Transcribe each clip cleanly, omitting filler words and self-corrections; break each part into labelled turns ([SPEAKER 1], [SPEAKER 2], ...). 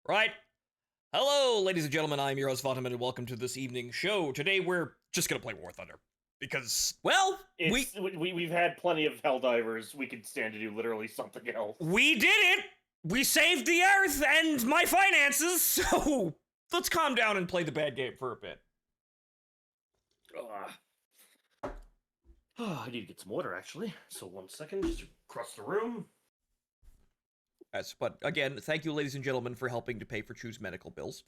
[SPEAKER 1] Right. Hello, ladies and gentlemen. I'm your host, Vataman, and welcome to this evening's show. Today, we're just gonna play War Thunder because, well, we
[SPEAKER 2] We've had plenty of Helldivers. We could stand to do literally something else.
[SPEAKER 1] we did it. We saved the Earth and my finances. So let's calm down and play the bad game for a bit.
[SPEAKER 2] I need to get some water, actually. So 1 second, just across the room.
[SPEAKER 1] Yes, but again, thank you, ladies and gentlemen, for helping to pay for Chu's medical bills.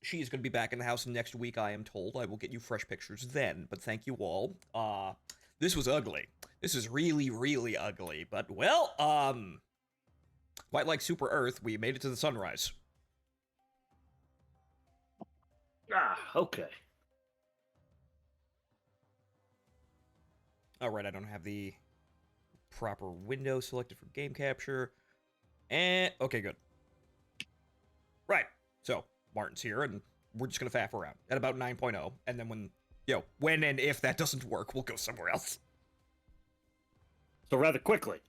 [SPEAKER 1] She is going to be back in the house next week, I am told. I will get you fresh pictures then, but thank you all. This was ugly. This is really, really ugly, but well, quite like Super Earth, we made it to the sunrise.
[SPEAKER 2] Okay.
[SPEAKER 1] Alright, I don't have the proper window selected for game capture. And, okay, good. Right, so, Martin's here, and we're just gonna faff around at about 9.0, and then when and if that doesn't work, we'll go somewhere else.
[SPEAKER 2] So rather quickly.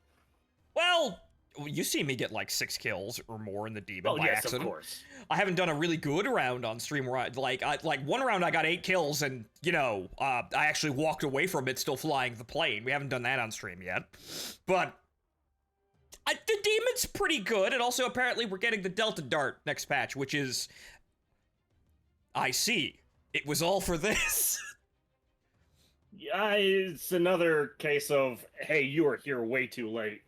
[SPEAKER 1] Well, you see me get like 6 kills or more in the demon by accident.
[SPEAKER 2] Of course.
[SPEAKER 1] I haven't done a really good round on stream where I one round I got 8 kills and I actually walked away from it still flying the plane. We haven't done that on stream yet, but the demon's pretty good. And also apparently we're getting the Delta Dart next patch, which is I see. It was all for this.
[SPEAKER 2] Yeah, it's another case of, hey, you are here way too late.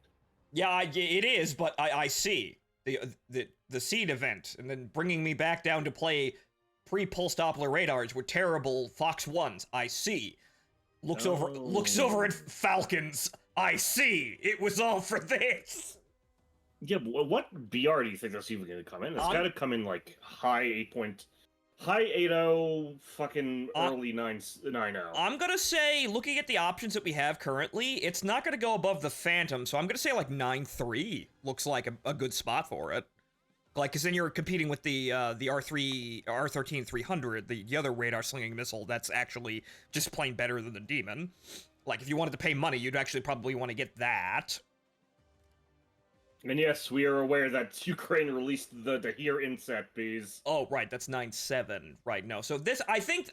[SPEAKER 1] Yeah, it is, but I see the seed event, and then bringing me back down to play pre-pulse Doppler radars with terrible Fox 1s. I see. Looks over at Falcons. I see. It was all for this.
[SPEAKER 2] Yeah, what BR do you think that's even going to come in? It's got to come in like high 80, fucking early 90.
[SPEAKER 1] I'm gonna say, looking at the options that we have currently, it's not gonna go above the Phantom, so I'm gonna say like 9.3 looks like a good spot for it. Like, cause then you're competing with the R13 300, the other radar slinging missile that's actually just plain better than the Demon. Like, if you wanted to pay money, you'd actually probably want to get that.
[SPEAKER 2] And yes, we are aware that Ukraine released the Here Inset bees.
[SPEAKER 1] Oh, right, that's 9.7. Right, no. So this, I think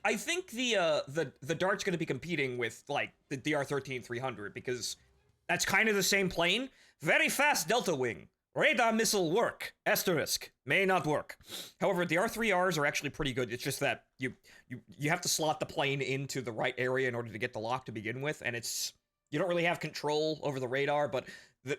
[SPEAKER 1] the Dart's going to be competing with like the DR13 300 because that's kind of the same plane. Very fast Delta Wing. Radar missile work. Asterisk. May not work. However, the R3Rs are actually pretty good. It's just that you have to slot the plane into the right area in order to get the lock to begin with, and you don't really have control over the radar, but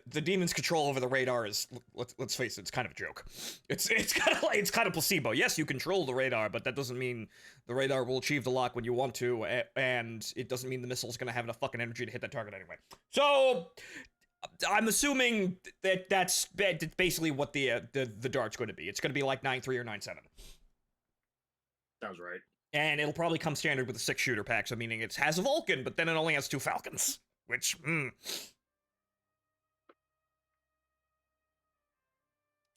[SPEAKER 1] the demon's control over the radar is, let's face it, it's kind of a joke. It's kind of placebo. Yes, you control the radar, but that doesn't mean the radar will achieve the lock when you want to, and it doesn't mean the missile's gonna have enough fucking energy to hit that target anyway. So I'm assuming that that's basically what the Dart's going to be. It's going to be like 9.3 or 9.7.
[SPEAKER 2] Sounds right.
[SPEAKER 1] And it'll probably come standard with a 6-shooter pack, so meaning it has a Vulcan, but then it only has 2 Falcons, which,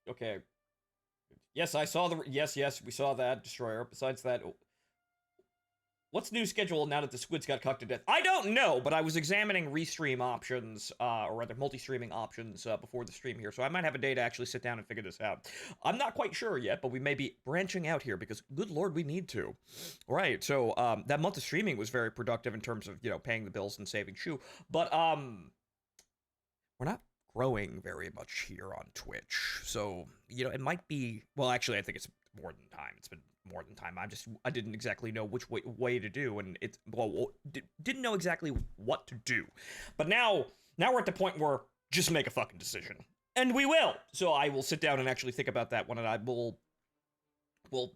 [SPEAKER 1] Okay. Yes, I saw yes, we saw that, Destroyer. Besides that, what's new schedule now that the squids got cucked to death? I don't know, but I was examining restream options, or rather multi-streaming options, before the stream here, so I might have a day to actually sit down and figure this out. I'm not quite sure yet, but we may be branching out here, because, good lord, we need to. Right, so, that month of streaming was very productive in terms of, paying the bills and saving Chu, but, we're not growing very much here on Twitch, so, it might be, well, actually, I think it's more than time. It's been more than time. I didn't exactly know which way to do, and didn't know exactly what to do. But now we're at the point where just make a fucking decision. And we will! So I will sit down and actually think about that one, and I will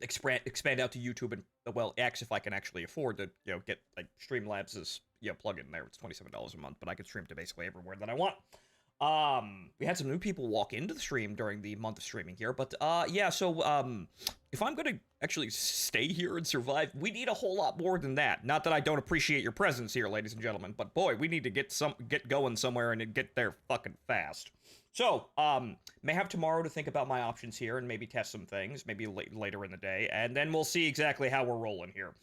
[SPEAKER 1] expand out to YouTube and, well, X if I can actually afford to, get, like, Streamlabs' plug-in there. It's $27 a month, but I can stream to basically everywhere that I want. We had some new people walk into the stream during the month of streaming here, but, yeah, so, if I'm gonna actually stay here and survive, we need a whole lot more than that. Not that I don't appreciate your presence here, ladies and gentlemen, but boy, we need to get going somewhere and get there fucking fast. So, may have tomorrow to think about my options here and maybe test some things, maybe later in the day, and then we'll see exactly how we're rolling here.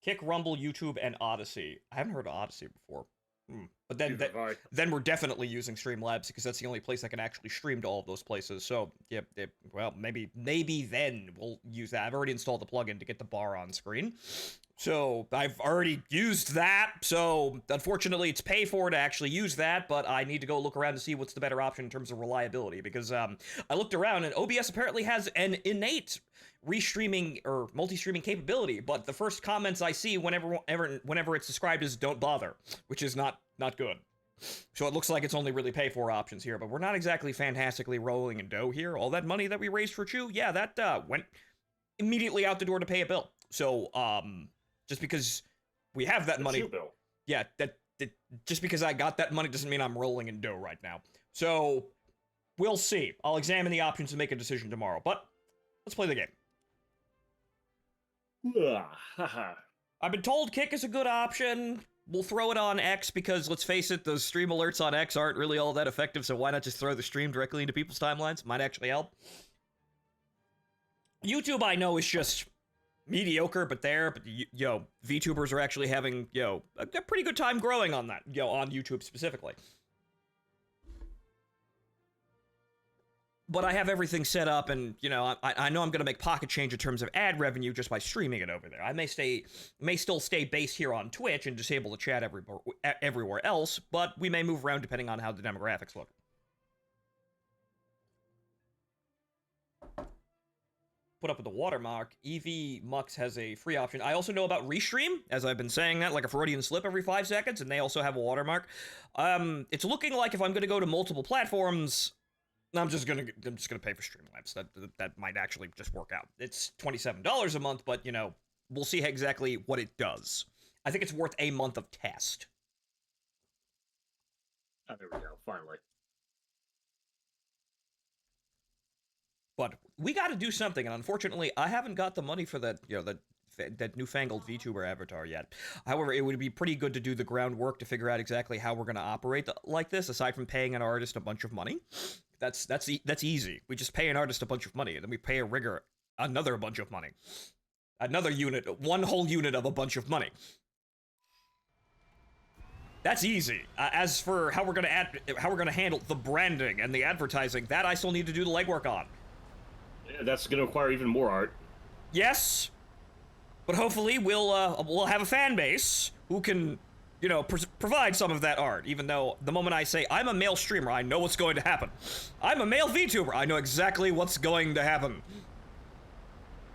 [SPEAKER 1] Kick, Rumble, YouTube, and Odyssey. I haven't heard of Odyssey before. But then
[SPEAKER 2] Provide.
[SPEAKER 1] then we're definitely using Streamlabs because that's the only place I can actually stream to all of those places. So yeah, well maybe then we'll use that. I've already installed the plugin to get the bar on screen. So I've already used that. So unfortunately it's pay for to actually use that, but I need to go look around to see what's the better option in terms of reliability because I looked around and OBS apparently has an innate restreaming or multi-streaming capability, but the first comments I see whenever it's described as don't bother, which is not good. So it looks like it's only really pay for options here, but we're not exactly fantastically rolling in dough here. All that money that we raised for Chew, yeah, that went immediately out the door to pay a bill. So just because we have that money,
[SPEAKER 2] Bill.
[SPEAKER 1] yeah, that just because I got that money doesn't mean I'm rolling in dough right now. So we'll see. I'll examine the options and make a decision tomorrow. But let's play the game. I've been told Kick is a good option. We'll throw it on X because, let's face it, those stream alerts on X aren't really all that effective, so why not just throw the stream directly into people's timelines? Might actually help. YouTube, I know, is just mediocre, but VTubers are actually having, a pretty good time growing on that, on YouTube specifically. But I have everything set up, and I know I'm gonna make pocket change in terms of ad revenue just by streaming it over there. I may still stay based here on Twitch and disable the chat everywhere else, but we may move around depending on how the demographics look. Put up with the watermark. EV Mux has a free option. I also know about Restream, as I've been saying that like a Freudian slip every 5 seconds, and they also have a watermark. It's looking like if I'm gonna go to multiple platforms, I'm just gonna pay for Streamlabs. That might actually just work out. It's $27 a month, but we'll see exactly what it does. I think it's worth a month of test.
[SPEAKER 2] Oh, there we go. Finally.
[SPEAKER 1] But we got to do something, and unfortunately, I haven't got the money for that. That newfangled VTuber avatar yet. However, it would be pretty good to do the groundwork to figure out exactly how we're going to operate like this, aside from paying an artist a bunch of money. That's easy. We just pay an artist a bunch of money, and then we pay a rigger another bunch of money. Another unit, one whole unit of a bunch of money. That's easy. As for how we're gonna handle the branding and the advertising, that I still need to do the legwork on.
[SPEAKER 2] Yeah, that's going to require even more art.
[SPEAKER 1] Yes, but hopefully we'll have a fan base who can, provide some of that art. Even though the moment I say I'm a male streamer, I know what's going to happen. I'm a male VTuber, I know exactly what's going to happen.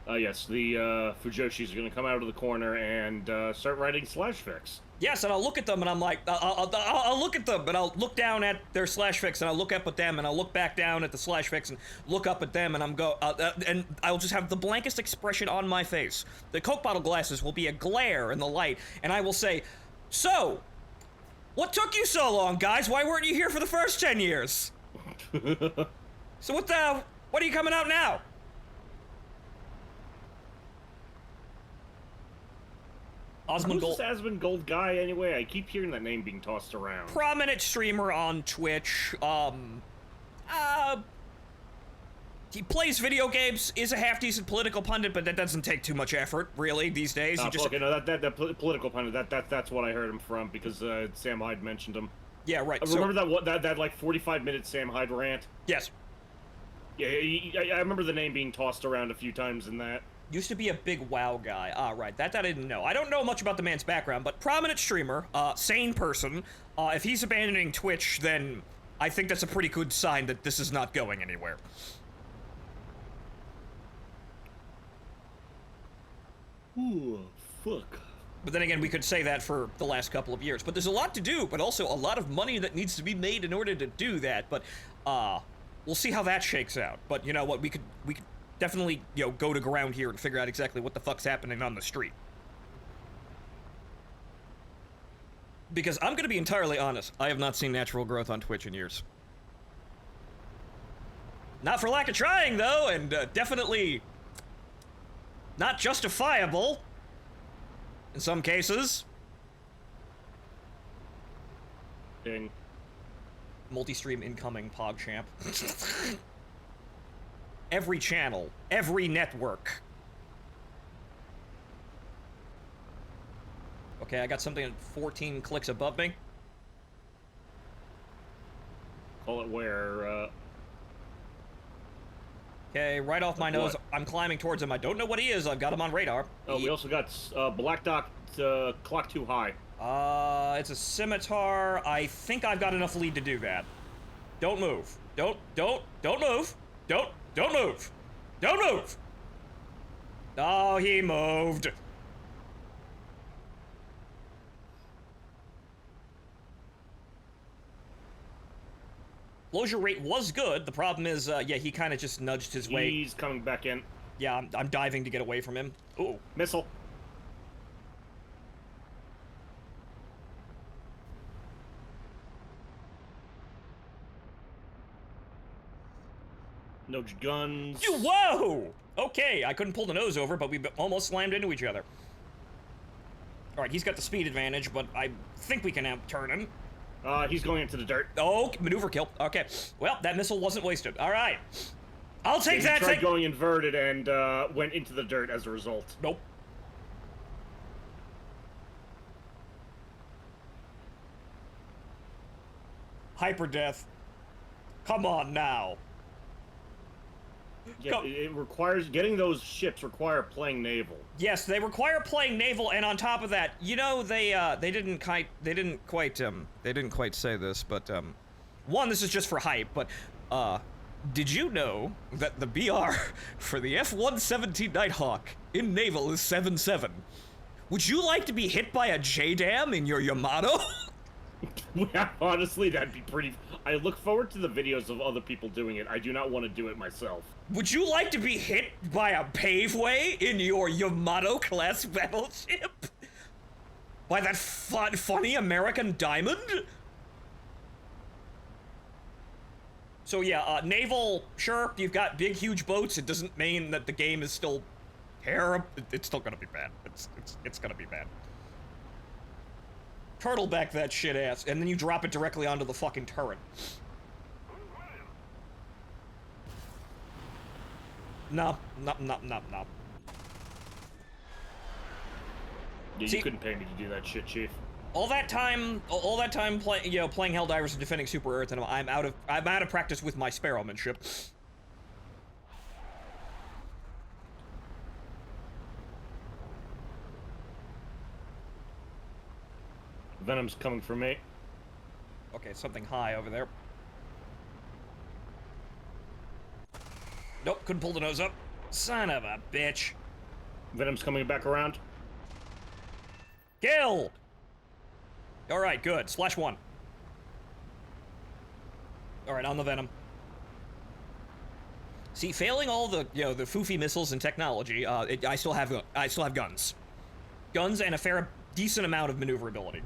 [SPEAKER 2] Yes, the Fujoshis are going to come out of the corner and start writing /fics.
[SPEAKER 1] Yes, and I'll look at them and I'm like, I'll look at them, but I'll look down at their /fics and I'll look up at them and I'll look back down at the /fics and look up at them and and I'll just have the blankest expression on my face. The Coke bottle glasses will be a glare in the light, and I will say, so, what took you so long, guys? Why weren't you here for the first 10 years? So what are you coming out now?
[SPEAKER 2] Who's this Asmongold guy anyway? I keep hearing that name being tossed around.
[SPEAKER 1] Prominent streamer on Twitch. He plays video games, is a half-decent political pundit, but that doesn't take too much effort, really, these days.
[SPEAKER 2] Okay, no, that political pundit, that's what I heard him from, because Sam Hyde mentioned him.
[SPEAKER 1] Yeah, right.
[SPEAKER 2] Remember that like 45-minute Sam Hyde rant?
[SPEAKER 1] Yes.
[SPEAKER 2] Yeah, I remember the name being tossed around a few times in that.
[SPEAKER 1] Used to be a big WoW guy. Ah, right. That I didn't know. I don't know much about the man's background, but prominent streamer, sane person. If he's abandoning Twitch, then I think that's a pretty good sign that this is not going anywhere.
[SPEAKER 2] Ooh, fuck.
[SPEAKER 1] But then again, we could say that for the last couple of years. But there's a lot to do, but also a lot of money that needs to be made in order to do that. But, we'll see how that shakes out. But you know what, we could definitely, go to ground here and figure out exactly what the fuck's happening on the street. Because I'm gonna be entirely honest, I have not seen natural growth on Twitch in years. Not for lack of trying, though, and definitely not justifiable in some cases.
[SPEAKER 2] Ding.
[SPEAKER 1] Multi-stream incoming, PogChamp. Every channel, every network. Okay, I got something at 14 clicks above me.
[SPEAKER 2] Call it where,
[SPEAKER 1] Okay, right off my nose.
[SPEAKER 2] What?
[SPEAKER 1] I'm climbing towards him. I don't know what he is. I've got him on radar.
[SPEAKER 2] Oh, we also got, Black Dot, Clock Too High.
[SPEAKER 1] It's a scimitar. I think I've got enough lead to do that. Don't move. Don't move. Don't move. Don't move. Oh, he moved. Closure rate was good. The problem is, yeah, he kind of just nudged his way.
[SPEAKER 2] He's coming back in.
[SPEAKER 1] Yeah, I'm diving to get away from him. Ooh.
[SPEAKER 2] Missile. No guns.
[SPEAKER 1] Whoa! Okay, I couldn't pull the nose over, but we almost slammed into each other. All right, he's got the speed advantage, but I think we can outturn him.
[SPEAKER 2] He's going into the dirt.
[SPEAKER 1] Oh, maneuver kill. Okay, well, that missile wasn't wasted. All right. I'll take that
[SPEAKER 2] He tried
[SPEAKER 1] thing.
[SPEAKER 2] going inverted and went into the dirt as a result.
[SPEAKER 1] Nope. Hyper death. Come on now.
[SPEAKER 2] Yeah, it requires getting those ships require playing naval.
[SPEAKER 1] Yes, they require playing naval, and on top of that, you know, they didn't quite say this, but one, this is just for hype, but did you know that the BR for the F-117 Nighthawk in naval is 7.7? Would you like to be hit by a JDAM in your Yamato?
[SPEAKER 2] Yeah, honestly, that'd be pretty. I look forward to the videos of other people doing it. I do not want to do it myself.
[SPEAKER 1] Would you like to be hit by a paveway in your Yamato-class battleship? By that funny American diamond? So yeah, naval, sure, you've got big, huge boats. It doesn't mean that the game is still terrible. It's still gonna be bad. It's gonna be bad. Turtleback that shit ass, and then you drop it directly onto the fucking turret. No.
[SPEAKER 2] Yeah,
[SPEAKER 1] See-
[SPEAKER 2] you couldn't pay me to do that shit, Chief.
[SPEAKER 1] All that time playing, playing Helldivers and defending Super Earth, and I'm out of practice with my sparrowmanship.
[SPEAKER 2] Venom's coming for me.
[SPEAKER 1] Okay, something high over there. Nope, couldn't pull the nose up. Son of a bitch.
[SPEAKER 2] Venom's coming back around.
[SPEAKER 1] Kill! Alright, good. Splash 1. Alright, on the Venom. See, failing all the, the foofy missiles and technology, I still have guns. Guns and a decent amount of maneuverability.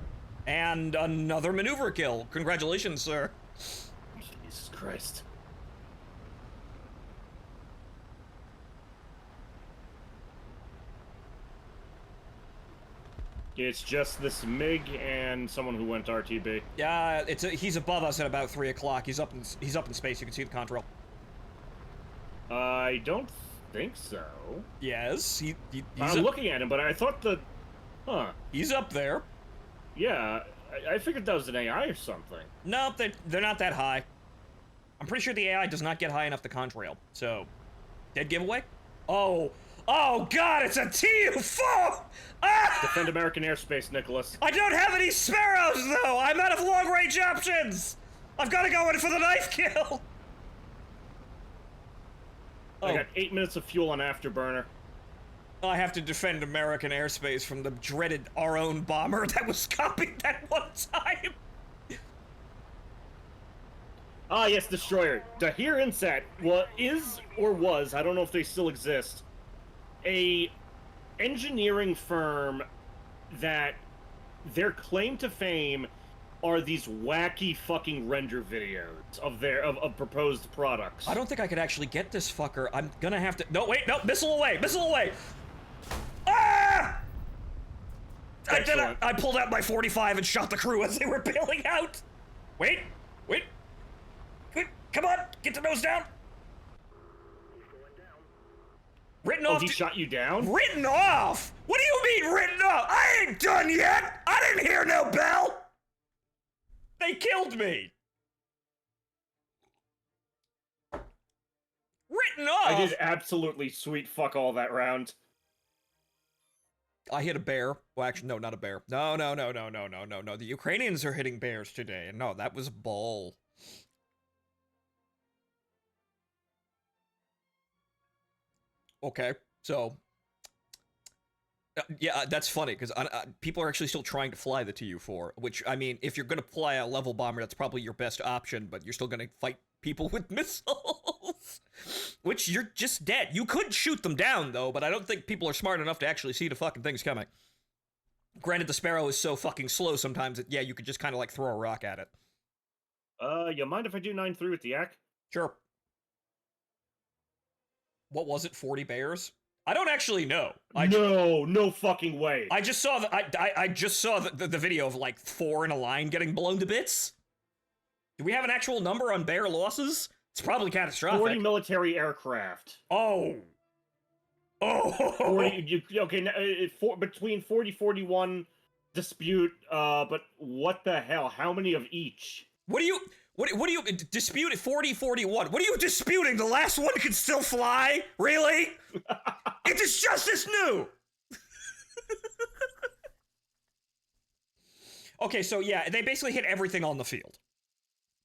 [SPEAKER 1] And another maneuver kill. Congratulations, sir.
[SPEAKER 2] Jesus Christ. It's just this MiG and someone who went RTB.
[SPEAKER 1] Yeah, he's above us at about 3 o'clock. He's up in space. You can see the contrail.
[SPEAKER 2] I don't think so.
[SPEAKER 1] Yes, he's
[SPEAKER 2] I'm looking at him, but I thought
[SPEAKER 1] he's up there.
[SPEAKER 2] Yeah, I figured that was an AI or something.
[SPEAKER 1] Nope, they're not that high. I'm pretty sure the AI does not get high enough to contrail. So, dead giveaway? Oh God, it's a TU-4! Ah!
[SPEAKER 2] Defend American airspace, Nicholas.
[SPEAKER 1] I don't have any sparrows, though! I'm out of long-range options! I've got to go in for the knife kill!
[SPEAKER 2] I got 8 minutes of fuel on Afterburner.
[SPEAKER 1] I have to defend American airspace from the dreaded our own bomber that was copied that one time.
[SPEAKER 2] Ah, yes, Destroyer. Dahir Insat is or was, I don't know if they still exist, a engineering firm that their claim to fame are these wacky fucking render videos of proposed products.
[SPEAKER 1] I don't think I could actually get this fucker. I'm gonna have to. No, wait, no, missile away, missile away. Ah! I did it. I pulled out my 45 and shot the crew as they were bailing out. Wait, come on, get the nose down. Written off.
[SPEAKER 2] He shot you down?
[SPEAKER 1] Written off? What do you mean written off? I ain't done yet. I didn't hear no bell. They killed me. getting off.
[SPEAKER 2] I did absolutely sweet fuck all that round.
[SPEAKER 1] I hit a bear. Well, actually, no, not a bear. No. The Ukrainians are hitting bears today. No, that was a bull. Okay, so yeah, that's funny because people are actually still trying to fly the Tu-4. Which, I mean, if you're gonna fly a level bomber, that's probably your best option. But you're still gonna fight people with missiles, which you're just dead. You could shoot them down though, but I don't think people are smart enough to actually see the fucking things coming. Granted, the Sparrow is so fucking slow sometimes that yeah, you could just kind of like throw a rock at it.
[SPEAKER 2] You mind if I do 9-3 with the Yak?
[SPEAKER 1] Sure. What was it? 40 bears? I don't actually know.
[SPEAKER 2] No fucking way.
[SPEAKER 1] I just saw I just saw the video of like 4 in a line getting blown to bits. Do we have an actual number on bear losses? It's probably catastrophic.
[SPEAKER 2] 40 military aircraft.
[SPEAKER 1] Oh.
[SPEAKER 2] 40, okay, between 40-41 dispute, but what the hell? How many of each?
[SPEAKER 1] What do you dispute at 40-41? What are you disputing? The last one could still fly? Really? It is just as new! Okay, so yeah, they basically hit everything on the field.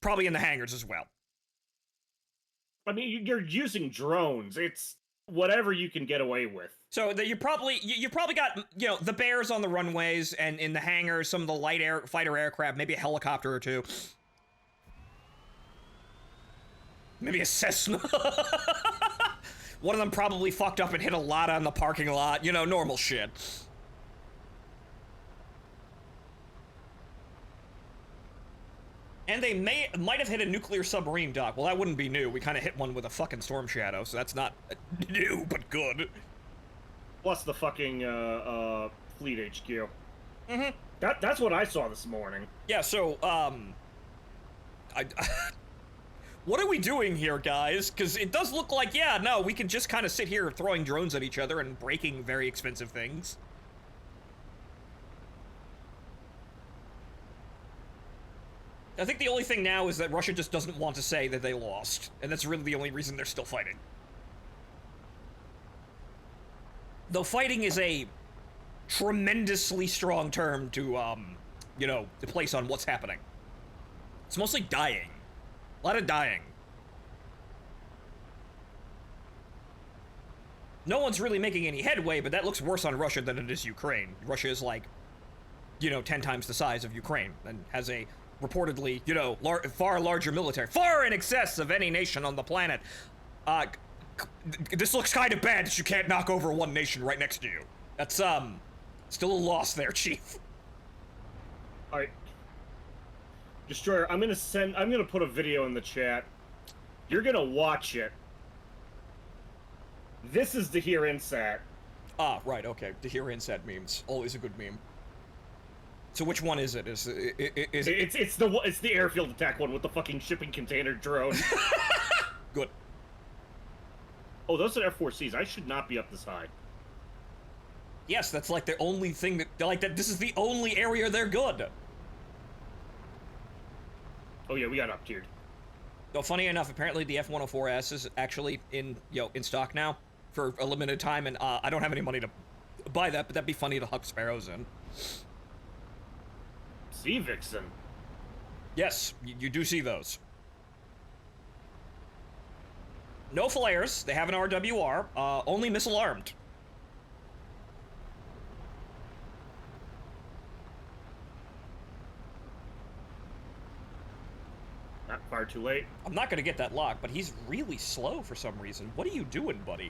[SPEAKER 1] Probably in the hangars as well.
[SPEAKER 2] I mean, you're using drones. It's whatever you can get away with.
[SPEAKER 1] So that you probably got, you know, the bears on the runways and in the hangars, some of the light fighter aircraft, maybe a helicopter or two. Maybe a Cessna. One of them probably fucked up and hit a lot on the parking lot. You know, normal shit. And they might have hit a nuclear submarine dock. Well, that wouldn't be new. We kind of hit one with a fucking Storm Shadow, so that's not new, but good.
[SPEAKER 2] Plus the fucking fleet HQ.
[SPEAKER 1] Mm-hmm.
[SPEAKER 2] That's what I saw this morning.
[SPEAKER 1] Yeah, so, what are we doing here, guys? Because it does look like, yeah, no, we can just kind of sit here throwing drones at each other and breaking very expensive things. I think the only thing now is that Russia just doesn't want to say that they lost, and that's really the only reason they're still fighting. Though fighting is a tremendously strong term to, you know, to place on what's happening. It's mostly dying. A lot of dying. No one's really making any headway, but that looks worse on Russia than it is Ukraine. Russia is like, you know, 10 times the size of Ukraine and has a reportedly, you know, far larger military, far in excess of any nation on the planet. This looks kind of bad that you can't knock over one nation right next to you. That's, still a loss there, Chief.
[SPEAKER 2] Alright. Destroyer, I'm gonna put a video in the chat. You're gonna watch it. This is the Here Insat.
[SPEAKER 1] Ah, right, okay. The Here Insat memes. Always a good meme. So which one is it? It's
[SPEAKER 2] the airfield attack one with the fucking shipping container drone.
[SPEAKER 1] Good.
[SPEAKER 2] Oh, those are F-4Cs. I should not be up this high.
[SPEAKER 1] Yes, that's like the only thing that, like, that. This is the only area they're good.
[SPEAKER 2] Oh yeah, we got up-tiered.
[SPEAKER 1] Though funny enough, apparently the F-104S is actually in stock now for a limited time, and I don't have any money to buy that, but that'd be funny to huck Sparrows in.
[SPEAKER 2] Sea Vixen.
[SPEAKER 1] Yes, you do see those. No flares. They have an RWR. Only missile armed.
[SPEAKER 2] Not far too late.
[SPEAKER 1] I'm not gonna get that lock, but he's really slow for some reason. What are you doing, buddy?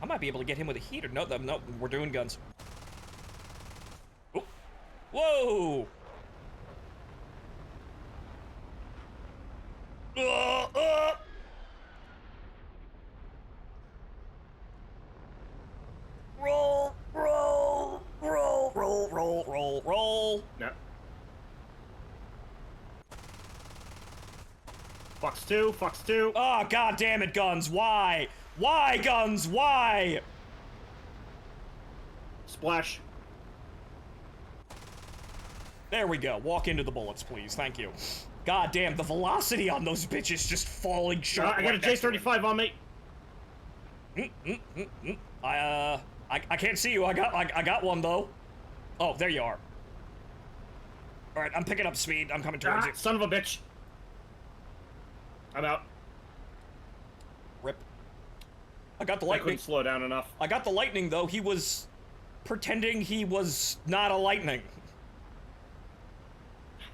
[SPEAKER 1] I might be able to get him with a heater. No, we're doing guns. Oh. Whoa! Roll, roll, roll, roll, roll, roll, roll.
[SPEAKER 2] No. Fox 2, Fox 2.
[SPEAKER 1] Oh, god damn it, guns. Why? Why, guns? Why?
[SPEAKER 2] Splash.
[SPEAKER 1] There we go. Walk into the bullets, please. Thank you. God damn, the velocity on those bitches just falling short.
[SPEAKER 2] I got a J-35 on me.
[SPEAKER 1] I can't see you. I got one though. Oh, there you are. All right, I'm picking up speed. I'm coming towards you.
[SPEAKER 2] Son of a bitch. I'm out.
[SPEAKER 1] Rip. I got the
[SPEAKER 2] I
[SPEAKER 1] lightning.
[SPEAKER 2] couldn't slow down enough.
[SPEAKER 1] I got the lightning though. He was pretending he was not a lightning.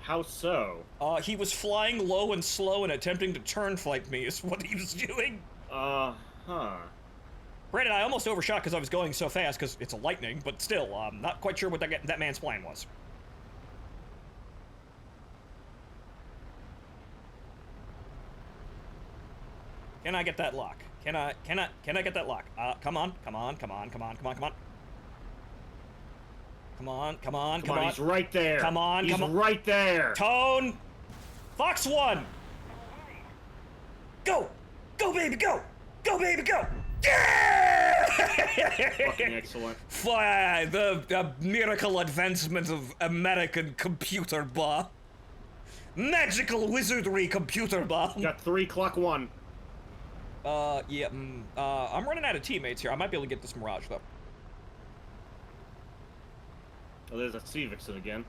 [SPEAKER 2] How so?
[SPEAKER 1] He was flying low and slow and attempting to turn fight me is what he was doing.
[SPEAKER 2] Huh.
[SPEAKER 1] Granted, I almost overshot because I was going so fast because it's a lightning, but still, I'm not quite sure what that man's plan was. Can I get that lock? Can I get that lock? Come on. Come on,
[SPEAKER 2] he's right there.
[SPEAKER 1] Come on,
[SPEAKER 2] he's right there.
[SPEAKER 1] Tone! Fox 1! Go! Go, baby, go! Go, baby, go! Yeah!
[SPEAKER 2] Fucking excellent.
[SPEAKER 1] The miracle advancement of American computer bomb. Magical wizardry computer bomb.
[SPEAKER 2] Got 3 clock 1.
[SPEAKER 1] Yeah, I'm running out of teammates here. I might be able to get this Mirage, though.
[SPEAKER 2] Oh, there's a Cvixen again.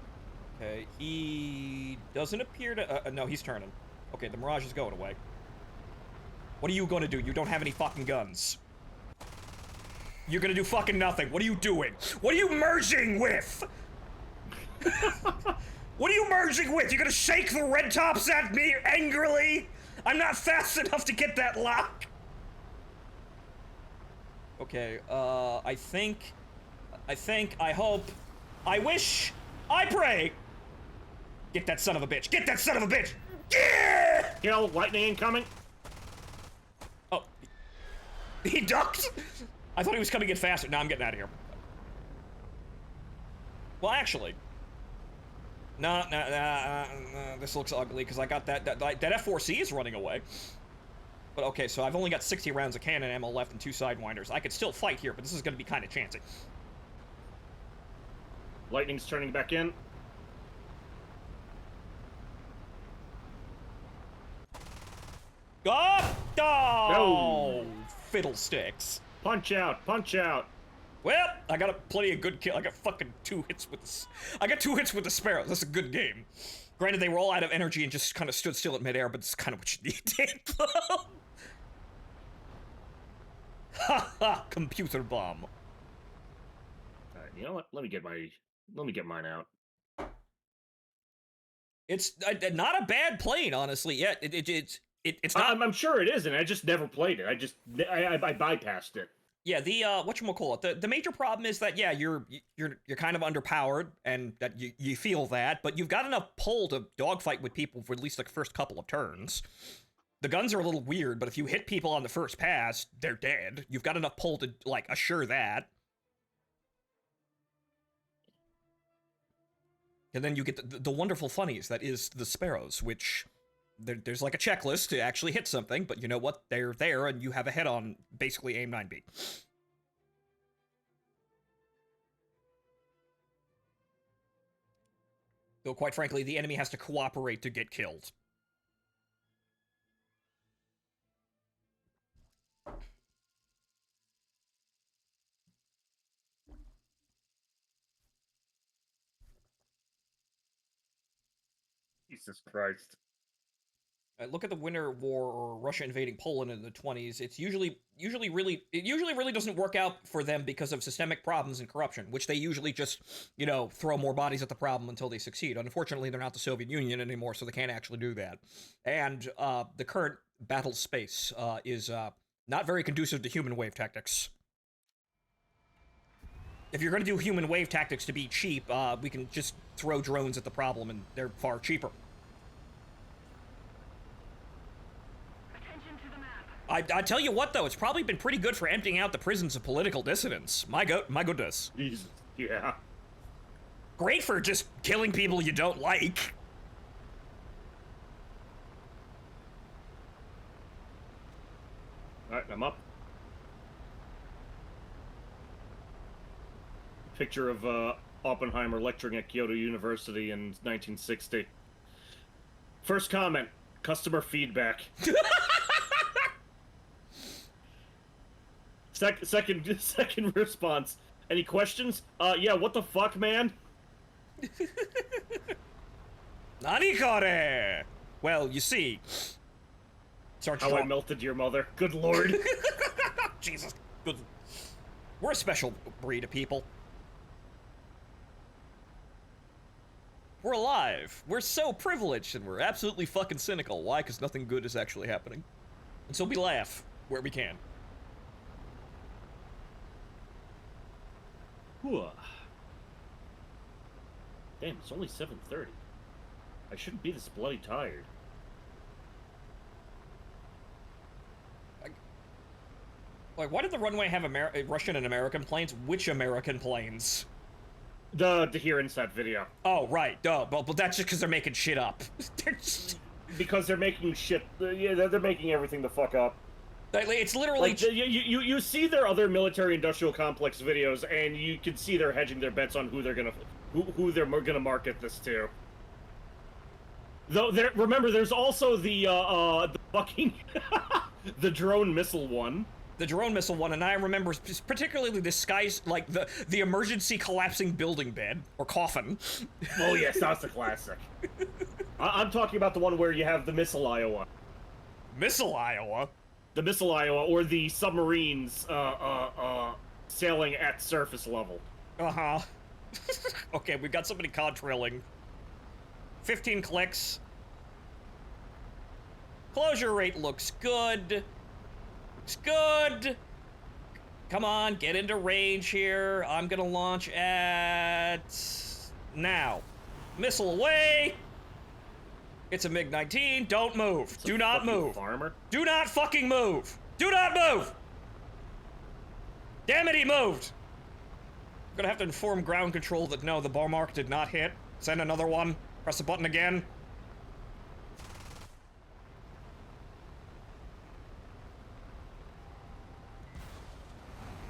[SPEAKER 1] Okay, he doesn't appear to... no, he's turning. Okay, the Mirage is going away. What are you gonna do? You don't have any fucking guns. You're gonna do fucking nothing. What are you doing? What are you merging with? What are you merging with? You're gonna shake the red tops at me angrily? I'm not fast enough to get that lock. Okay, I hope, I wish, I pray. Get that son of a bitch. Get that son of a bitch. Yeah!
[SPEAKER 2] Kill, lightning incoming.
[SPEAKER 1] Oh, he ducked? I thought he was coming in faster. Now I'm getting out of here. Well, actually, no, this looks ugly because I got that F4C is running away. But okay, so I've only got 60 rounds of cannon ammo left and 2 Sidewinders. I could still fight here, but this is going to be kind of chancy.
[SPEAKER 2] Lightning's turning back in.
[SPEAKER 1] Oh!
[SPEAKER 2] No!
[SPEAKER 1] Fiddlesticks.
[SPEAKER 2] Punch out, punch out.
[SPEAKER 1] Well, I got plenty of good kill. I got fucking 2 hits with the... I got 2 hits with the Sparrows. That's a good game. Granted, they were all out of energy and just kind of stood still at midair, but it's kind of what you needed. Ha ha! Computer bomb.
[SPEAKER 2] Alright, you know what? Let me get mine out.
[SPEAKER 1] It's not a bad plane, honestly. Yeah, it's not.
[SPEAKER 2] I'm sure it isn't. I just never played it. I bypassed it.
[SPEAKER 1] Yeah, the whatchamacallit, the major problem is that, yeah, you're kind of underpowered, and that you feel that, but you've got enough pull to dogfight with people for at least the first couple of turns. The guns are a little weird, but if you hit people on the first pass, they're dead. You've got enough pull to, like, assure that. And then you get the wonderful funnies that is the Sparrows, which... There's like a checklist to actually hit something, but you know what? They're there, and you have a head-on, basically aim 9B. Though, quite frankly, the enemy has to cooperate to get killed.
[SPEAKER 2] Jesus Christ.
[SPEAKER 1] Look at the Winter War or Russia invading Poland in the 20s. It's usually really doesn't work out for them because of systemic problems and corruption, which they usually just, you know, throw more bodies at the problem until they succeed. Unfortunately, they're not the Soviet Union anymore, so they can't actually do that. And the current battle space is not very conducive to human wave tactics. If you're going to do human wave tactics to be cheap, we can just throw drones at the problem, and they're far cheaper. I tell you what, though, it's probably been pretty good for emptying out the prisons of political dissidents. My goodness.
[SPEAKER 2] Jesus. Yeah.
[SPEAKER 1] Great for just killing people you don't like.
[SPEAKER 2] Alright, I'm up. Picture of Oppenheimer lecturing at Kyoto University in 1960. First comment, customer feedback. Second response. Any questions? Yeah, what the fuck, man?
[SPEAKER 1] Nani kore? Well, you see, Sergeant
[SPEAKER 2] How I
[SPEAKER 1] Trump.
[SPEAKER 2] melted your mother. Good lord.
[SPEAKER 1] Jesus. Good. We're a special breed of people. We're alive. We're so privileged, and we're absolutely fucking cynical. Why? Because nothing good is actually happening. And so we laugh where we can.
[SPEAKER 2] Whew. Damn, it's only 7:30. I shouldn't be this bloody tired.
[SPEAKER 1] Like, why did the runway have Russian and American planes? Which American planes?
[SPEAKER 2] The here inside video.
[SPEAKER 1] Oh, right, duh. But that's just because they're making shit up.
[SPEAKER 2] Because they're making shit. Yeah, they're making everything the fuck up.
[SPEAKER 1] It's literally.
[SPEAKER 2] Like, you see their other military-industrial complex videos, and you can see they're hedging their bets on who they're gonna market this to. Though, remember, there's also the fucking the drone missile one.
[SPEAKER 1] The drone missile one, and I remember particularly the skies, like the emergency collapsing building bed or coffin.
[SPEAKER 2] Oh yes, that's a classic. I'm talking about the one where you have the missile Iowa.
[SPEAKER 1] Missile Iowa.
[SPEAKER 2] The missile Iowa, or the submarines sailing at surface level.
[SPEAKER 1] Uh-huh. Okay, we've got somebody contrailing. 15 clicks. Closure rate looks good. Looks good. Come on, get into range here. I'm gonna launch at... now. Missile away. It's a MiG-19. Don't move. Do not move.
[SPEAKER 2] Farmer.
[SPEAKER 1] Do not fucking move. Do not move. Damn it, he moved. I'm gonna have to inform ground control that no, the bar mark did not hit. Send another one. Press the button again.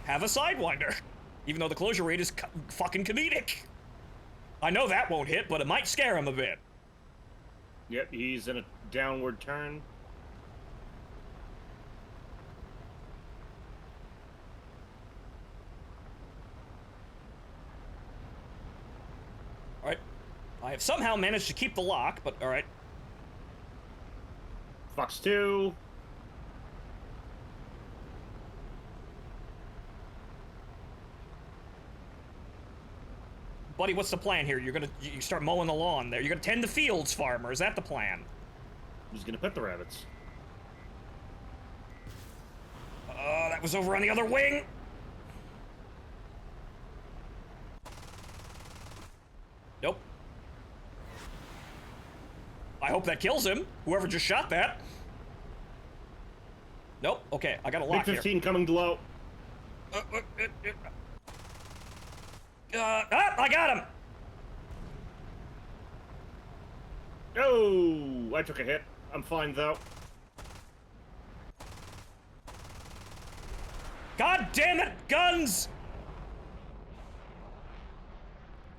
[SPEAKER 1] Have a Sidewinder. Even though the closure rate is fucking comedic. I know that won't hit, but it might scare him a bit.
[SPEAKER 2] Yep, he's in a downward turn.
[SPEAKER 1] Alright. I have somehow managed to keep the lock, but alright.
[SPEAKER 2] Fox 2.
[SPEAKER 1] Buddy, what's the plan here? You start mowing the lawn there. You're gonna tend the fields, farmer. Is that the plan?
[SPEAKER 2] He's gonna pet the rabbits.
[SPEAKER 1] That was over on the other wing. Nope. I hope that kills him. Whoever just shot that. Nope. Okay, I got a lock
[SPEAKER 2] Big 15
[SPEAKER 1] here.
[SPEAKER 2] coming low.
[SPEAKER 1] I got him.
[SPEAKER 2] Oh, I took a hit. I'm fine though.
[SPEAKER 1] God damn it, guns!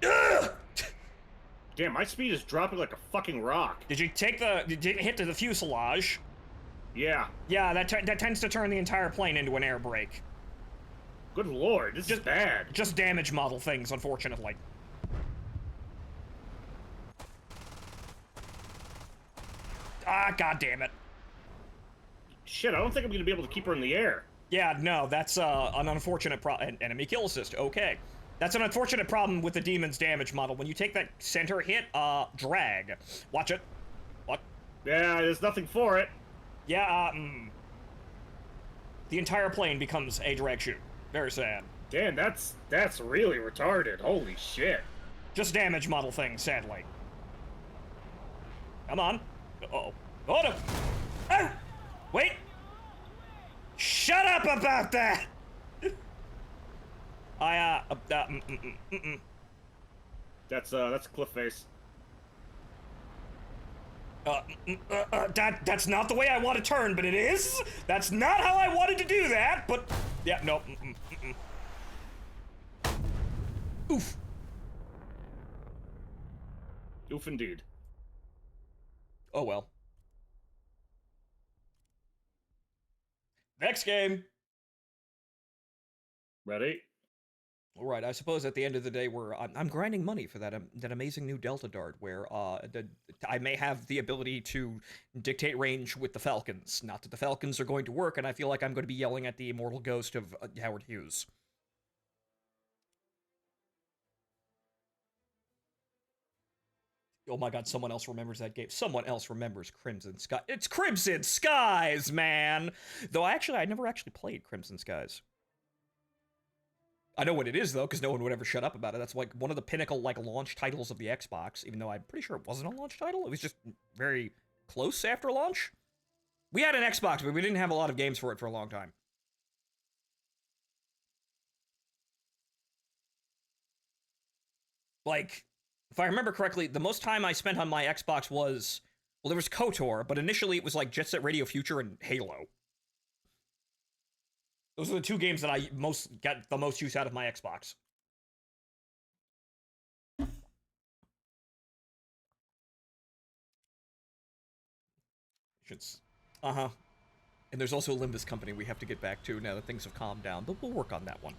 [SPEAKER 1] Ugh!
[SPEAKER 2] Damn, my speed is dropping like a fucking rock.
[SPEAKER 1] Did you hit the fuselage?
[SPEAKER 2] Yeah.
[SPEAKER 1] Yeah, that tends to turn the entire plane into an air brake.
[SPEAKER 2] Good lord, this is bad.
[SPEAKER 1] Just damage model things, unfortunately. Ah, god damn it.
[SPEAKER 2] Shit, I don't think I'm gonna be able to keep her in the air.
[SPEAKER 1] Yeah, no, that's an unfortunate enemy kill assist. Okay. That's an unfortunate problem with the Demon's damage model. When you take that center hit, drag. Watch it. What?
[SPEAKER 2] Yeah, there's nothing for it.
[SPEAKER 1] Yeah, the entire plane becomes a drag chute. Very sad.
[SPEAKER 2] Damn, that's really retarded. Holy shit.
[SPEAKER 1] Just damage model things, sadly. Come on. Uh-oh. Oh, no. Oh! Wait! Shut up about that!
[SPEAKER 2] That's cliff face.
[SPEAKER 1] That's not the way I want to turn, but it is. That's not how I wanted to do that, but yeah, no. Oof.
[SPEAKER 2] Oof indeed.
[SPEAKER 1] Oh well. Next game.
[SPEAKER 2] Ready?
[SPEAKER 1] All right, I suppose at the end of the day, I'm grinding money for that amazing new Delta Dart, where I may have the ability to dictate range with the Falcons. Not that the Falcons are going to work, and I feel like I'm going to be yelling at the immortal ghost of Howard Hughes. Oh my god, someone else remembers that game. Someone else remembers Crimson Sky. It's Crimson Skies, man! Though I never actually played Crimson Skies. I know what it is, though, because no one would ever shut up about it. That's like one of the pinnacle launch titles of the Xbox, even though I'm pretty sure it wasn't a launch title. It was just very close after launch. We had an Xbox, but we didn't have a lot of games for it for a long time. Like, if I remember correctly, the most time I spent on my Xbox was, well, there was KOTOR, but initially it was like Jet Set Radio Future and Halo. Those are the two games that I got the most use out of my Xbox. Uh-huh. And there's also Limbus Company we have to get back to now that things have calmed down, but we'll work on that one.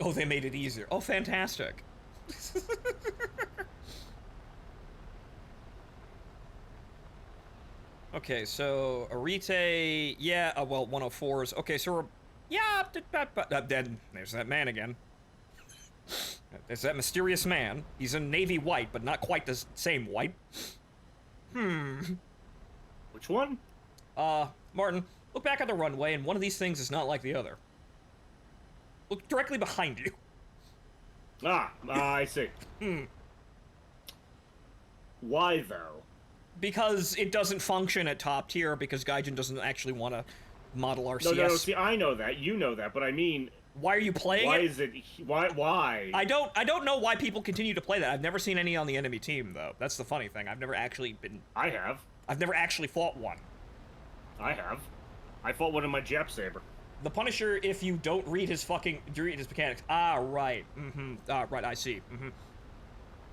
[SPEAKER 1] Oh, they made it easier. Oh, fantastic. Okay, so Arite, yeah, well, 104s. Okay, so we're, yeah, then there's that man again. There's that mysterious man. He's in navy white, but not quite the same white.
[SPEAKER 2] Which one?
[SPEAKER 1] Martin, look back at the runway, and one of these things is not like the other. Look directly behind you.
[SPEAKER 2] I see. Why, though?
[SPEAKER 1] Because it doesn't function at top tier, because Gaijin doesn't actually want to model RCS.
[SPEAKER 2] No, see, I know that, you know that, but I mean...
[SPEAKER 1] Why are you playing
[SPEAKER 2] why
[SPEAKER 1] it?
[SPEAKER 2] Is it... Why?
[SPEAKER 1] I don't know why people continue to play that. I've never seen any on the enemy team, though. That's the funny thing. I've never actually been...
[SPEAKER 2] I have.
[SPEAKER 1] I've never actually fought one.
[SPEAKER 2] I have. I fought one in my Jap Saber.
[SPEAKER 1] The Punisher, if you don't read his mechanics. Ah, right. Right, I see.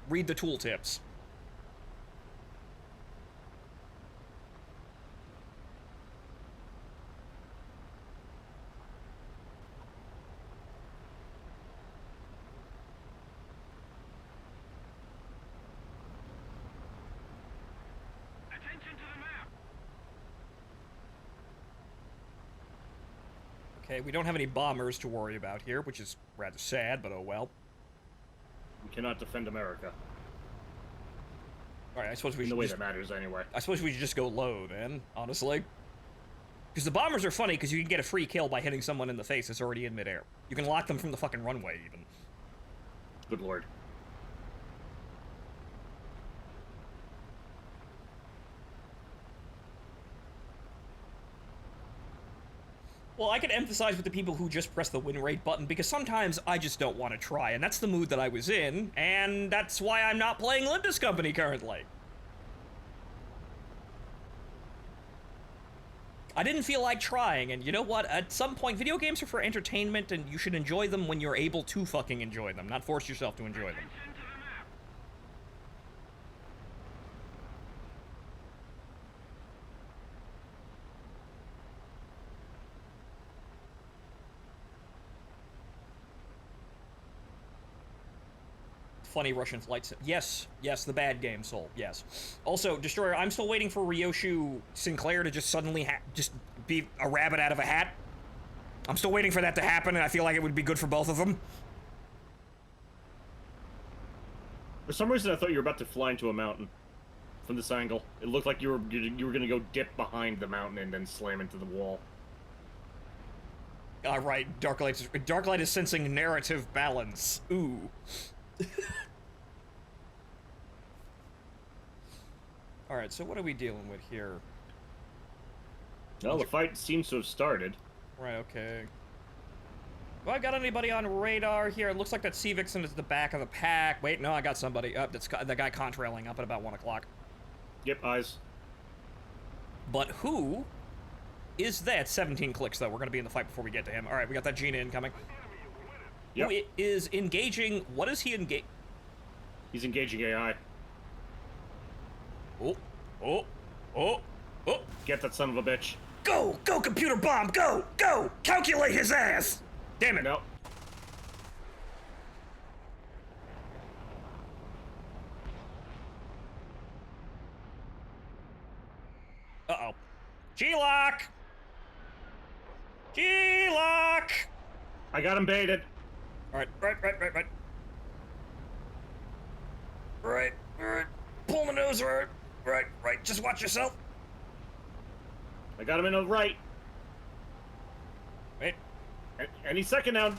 [SPEAKER 1] Read the tooltips. Okay, we don't have any bombers to worry about here, which is rather sad, but oh well.
[SPEAKER 2] We cannot defend America.
[SPEAKER 1] Alright, I suppose we should
[SPEAKER 2] in the way that matters, anyway.
[SPEAKER 1] I suppose we should just go low, then, honestly. Because the bombers are funny, because you can get a free kill by hitting someone in the face that's already in midair. You can lock them from the fucking runway, even.
[SPEAKER 2] Good lord.
[SPEAKER 1] Well, I could emphasize with the people who just press the win rate button, because sometimes I just don't want to try, and that's the mood that I was in, and that's why I'm not playing Limbus Company currently. I didn't feel like trying, and you know what? At some point, video games are for entertainment, and you should enjoy them when you're able to fucking enjoy them, not force yourself to enjoy them. Funny Russian flight sim. Yes, the bad game, Soul. Yes. Also, Destroyer, I'm still waiting for Ryoshu Sinclair to just suddenly just be a rabbit out of a hat. I'm still waiting for that to happen, and I feel like it would be good for both of them.
[SPEAKER 2] For some reason, I thought you were about to fly into a mountain from this angle. It looked like you were going to go dip behind the mountain and then slam into the wall.
[SPEAKER 1] Right, Darklight is sensing narrative balance. Ooh. Alright, so what are we dealing with here?
[SPEAKER 2] Well, the fight seems to have started.
[SPEAKER 1] Right, okay. Well, I got anybody on radar here? It looks like that Sea Vixen is at the back of the pack. Wait, no, I got somebody. That's the guy contrailing up at about 1 o'clock.
[SPEAKER 2] Yep, eyes.
[SPEAKER 1] But who is that? 17 clicks, though. We're going to be in the fight before we get to him. Alright, we got that Gina incoming.
[SPEAKER 2] Yep.
[SPEAKER 1] Who is engaging... What is he engaging?
[SPEAKER 2] He's engaging AI.
[SPEAKER 1] Oh. Oh, oh.
[SPEAKER 2] Get that son of a bitch.
[SPEAKER 1] Go, go, computer bomb, go, go! Calculate his ass! Damn it.
[SPEAKER 2] No.
[SPEAKER 1] Uh-oh. G-Lock! G-Lock!
[SPEAKER 2] I got him baited.
[SPEAKER 1] Alright, right. Right. Pull the nose, right. Just watch yourself.
[SPEAKER 2] I got him in the right.
[SPEAKER 1] Wait.
[SPEAKER 2] Any second now.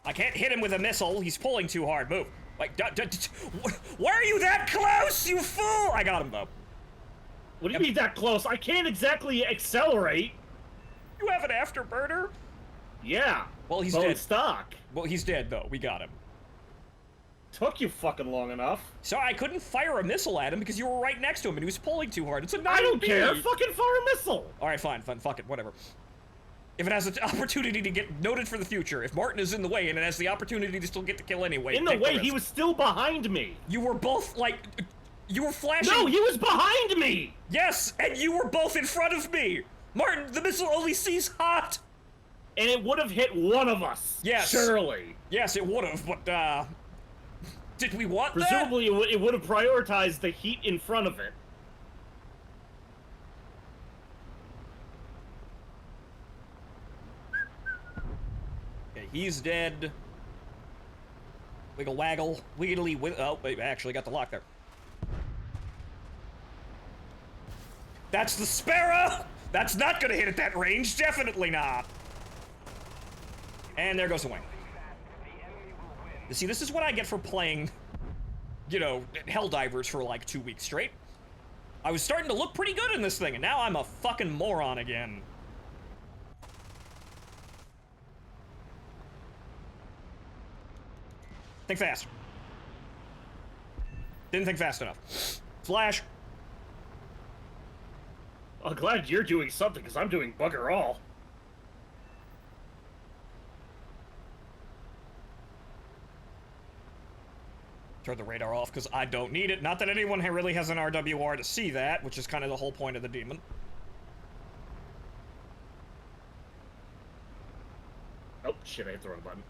[SPEAKER 1] I can't hit him with a missile. He's pulling too hard. Move. Like, why are you that close, you fool? I got him, though.
[SPEAKER 2] What do you mean that close? I can't exactly accelerate.
[SPEAKER 1] You have an afterburner?
[SPEAKER 2] Yeah.
[SPEAKER 1] Well, he's
[SPEAKER 2] Bone
[SPEAKER 1] dead.
[SPEAKER 2] stock.
[SPEAKER 1] Well, he's dead, though. We got him.
[SPEAKER 2] Took you fucking long enough.
[SPEAKER 1] So I couldn't fire a missile at him because you were right next to him and he was pulling too hard. It's a 9B.
[SPEAKER 2] I don't care. Fucking fire a missile.
[SPEAKER 1] All right, fine. Fuck it. Whatever. If it has an opportunity to get noted for the future, if Martin is in the way and it has the opportunity to still get the kill anyway.
[SPEAKER 2] In the
[SPEAKER 1] take
[SPEAKER 2] way,
[SPEAKER 1] risk.
[SPEAKER 2] he was still behind me.
[SPEAKER 1] You were both like, you were flashing.
[SPEAKER 2] No, he was behind me.
[SPEAKER 1] Yes, and you were both in front of me. Martin, the missile only sees hot.
[SPEAKER 2] And it would have hit one of us.
[SPEAKER 1] Yes.
[SPEAKER 2] Surely.
[SPEAKER 1] Yes, it would have, but did we want
[SPEAKER 2] Presumably, it would have prioritized the heat in front of it.
[SPEAKER 1] that? Okay, he's dead. Wiggle waggle, wiggly wiggle. Oh, wait, I actually got the lock there. That's the Sparrow! That's not gonna hit at that range, definitely not. And there goes the wing. You see, this is what I get for playing, you know, Helldivers for like 2 weeks straight. I was starting to look pretty good in this thing, and now I'm a fucking moron again. Think fast. Didn't think fast enough. Flash.
[SPEAKER 2] I'm glad you're doing something, because I'm doing bugger all.
[SPEAKER 1] Turn the radar off, because I don't need it. Not that anyone really has an RWR to see that, which is kind of the whole point of the demon.
[SPEAKER 2] Oh, shit, I hit the wrong button.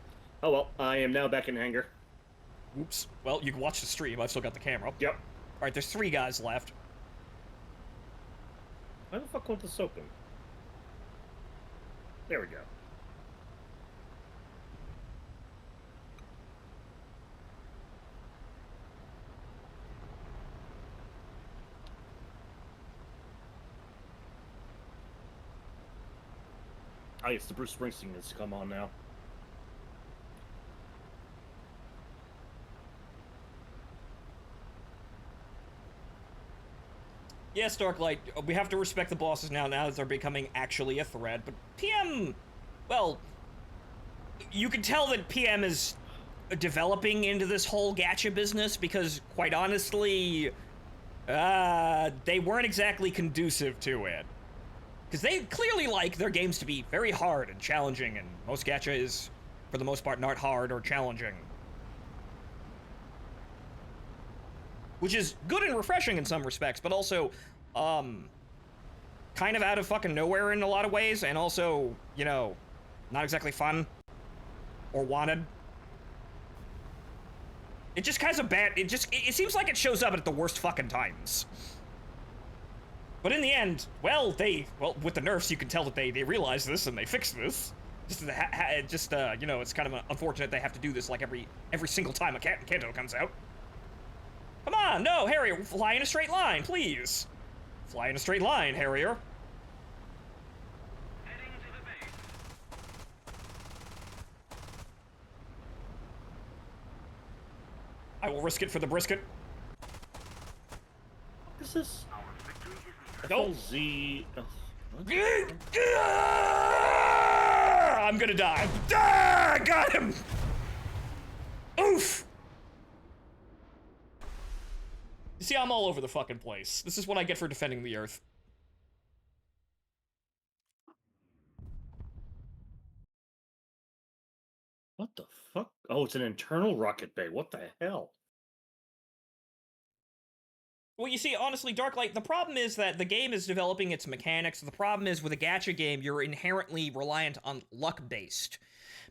[SPEAKER 2] Oh well, I am now back in hangar.
[SPEAKER 1] Oops. Well, you can watch the stream. I've still got the camera.
[SPEAKER 2] Yep.
[SPEAKER 1] Alright, there's 3 guys left.
[SPEAKER 2] Why the fuck won't this open? There we go. Oh, yes, the Bruce Springsteen has come on now.
[SPEAKER 1] Yes, Darklight, we have to respect the bosses now that they're becoming actually a threat, but PM, well, you can tell that PM is developing into this whole gacha business because, quite honestly, they weren't exactly conducive to it. Because they clearly like their games to be very hard and challenging, and most gacha is, for the most part, not hard or challenging. Which is good and refreshing in some respects, but also, kind of out of fucking nowhere in a lot of ways, and also, you know, not exactly fun or wanted. It just kind of bad, it seems like it shows up at the worst fucking times. But in the end, well, with the nerfs, you can tell that they realize this and they fix this. You know, it's kind of unfortunate they have to do this like every single time a Kanto comes out. Come on, no, Harrier, fly in a straight line, please. Fly in a straight line, Harrier.
[SPEAKER 3] Heading to the base.
[SPEAKER 1] I will risk it for the brisket.
[SPEAKER 2] What is this?
[SPEAKER 3] Our victory is
[SPEAKER 1] Nope.
[SPEAKER 2] Z. Ugh.
[SPEAKER 1] I'm gonna die. Ah, got him! Oof! You see, I'm all over the fucking place. This is what I get for defending the Earth.
[SPEAKER 2] What the fuck? Oh, it's an internal rocket bay. What the hell?
[SPEAKER 1] Well, you see, honestly, Darklight, the problem is that the game is developing its mechanics. The problem is with a gacha game, you're inherently reliant on luck-based.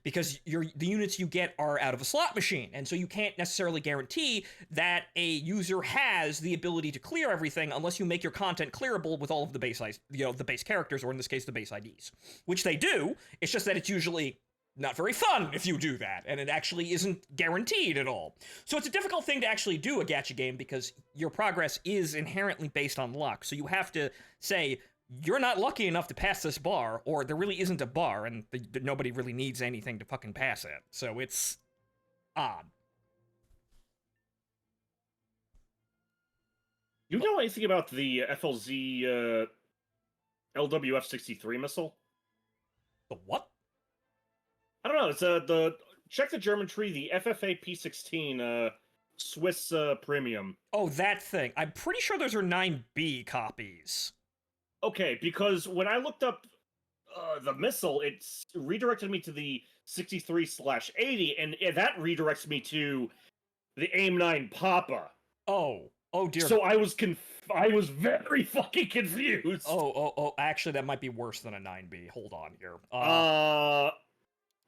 [SPEAKER 1] Because the units you get are out of a slot machine, and so you can't necessarily guarantee that a user has the ability to clear everything unless you make your content clearable with all of the base, the base characters, or in this case, the base IDs. Which they do, it's just that it's usually not very fun if you do that, and it actually isn't guaranteed at all. So it's a difficult thing to actually do a gacha game because your progress is inherently based on luck. So you have to say, you're not lucky enough to pass this bar, or there really isn't a bar, and nobody really needs anything to fucking pass it. So it's odd.
[SPEAKER 2] You know anything about the FLZ LWF-63 missile?
[SPEAKER 1] The what?
[SPEAKER 2] I don't know. It's check the German tree, the FFA P16 Swiss premium.
[SPEAKER 1] Oh, that thing. I'm pretty sure those are 9B copies.
[SPEAKER 2] Okay, because when I looked up the missile, it's redirected me to the 63/80, and that redirects me to the AIM-9 Papa.
[SPEAKER 1] Oh dear.
[SPEAKER 2] So I was very fucking confused.
[SPEAKER 1] Oh, actually, that might be worse than a 9B. Hold on here.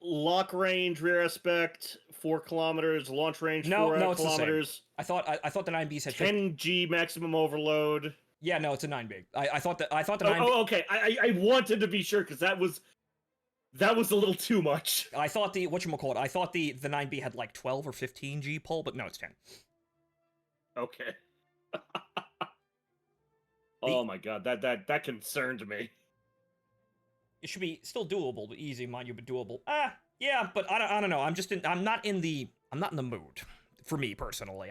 [SPEAKER 2] Lock range, rear aspect, 4 kilometers. Launch range, 4
[SPEAKER 1] it's
[SPEAKER 2] kilometers.
[SPEAKER 1] the same. I thought the 9Bs had
[SPEAKER 2] 10G maximum overload.
[SPEAKER 1] Yeah, no, it's a 9B. I thought the 9B.
[SPEAKER 2] Oh, okay. I wanted to be sure because that was a little too much.
[SPEAKER 1] I thought the whatchamacallit, I thought the 9B had like 12 or 15 G pull, but no, it's 10.
[SPEAKER 2] Okay. Oh my god, that concerned me.
[SPEAKER 1] It should be still doable, easy, mind you, but doable. Yeah, but I don't know. I'm not in the mood. For me personally,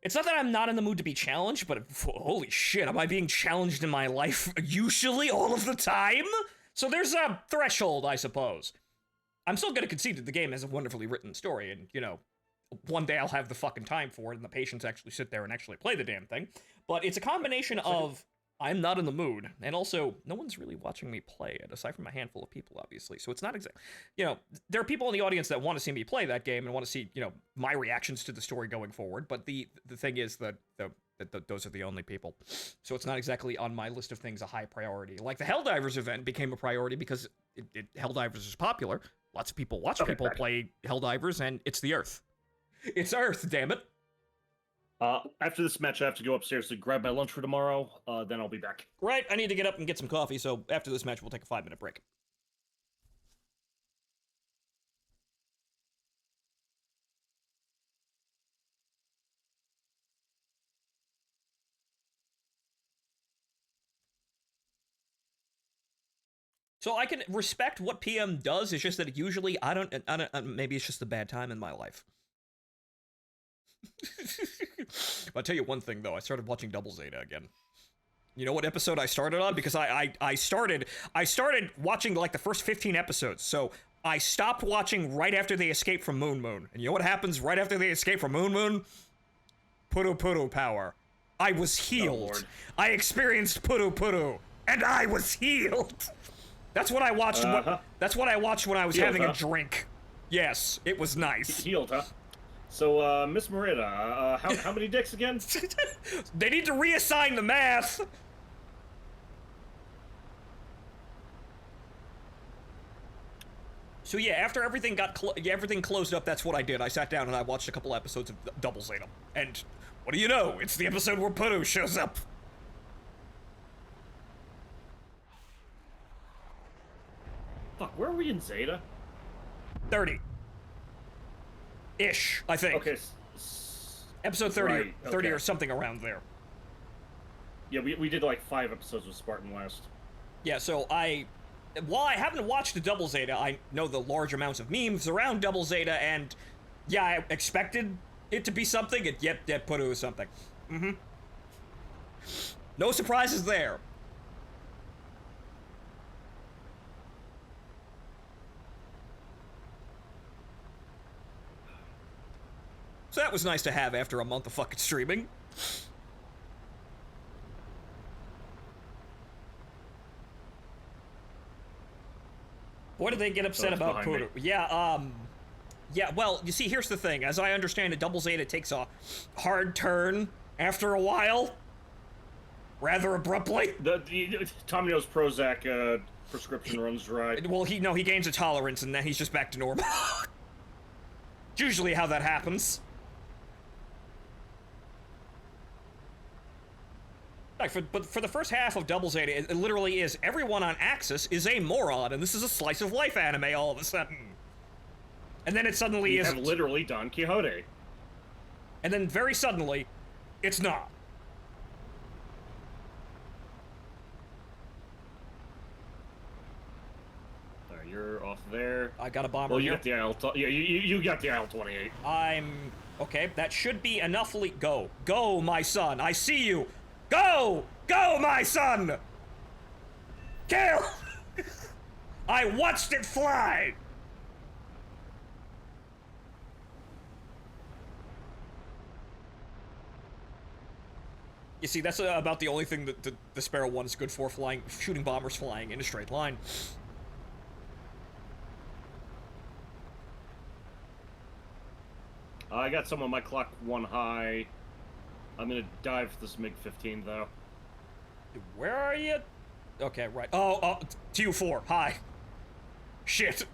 [SPEAKER 1] it's not that I'm not in the mood to be challenged, but holy shit, am I being challenged in my life usually all of the time? So there's a threshold, I suppose. I'm still gonna concede that the game has a wonderfully written story, and, you know, one day I'll have the fucking time for it and the patience to actually sit there and actually play the damn thing. But it's a combination of I'm not in the mood, and also no one's really watching me play it, aside from a handful of people, obviously. So it's not exactly, you know, there are people in the audience that want to see me play that game and want to see, you know, my reactions to the story going forward. But the thing is that those are the only people. So it's not exactly on my list of things a high priority. Like the Helldivers event became a priority because Helldivers is popular. Lots of people watch people play Helldivers, and it's the Earth. It's Earth, damn it.
[SPEAKER 2] After this match, I have to go upstairs to grab my lunch for tomorrow. Then I'll be back.
[SPEAKER 1] Right, I need to get up and get some coffee, so after this match, we'll take a 5-minute break. So I can respect what PM does, it's just that usually I don't maybe it's just a bad time in my life. I'll tell you one thing, though. I started watching Double Zeta again. You know what episode I started on? Because I started watching, like, the first 15 episodes. So I stopped watching right after they escaped from Moon Moon. And you know what happens right after they escape from Moon Moon? Puru Puru power. I was healed. I experienced Puru Puru. And I was healed. That's what I watched. That's what I watched when I was having a drink. Yes, it was nice.
[SPEAKER 2] Healed, huh? So, Miss Morita, how many dicks again?
[SPEAKER 1] They need to reassign the math! So yeah, after everything everything closed up, that's what I did. I sat down and I watched a couple episodes of Double Zeta. And what do you know? It's the episode where Puru shows up.
[SPEAKER 2] Fuck, where are we in Zeta?
[SPEAKER 1] 30. Ish, I think.
[SPEAKER 2] Okay.
[SPEAKER 1] Episode 30,
[SPEAKER 2] right,
[SPEAKER 1] 30
[SPEAKER 2] okay.
[SPEAKER 1] or something around there.
[SPEAKER 2] Yeah, we did like 5 episodes with Spartan last.
[SPEAKER 1] Yeah, so while I haven't watched the Double Zeta, I know the large amounts of memes around Double Zeta, and yeah, I expected it to be something, and yep, Puru was something. No surprises there. So that was nice to have after a month of fucking streaming. What did they get upset about Puru? Yeah, well, you see, here's the thing. As I understand it, Double Zeta takes a hard turn after a while, rather abruptly.
[SPEAKER 2] The Tommy knows Prozac prescription runs dry.
[SPEAKER 1] Well, he gains a tolerance, and then he's just back to normal. It's usually how that happens. But for the first half of Double Zeta, it literally is everyone on Axis is a moron, and this is a slice of life anime all of a sudden. And then it suddenly
[SPEAKER 2] You
[SPEAKER 1] isn't.
[SPEAKER 2] have literally Don Quixote.
[SPEAKER 1] And then very suddenly, it's not.
[SPEAKER 2] Alright, you're off there.
[SPEAKER 1] I got a bomber
[SPEAKER 2] Well, you
[SPEAKER 1] here.
[SPEAKER 2] got the IL. Yeah, you got the IL-28.
[SPEAKER 1] I'm... Okay, that should be enough Go. Go, my son. I see you. Go! Go, my son! Kill! I watched it fly! You see, that's about the only thing that the Sparrow 1 is good for, shooting bombers flying in a straight line.
[SPEAKER 2] I got some on my clock 1 high. I'm gonna dive for this MiG-15 though.
[SPEAKER 1] Where are you? Okay, right. Oh, TU4. Hi. Shit.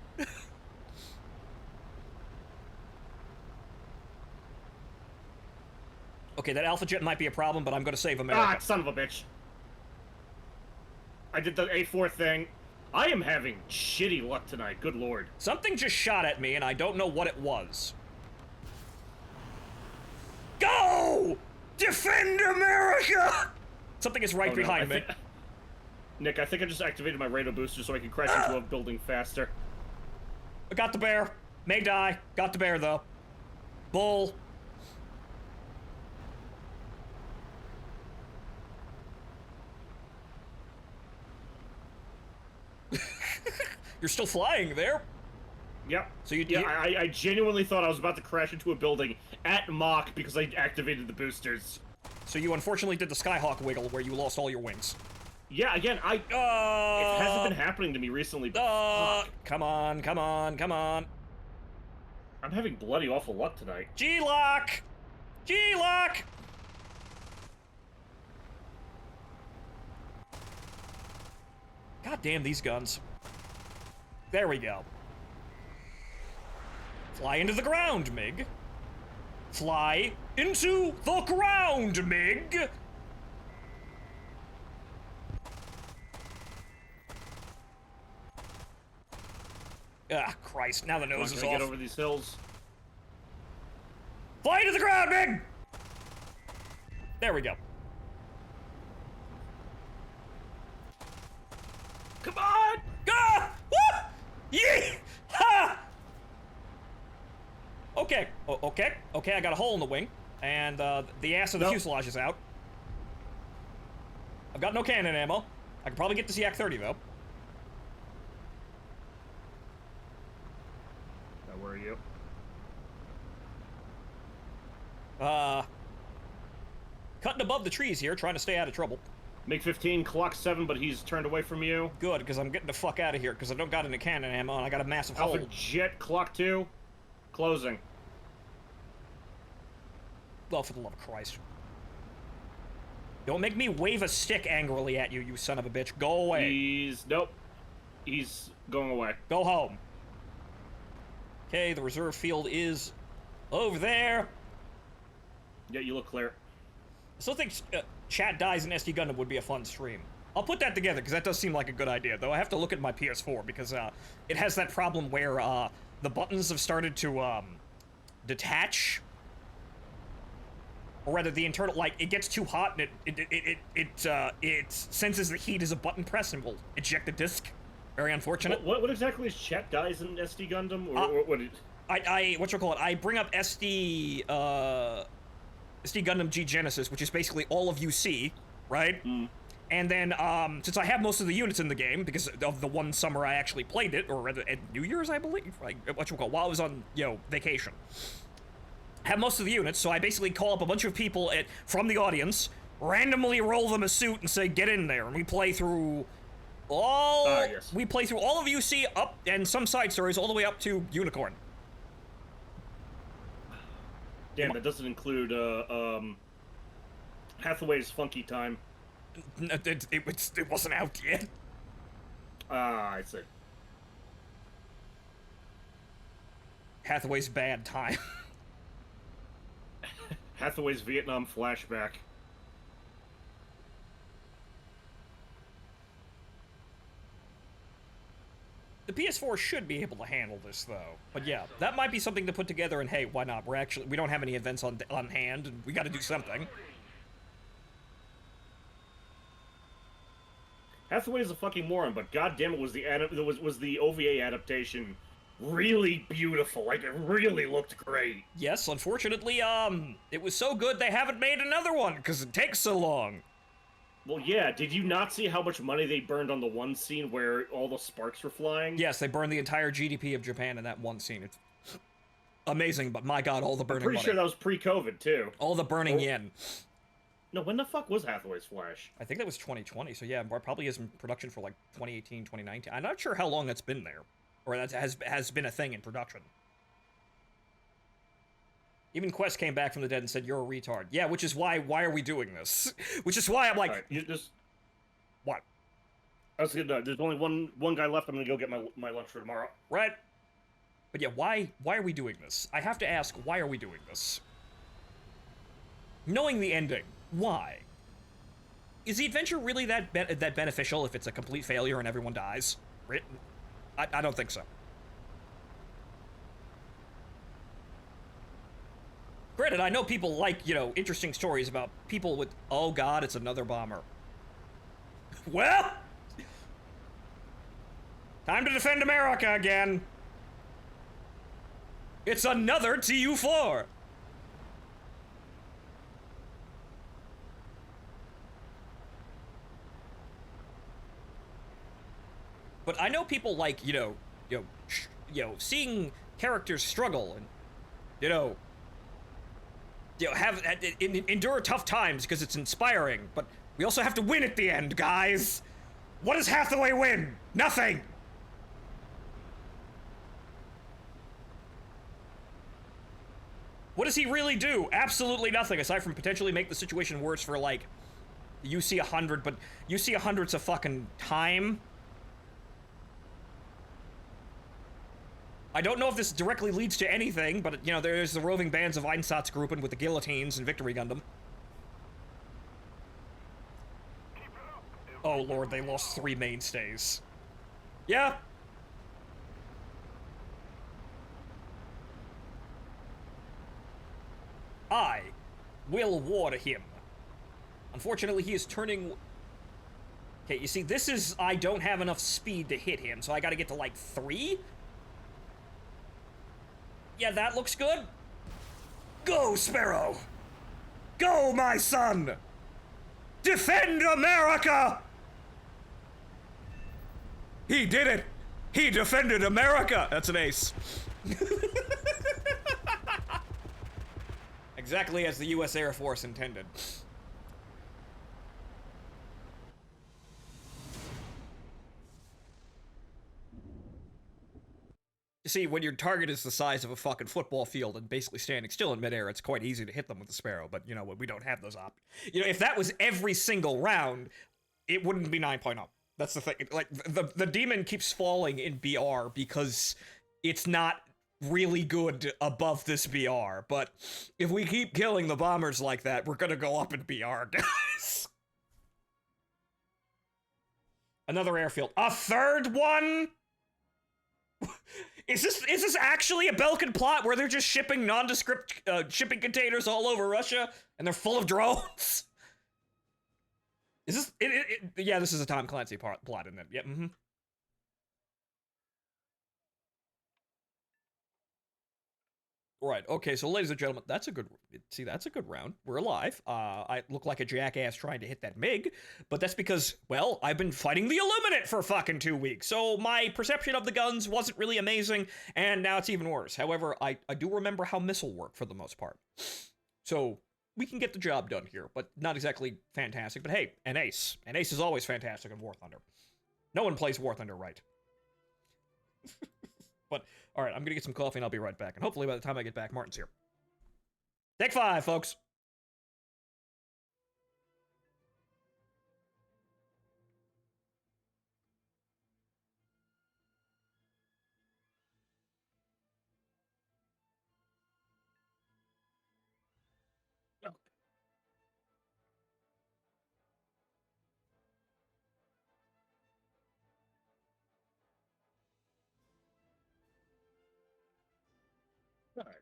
[SPEAKER 1] Okay, that Alpha Jet might be a problem, but I'm gonna save America.
[SPEAKER 2] Ah, son of a bitch. I did the A4 thing. I am having shitty luck tonight, good lord.
[SPEAKER 1] Something just shot at me, and I don't know what it was. Go! Defend America! Something is right
[SPEAKER 2] Oh, no,
[SPEAKER 1] behind me.
[SPEAKER 2] Nick, I think I just activated my radar booster so I can crash into a building faster.
[SPEAKER 1] I got the bear. May die. Got the bear, though. Bull. You're still flying there.
[SPEAKER 2] Yep.
[SPEAKER 1] So you-
[SPEAKER 2] Yeah, I genuinely thought I was about to crash into a building at Mach because I activated the boosters.
[SPEAKER 1] So you unfortunately did the Skyhawk wiggle where you lost all your wings.
[SPEAKER 2] Yeah, again, it hasn't been happening to me recently, but fuck.
[SPEAKER 1] Come on, come on, come on.
[SPEAKER 2] I'm having bloody awful luck tonight.
[SPEAKER 1] G-Lock! G-Lock! God damn these guns. There we go. Fly into the ground, MiG. Fly into the ground, MiG! Ah, Christ, now the
[SPEAKER 2] Come on,
[SPEAKER 1] nose is
[SPEAKER 2] can I
[SPEAKER 1] off.
[SPEAKER 2] get over these hills?
[SPEAKER 1] Fly to the ground, MiG! There we go.
[SPEAKER 2] Come on!
[SPEAKER 1] Ah! Woo! Yee! Ha! Okay. Okay, I got a hole in the wing. And, the ass of the
[SPEAKER 2] Nope.
[SPEAKER 1] fuselage is out. I've got no cannon ammo. I can probably get the Yak-30, though.
[SPEAKER 2] Now, where are you?
[SPEAKER 1] Cutting above the trees here, trying to stay out of trouble.
[SPEAKER 2] MiG-15, clock 7, but he's turned away from you.
[SPEAKER 1] Good, because I'm getting the fuck out of here, because I don't got any cannon ammo, and I got a massive
[SPEAKER 2] Alpha
[SPEAKER 1] hole.
[SPEAKER 2] Jet, clock 2, closing.
[SPEAKER 1] Oh, for the love of Christ. Don't make me wave a stick angrily at you, you son of a bitch. Go away.
[SPEAKER 2] Nope. He's going away.
[SPEAKER 1] Go home. Okay, the reserve field is over there.
[SPEAKER 2] Yeah, you look clear.
[SPEAKER 1] I still think Chat Dies in SD Gundam would be a fun stream. I'll put that together, because that does seem like a good idea, though I have to look at my PS4, because it has that problem where the buttons have started to detach. Or rather, the internal, like, it gets too hot, and it senses the heat as a button press and will eject the disc. Very unfortunate.
[SPEAKER 2] What exactly is Chat Dies in SD Gundam? Or what?
[SPEAKER 1] I bring up SD Gundam G Genesis, which is basically all of UC, right?
[SPEAKER 2] Mm.
[SPEAKER 1] And then, since I have most of the units in the game, because of the one summer I actually played it, or rather, at New Year's, I believe, like, while I was on, vacation. I have most of the units, so I basically call up a bunch of people from the audience, randomly roll them a suit and say, get in there, and we play through
[SPEAKER 2] yes.
[SPEAKER 1] we play through all of UC up, and some side stories all the way up to Unicorn.
[SPEAKER 2] Damn, that doesn't include, Hathaway's Funky Time.
[SPEAKER 1] It wasn't out yet.
[SPEAKER 2] Ah, I see.
[SPEAKER 1] Hathaway's Bad Time.
[SPEAKER 2] Hathaway's Vietnam Flashback.
[SPEAKER 1] The PS4 should be able to handle this, though. But yeah, that might be something to put together, and hey, why not? We don't have any events on hand, and we gotta do something.
[SPEAKER 2] Hathaway's a fucking moron, but goddamn it, was the OVA adaptation really beautiful? Like, it really looked great.
[SPEAKER 1] Yes, unfortunately, it was so good they haven't made another one, because it takes so long.
[SPEAKER 2] Well, yeah, did you not see how much money they burned on the one scene where all the sparks were flying?
[SPEAKER 1] Yes, they burned the entire GDP of Japan in that one scene. It's amazing, but my god, all the burning
[SPEAKER 2] I'm pretty
[SPEAKER 1] money.
[SPEAKER 2] sure that was pre-COVID, too.
[SPEAKER 1] All the burning yen.
[SPEAKER 2] No, when the fuck was Hathaway's Flash?
[SPEAKER 1] I think that was 2020, so yeah, probably is in production for like 2018, 2019. I'm not sure how long that's been there, or that has been a thing in production. Even Quest came back from the dead and said, "You're a retard." Yeah, which is why are we doing this? Which is why I'm like,
[SPEAKER 2] All right, you just...
[SPEAKER 1] what?
[SPEAKER 2] I was gonna, there's only one guy left. I'm gonna go get my lunch for tomorrow.
[SPEAKER 1] Right? But yeah, why are we doing this? I have to ask, why are we doing this? Knowing the ending, why? Is the adventure really that beneficial if it's a complete failure and everyone dies? I don't think so. Granted, I know people like, interesting stories about people with, oh god, it's another bomber. Well, time to defend America again. It's another Tu-4. But I know people like, seeing characters struggle and, endure tough times because it's inspiring, but we also have to win at the end, guys. What does Hathaway win? Nothing. What does he really do? Absolutely nothing, aside from potentially make the situation worse for, like, UC-100, but UC-100's a fucking time. I don't know if this directly leads to anything, but, there's the roving bands of Einsatzgruppen with the guillotines and Victory Gundam. Oh lord, they lost 3 mainstays. Yeah. I will water him. Unfortunately, he is turning... Okay, you see, this is... I don't have enough speed to hit him, so I gotta get to, like, 3? Yeah, that looks good. Go, Sparrow! Go, my son! Defend America! He did it! He defended America! That's an ace. Exactly as the U.S. Air Force intended. You see, when your target is the size of a fucking football field and basically standing still in midair, it's quite easy to hit them with the Sparrow, but, we don't have those options. If that was every single round, it wouldn't be 9.0. That's the thing. Like, the demon keeps falling in BR because it's not really good above this BR, but if we keep killing the bombers like that, we're gonna go up in BR, guys. Another airfield. A third one? Is this actually a Belkan plot where they're just shipping nondescript shipping containers all over Russia and they're full of drones? Is this yeah, this is a Tom Clancy plot, isn't it? Yeah, mm-hmm. Right, okay, so ladies and gentlemen, that's a good round. We're alive. I look like a jackass trying to hit that MiG, but that's because, well, I've been fighting the Illuminate for fucking 2 weeks, so my perception of the guns wasn't really amazing, and now it's even worse. However, I do remember how missile work for the most part. So, we can get the job done here, but not exactly fantastic. But hey, an ace. An ace is always fantastic in War Thunder. No one plays War Thunder right. But, alright, I'm gonna get some coffee and I'll be right back. And hopefully by the time I get back, Martin's here. Take 5, folks!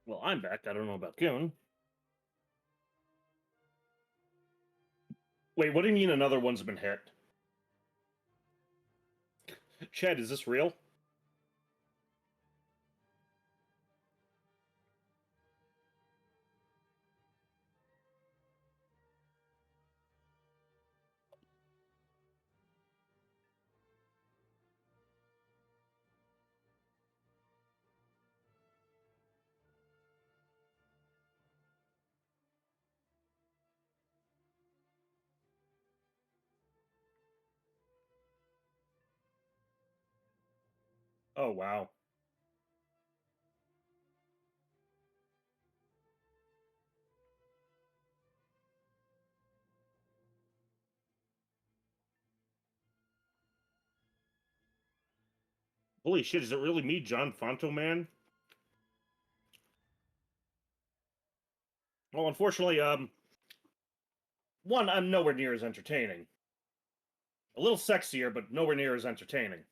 [SPEAKER 2] Well, I'm back. I don't know about Kevin. Wait, what do you mean another one's been hit? Chad, is this real? Oh, wow. Holy shit, is it really me, John Fonto, man? Well, unfortunately, one, I'm nowhere near as entertaining. A little sexier, but nowhere near as entertaining.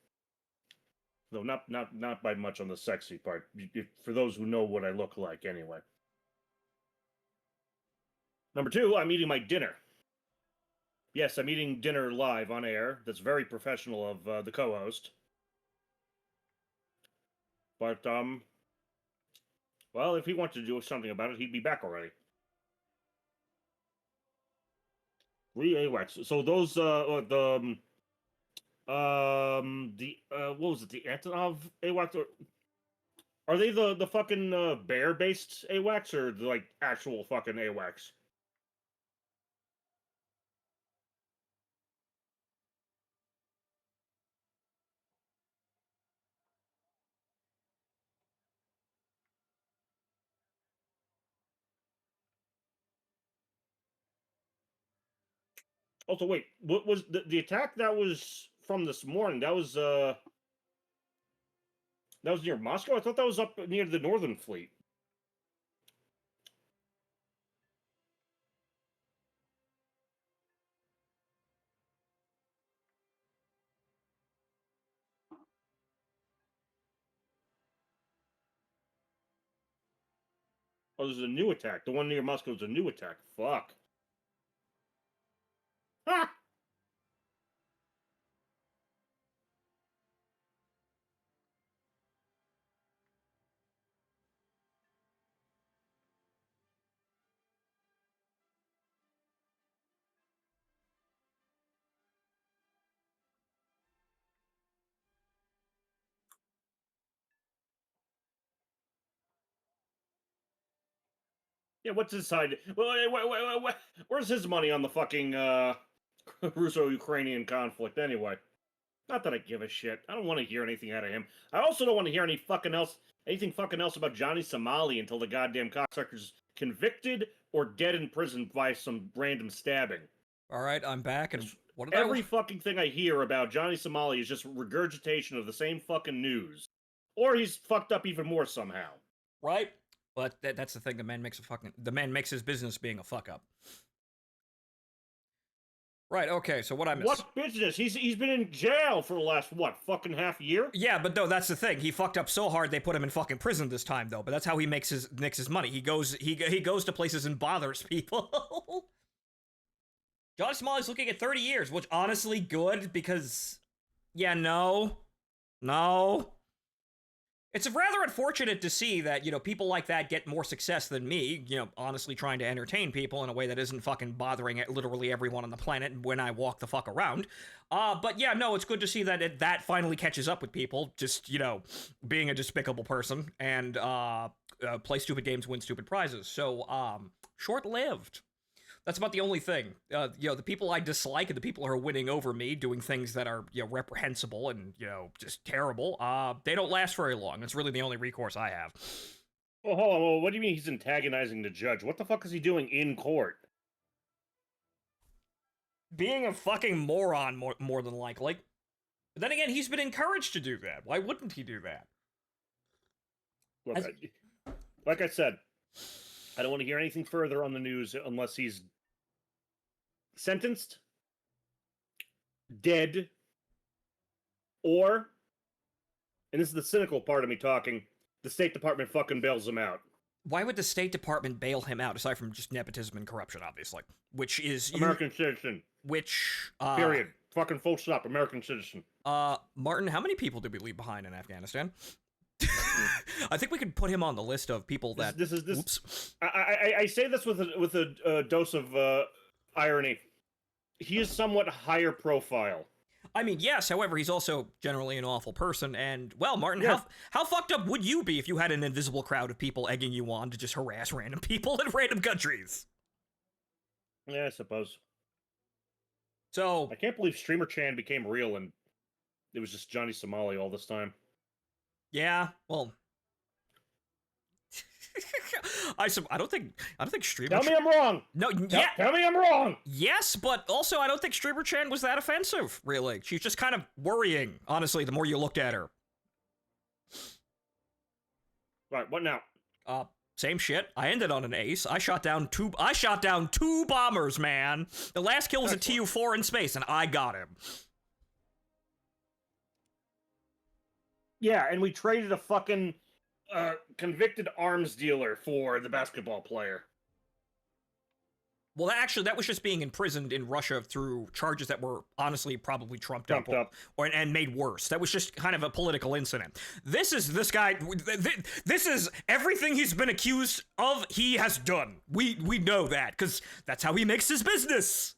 [SPEAKER 2] Though not by much on the sexy part. For those who know what I look like, anyway. Number two, I'm eating my dinner. Yes, I'm eating dinner live on air. That's very professional of the co-host. But well, if he wanted to do something about it, he'd be back already. 3 AWACS. So those what was it? The Antonov AWACS? Are they the fucking bear based AWACS or the like actual fucking AWACS? Also, wait, what was the attack that was from this morning? That was near Moscow. I thought that was up near the Northern Fleet. Oh, this is a new attack. The one near Moscow is a new attack. Fuck. Ha! Yeah, what's his side? Where's his money on the fucking Russo-Ukrainian conflict anyway? Not that I give a shit. I don't want to hear anything out of him. I also don't want to hear anything fucking else about Johnny Somali until the goddamn cocksucker's convicted or dead in prison by some random stabbing.
[SPEAKER 1] All right, I'm back, and what did
[SPEAKER 2] Every fucking thing I hear about Johnny Somali is just regurgitation of the same fucking news. Or he's fucked up even more somehow.
[SPEAKER 1] Right? But that's the thing. The man makes his business being a fuck up. Right. Okay. So what I missed?
[SPEAKER 2] What business? He's been in jail for the last what fucking half year?
[SPEAKER 1] Yeah, but no, that's the thing. He fucked up so hard they put him in fucking prison this time, though. But that's how he makes his money. He goes to places and bothers people. Johnny Somali's looking at 30 years, which honestly good because, yeah, no. It's rather unfortunate to see that, people like that get more success than me, honestly trying to entertain people in a way that isn't fucking bothering literally everyone on the planet when I walk the fuck around. But yeah, no, it's good to see that that finally catches up with people, just, being a despicable person and play stupid games, win stupid prizes. So, short-lived. That's about the only thing. The people I dislike and the people who are winning over me, doing things that are, reprehensible and, just terrible, they don't last very long. That's really the only recourse I have.
[SPEAKER 2] Oh, hold on. Well, what do you mean he's antagonizing the judge? What the fuck is he doing in court?
[SPEAKER 1] Being a fucking moron, more than likely. But then again, he's been encouraged to do that. Why wouldn't he do that?
[SPEAKER 2] Look, like I said, I don't want to hear anything further on the news unless he's sentenced, dead, or, and this is the cynical part of me talking, the State Department fucking bails him out.
[SPEAKER 1] Why would the State Department bail him out, aside from just nepotism and corruption, obviously? Which is...
[SPEAKER 2] American citizen.
[SPEAKER 1] Which,
[SPEAKER 2] Period. Fucking full stop. American citizen.
[SPEAKER 1] Martin, how many people did we leave behind in Afghanistan? I think we could put him on the list of people that...
[SPEAKER 2] This is...
[SPEAKER 1] Oops.
[SPEAKER 2] I say this with a dose of irony. He is somewhat higher profile.
[SPEAKER 1] I mean, yes, however, he's also generally an awful person, and, well, Martin,
[SPEAKER 2] Yeah.
[SPEAKER 1] how fucked up would you be if you had an invisible crowd of people egging you on to just harass random people in random countries?
[SPEAKER 2] Yeah, I suppose.
[SPEAKER 1] So...
[SPEAKER 2] I can't believe Streamer Chan became real and it was just Johnny Somali all this time.
[SPEAKER 1] Yeah, well... I don't think Streamer...
[SPEAKER 2] Tell me I'm wrong!
[SPEAKER 1] No,
[SPEAKER 2] Tell me I'm wrong!
[SPEAKER 1] Yes, but also I don't think Streamer Chan was that offensive, really. She's just kind of worrying, honestly, the more you looked at her.
[SPEAKER 2] Right, what now?
[SPEAKER 1] Same shit. I ended on an ace. I shot down two bombers, man. The last kill was a Tu-4 in space, and I got him.
[SPEAKER 2] Yeah, and we traded a fucking convicted arms dealer for the basketball player.
[SPEAKER 1] Well, that was just being imprisoned in Russia through charges that were honestly probably trumped up. And made worse. That was just kind of a political incident. This is everything he's been accused of, he has done. We know that, because that's how he makes his business.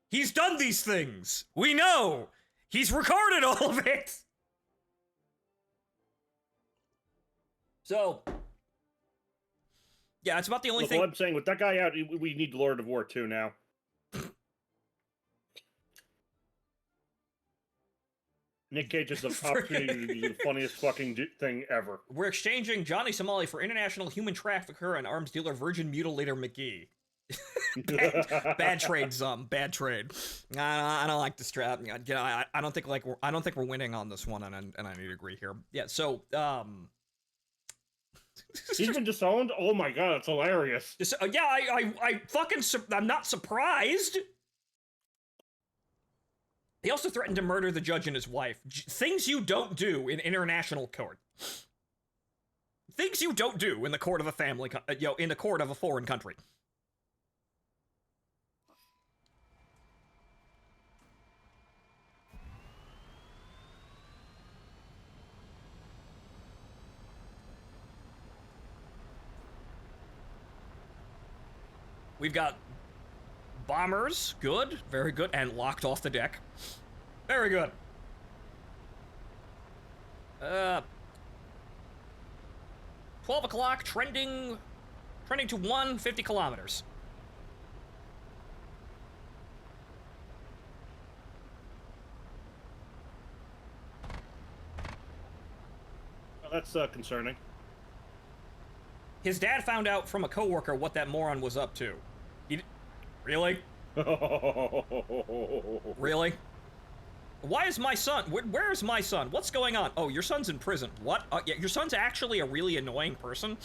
[SPEAKER 1] He's done these things. We know. He's recorded all of it. So... yeah, it's about the only thing...
[SPEAKER 2] Well, I'm saying, with that guy out, we need Lord of War 2 now. Nick Cage is the opportunity to do the funniest fucking thing ever.
[SPEAKER 1] We're exchanging Johnny Somali for international human trafficker and arms dealer Virgin Mutilator McGee. bad trade, bad trade. I don't like this trap. I don't think we're winning on this one, and I need to agree here. Yeah, so
[SPEAKER 2] he's been disowned? Oh my god, that's hilarious.
[SPEAKER 1] Yeah, I fucking... I'm not surprised. He also threatened to murder the judge and his wife. Things you don't do in international court. Things you don't do in the court of a family... in the court of a foreign country. We've got bombers, good, very good, and locked off the deck. Very good. 12 o'clock, trending to 150 kilometers.
[SPEAKER 2] Well, that's concerning.
[SPEAKER 1] His dad found out from a coworker what that moron was up to. Really? Really? Why is my son... Where is my son? What's going on? Oh, your son's in prison. What? Yeah, your son's actually a really annoying person?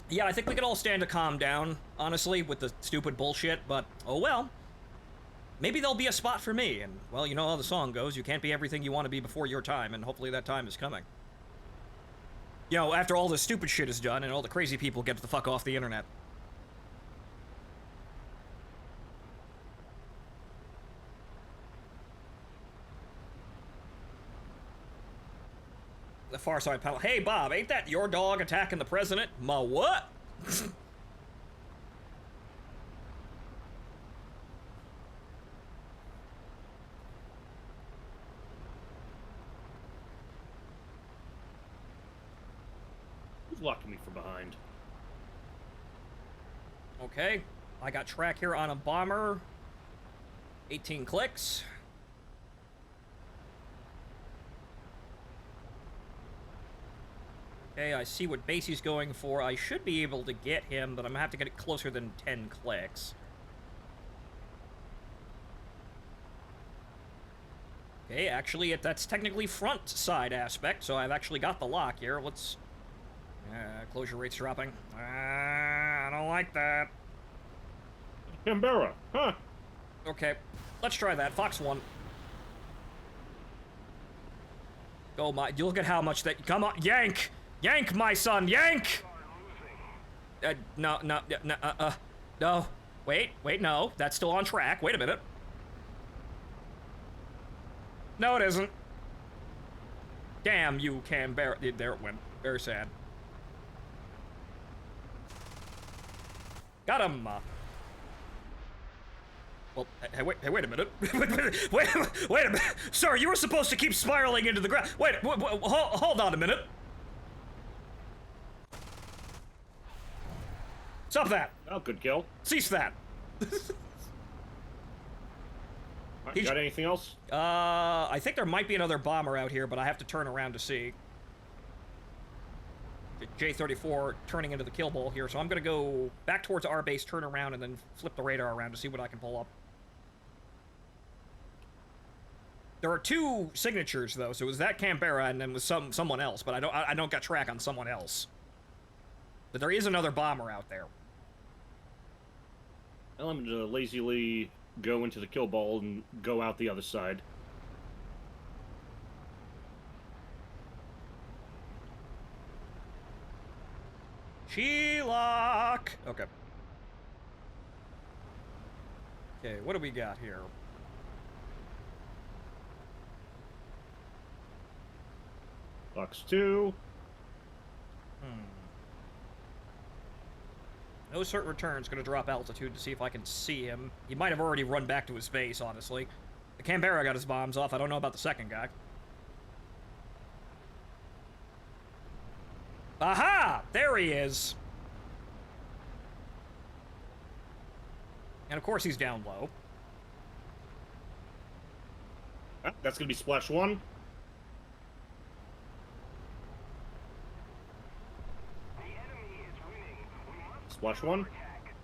[SPEAKER 1] Yeah, I think we could all stand to calm down, honestly, with the stupid bullshit, but oh well. Maybe there'll be a spot for me, and, well, you know how the song goes, you can't be everything you want to be before your time, and hopefully that time is coming. You know, after all this stupid shit is done, and all the crazy people get the fuck off the internet. The far side panel. Hey, Bob, ain't that your dog attacking the president? My what?
[SPEAKER 2] Who's locking me from behind?
[SPEAKER 1] Okay, I got track here on a bomber. 18 clicks. Okay, I see what base he's going for. I should be able to get him, but I'm gonna have to get it closer than 10 clicks. Okay, actually, that's technically front side aspect, so I've actually got the lock here. Let's... closure rate's dropping. I don't like that.
[SPEAKER 2] Canberra, huh?
[SPEAKER 1] Okay, let's try that. Fox 1. Oh my, you look at how much that, come on, yank! Yank, my son, yank! No, no. Wait, no, that's still on track, wait a minute. No, it isn't. Damn you, Canberra, there it went, very sad. Got him! Well, hey, wait a minute. wait a minute. Sir, you were supposed to keep spiraling into the ground. Wait, hold on a minute. Stop that.
[SPEAKER 2] Oh, good kill.
[SPEAKER 1] Cease that.
[SPEAKER 2] Alright, got anything else?
[SPEAKER 1] I think there might be another bomber out here, but I have to turn around to see. The J-34 turning into the kill ball here, so I'm gonna go back towards our base, turn around, and then flip the radar around to see what I can pull up. There are two signatures though, so it was that Canberra and then was someone else, but I don't got track on someone else. But there is another bomber out there.
[SPEAKER 2] Well, I'm gonna lazily go into the kill ball and go out the other side.
[SPEAKER 1] Shelock! Okay. Okay, what do we got here?
[SPEAKER 2] Box 2.
[SPEAKER 1] No cert return's gonna drop altitude to see if I can see him. He might have already run back to his base, honestly. The Canberra got his bombs off. I don't know about the second guy. Aha! There he is! And of course he's down low.
[SPEAKER 2] Ah, that's gonna be splash 1.
[SPEAKER 3] The enemy is winning. We must
[SPEAKER 2] Splash 1.
[SPEAKER 3] attack.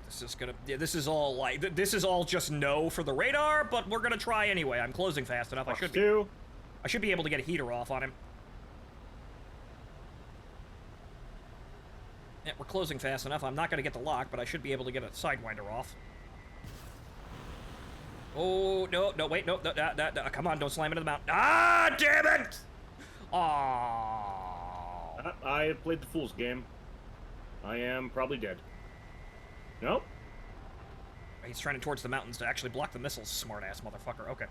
[SPEAKER 1] This is gonna... Yeah, this is all like... This is all just no for the radar, but we're gonna try anyway. I'm closing fast enough.
[SPEAKER 2] Box 2.
[SPEAKER 1] I should be able to get a heater off on him. Yeah, we're closing fast enough. I'm not going to get the lock, but I should be able to get a Sidewinder off. Oh, no, wait, no, come on, don't slam into the mountain. Ah, damn it! Aww.
[SPEAKER 2] I played the fool's game. I am probably dead. Nope.
[SPEAKER 1] He's trying towards the mountains to actually block the missiles, smart-ass motherfucker. Okay.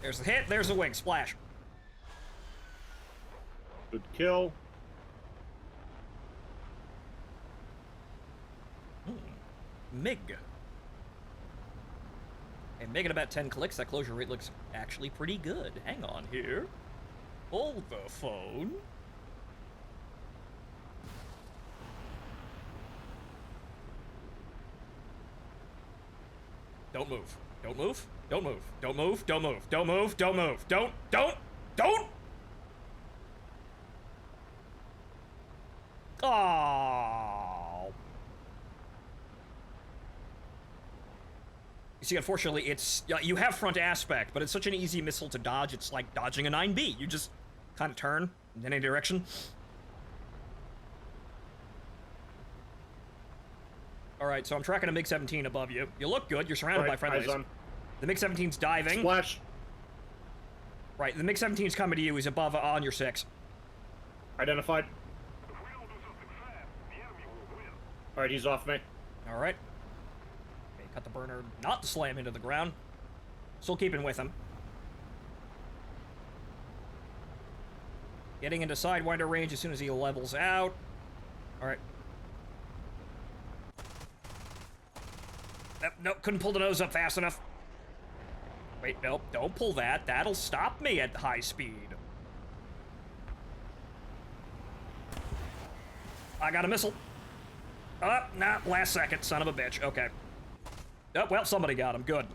[SPEAKER 1] There's the hit, there's the wing, splash.
[SPEAKER 2] Good kill.
[SPEAKER 1] MiG. And making about 10 clicks, that closure rate looks actually pretty good. Hang on here. Hold the phone. Don't move. Don't move. Don't move. Don't move. Don't move. Don't move. Don't move. Don't. Oh. You see, unfortunately, it's you have front aspect, but it's such an easy missile to dodge. It's like dodging a 9B. You just kind of turn in any direction. All right, so I'm tracking a MiG-17 above you. You look good. You're surrounded by friendlies.
[SPEAKER 2] Eyes on.
[SPEAKER 1] The MiG-17's diving.
[SPEAKER 2] Splash.
[SPEAKER 1] Right, the MiG-17's coming to you. He's above on your 6.
[SPEAKER 2] Identified.
[SPEAKER 3] If we don't do something fast, the enemy will win.
[SPEAKER 2] Alright, he's off me.
[SPEAKER 1] All right. Okay, cut the burner not to slam into the ground. Still keeping with him. Getting into Sidewinder range as soon as he levels out. All right. Nope, couldn't pull the nose up fast enough. Wait, nope, don't pull that. That'll stop me at high speed. I got a missile. Nah, last second, son of a bitch. Okay. Oh, well, somebody got him. Good.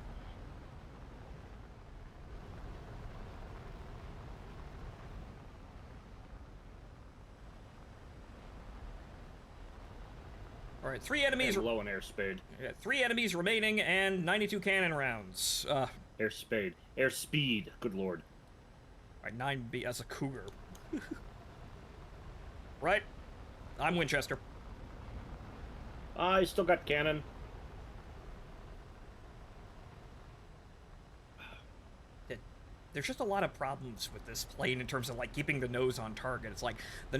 [SPEAKER 1] All right, 3 enemies.
[SPEAKER 2] Low on airspeed.
[SPEAKER 1] Yeah, 3 enemies remaining and 92 cannon rounds.
[SPEAKER 2] Airspeed. Airspeed. Good lord.
[SPEAKER 1] Alright, 9B as a cougar. Right? I'm Winchester.
[SPEAKER 2] I still got cannon.
[SPEAKER 1] There's just a lot of problems with this plane in terms of, like, keeping the nose on target. It's like, the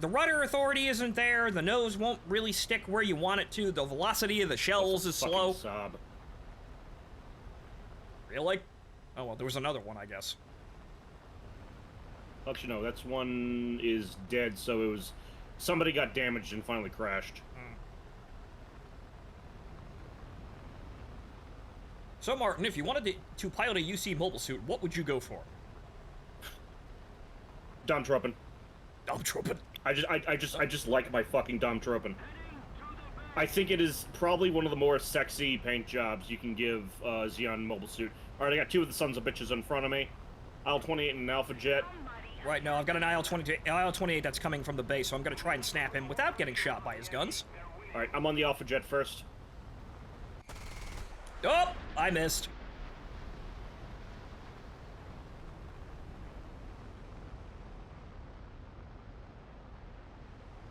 [SPEAKER 1] rudder authority isn't there, the nose won't really stick where you want it to, the velocity of the shells is
[SPEAKER 2] Fucking
[SPEAKER 1] slow.
[SPEAKER 2] Sob.
[SPEAKER 1] Really? Oh, well, there was another one, I guess.
[SPEAKER 2] Actually, no, that's one is dead, so it was... Somebody got damaged and finally crashed.
[SPEAKER 1] So, Martin, if you wanted to pilot a UC mobile suit, what would you go for?
[SPEAKER 2] Domtruppen.
[SPEAKER 1] Domtruppen.
[SPEAKER 2] I just like my fucking Domtruppen. I think it is probably one of the more sexy paint jobs you can give Xeon mobile suit. Alright, I got two of the sons of bitches in front of me. IL-28 and an Alpha Jet.
[SPEAKER 1] Right, no, I've got an IL-28 that's coming from the base, so I'm gonna try and snap him without getting shot by his guns.
[SPEAKER 2] Alright, I'm on the Alpha Jet first.
[SPEAKER 1] Oh, I missed.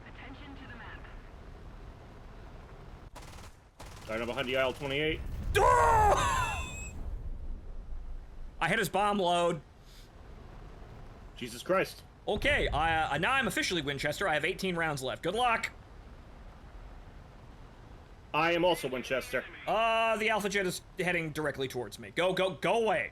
[SPEAKER 4] Attention to the map.
[SPEAKER 2] Alright, I'm behind the IL-28.
[SPEAKER 1] I hit his bomb load.
[SPEAKER 2] Jesus Christ.
[SPEAKER 1] Okay, now I'm officially Winchester. I have 18 rounds left. Good luck.
[SPEAKER 2] I am also Winchester.
[SPEAKER 1] The Alpha Jet is heading directly towards me. Go away.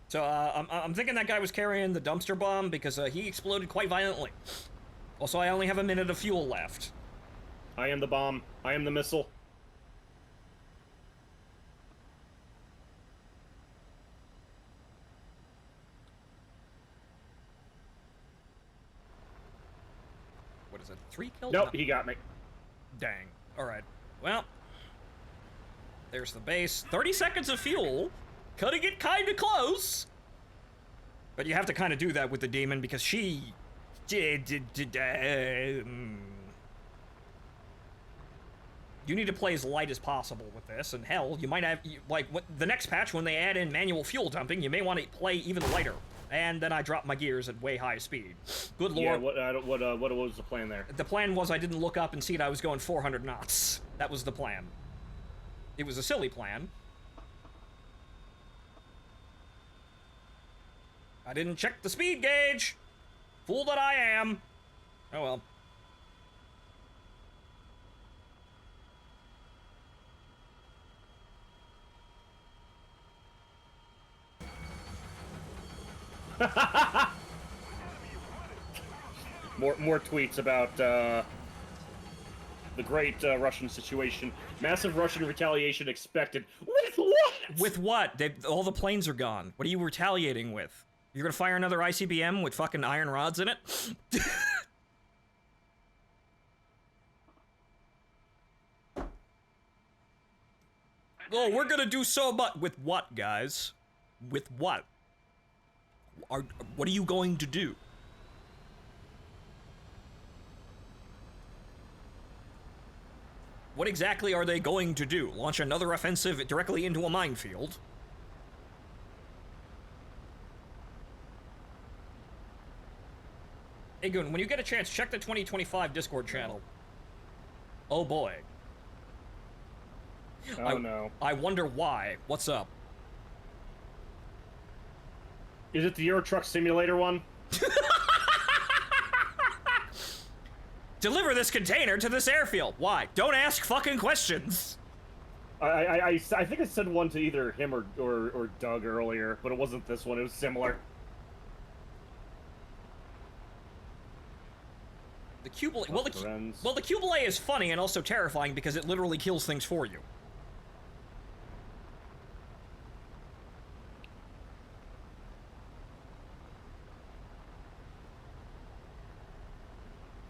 [SPEAKER 1] So, I'm thinking that guy was carrying the dumpster bomb because, he exploded quite violently. Also, I only have a minute of fuel left.
[SPEAKER 2] I am the bomb. I am the missile.
[SPEAKER 1] What is it, 3 kills?
[SPEAKER 2] Nope,
[SPEAKER 1] No.
[SPEAKER 2] he got me.
[SPEAKER 1] Dang. Alright. Well, there's the base. 30 seconds of fuel. Cutting it kinda close. But you have to kinda do that with the demon because she... You need to play as light as possible with this, and hell, you might have, like, the next patch, when they add in manual fuel dumping, you may want to play even lighter. And then I dropped my gears at way high speed. Good lord.
[SPEAKER 2] Yeah, what was the plan there?
[SPEAKER 1] The plan was I didn't look up and see that I was going 400 knots. That was the plan. It was a silly plan. I didn't check the speed gauge. Fool that I am. Oh well.
[SPEAKER 2] More tweets about the great Russian situation. Massive Russian retaliation expected. With what?
[SPEAKER 1] With what? All the planes are gone. What are you retaliating with? You're gonna fire another ICBM with fucking iron rods in it? Oh, we're gonna do so much. With what, guys? With what? What are you going to do? What exactly are they going to do? Launch another offensive directly into a minefield? Hey, Goon, when you get a chance, check the 2025 Discord channel. Oh boy.
[SPEAKER 2] Oh no.
[SPEAKER 1] I wonder why. What's up?
[SPEAKER 2] Is it the Euro Truck Simulator one?
[SPEAKER 1] Deliver this container to this airfield. Why? Don't ask fucking questions.
[SPEAKER 2] I think I said one to either him or Doug earlier, but it wasn't this one. It was similar.
[SPEAKER 1] The Cubile...
[SPEAKER 2] Friends.
[SPEAKER 1] Well, the Cubile is funny and also terrifying because it literally kills things for you.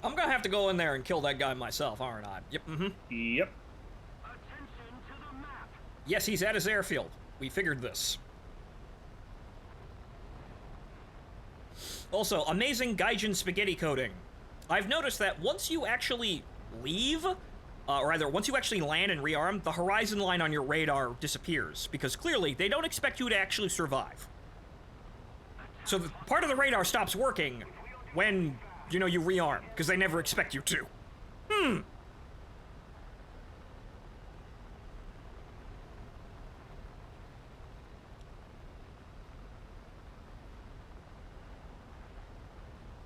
[SPEAKER 1] I'm gonna have to go in there and kill that guy myself, aren't I? Yep,
[SPEAKER 2] Yep.
[SPEAKER 4] Attention to the map.
[SPEAKER 1] Yes, he's at his airfield. We figured this. Also, amazing Gaijin spaghetti coating. I've noticed that once you actually leave, or either once you actually land and rearm, the horizon line on your radar disappears, because clearly they don't expect you to actually survive. So the part of the radar stops working when, you know, you rearm, because they never expect you to.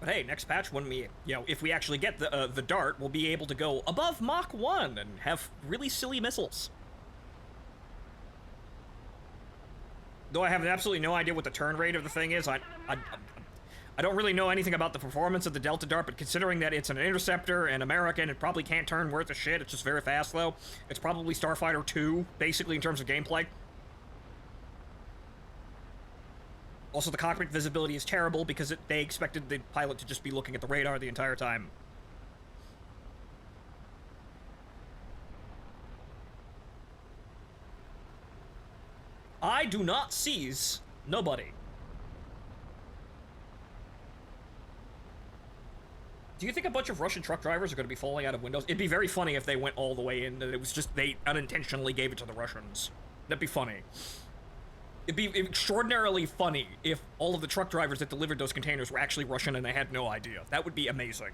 [SPEAKER 1] But hey, next patch, when we, you know, if we actually get the dart, we'll be able to go above Mach 1 and have really silly missiles. Though I have absolutely no idea what the turn rate of the thing is, I don't really know anything about the performance of the Delta Dart, but considering that it's an interceptor and American, it probably can't turn worth a shit. It's just very fast, though. It's probably Starfighter 2, basically, in terms of gameplay. Also, the cockpit visibility is terrible because they expected the pilot to just be looking at the radar the entire time. I do not seize nobody. Do you think a bunch of Russian truck drivers are going to be falling out of windows? It'd be very funny if they went all the way in and it was just they unintentionally gave it to the Russians. That'd be funny. It'd be extraordinarily funny if all of the truck drivers that delivered those containers were actually Russian and they had no idea. That would be amazing.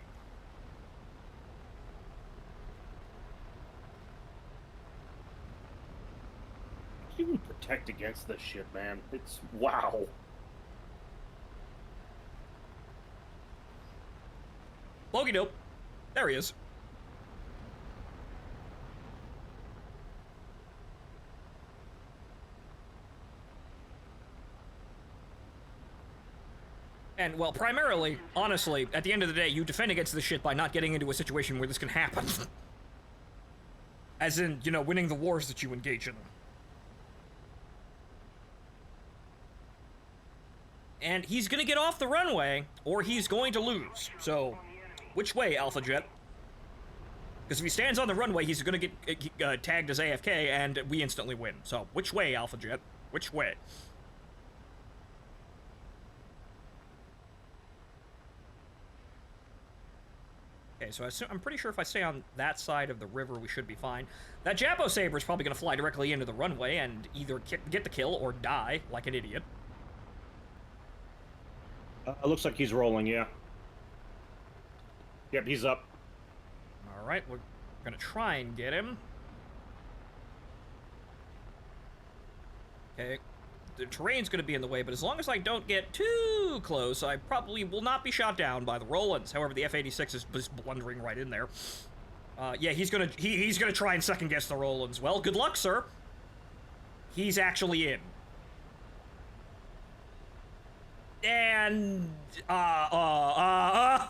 [SPEAKER 2] You can protect against this shit, man. It's wow.
[SPEAKER 1] Logie dope. There he is. And, well, primarily, honestly, at the end of the day, you defend against this shit by not getting into a situation where this can happen. As in, you know, winning the wars that you engage in. And he's gonna get off the runway, or he's going to lose. So, which way, Alpha Jet? Because if he stands on the runway, he's gonna get tagged as AFK, and we instantly win. So, which way, Alpha Jet? Which way? Okay, so I'm pretty sure if I stay on that side of the river, we should be fine. That Japo Saber is probably going to fly directly into the runway and either get the kill or die like an idiot.
[SPEAKER 2] Looks like he's rolling, yeah. Yep, he's up.
[SPEAKER 1] All right, we're going to try and get him. Okay, the terrain's going to be in the way, but as long as I don't get too close, I probably will not be shot down by the Rolands. However, the F-86 is just blundering right in there. Yeah, he's gonna try and second guess the Rolands. Well, good luck, sir. He's actually in. And
[SPEAKER 2] oh,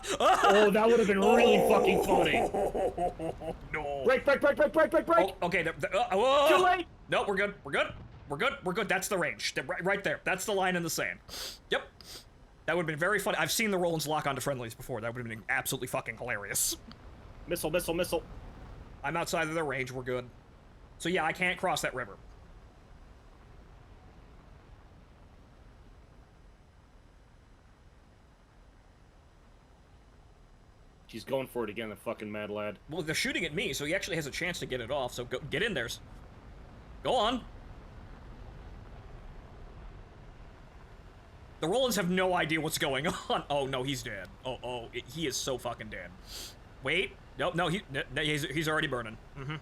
[SPEAKER 2] that would have been really fucking funny.
[SPEAKER 1] No.
[SPEAKER 2] Break!
[SPEAKER 1] Oh, okay.
[SPEAKER 2] Too late.
[SPEAKER 1] No, we're good. We're good. That's the range. Right there. That's the line in the sand. Yep. That would have been very funny. I've seen the Rolands lock onto friendlies before. That would have been absolutely fucking hilarious.
[SPEAKER 2] Missile.
[SPEAKER 1] I'm outside of their range. We're good. So yeah, I can't cross that river.
[SPEAKER 2] He's going for it again, the fucking mad lad.
[SPEAKER 1] Well, they're shooting at me, so he actually has a chance to get it off. So get in there. Go on. The Rolands have no idea what's going on. Oh, no, he's dead. He is so fucking dead. Wait. No, he's already burning. Mm-hmm.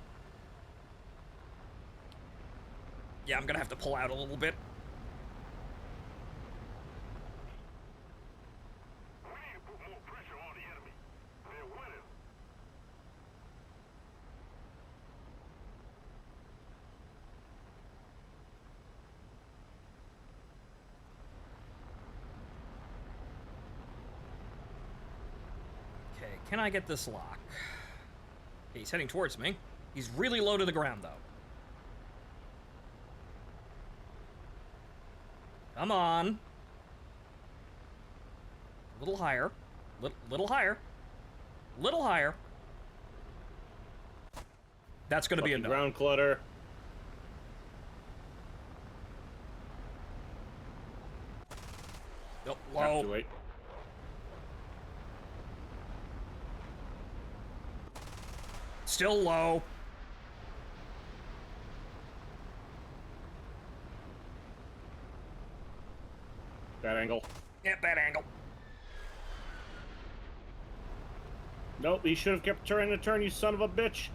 [SPEAKER 1] Yeah, I'm gonna have to pull out a little bit.
[SPEAKER 3] We need to put more pressure on the enemy. They're winning.
[SPEAKER 1] Okay, can I get this lock? Okay, he's heading towards me. He's really low to the ground, though. Come on. A little higher. Little higher. Little higher. That's gonna be enough.
[SPEAKER 2] Ground clutter.
[SPEAKER 1] Nope,
[SPEAKER 2] Have to
[SPEAKER 1] low.
[SPEAKER 2] wait.
[SPEAKER 1] still low.
[SPEAKER 2] That angle.
[SPEAKER 1] Yeah, bad angle.
[SPEAKER 2] Nope, he should have kept trying to turn, you son of a bitch.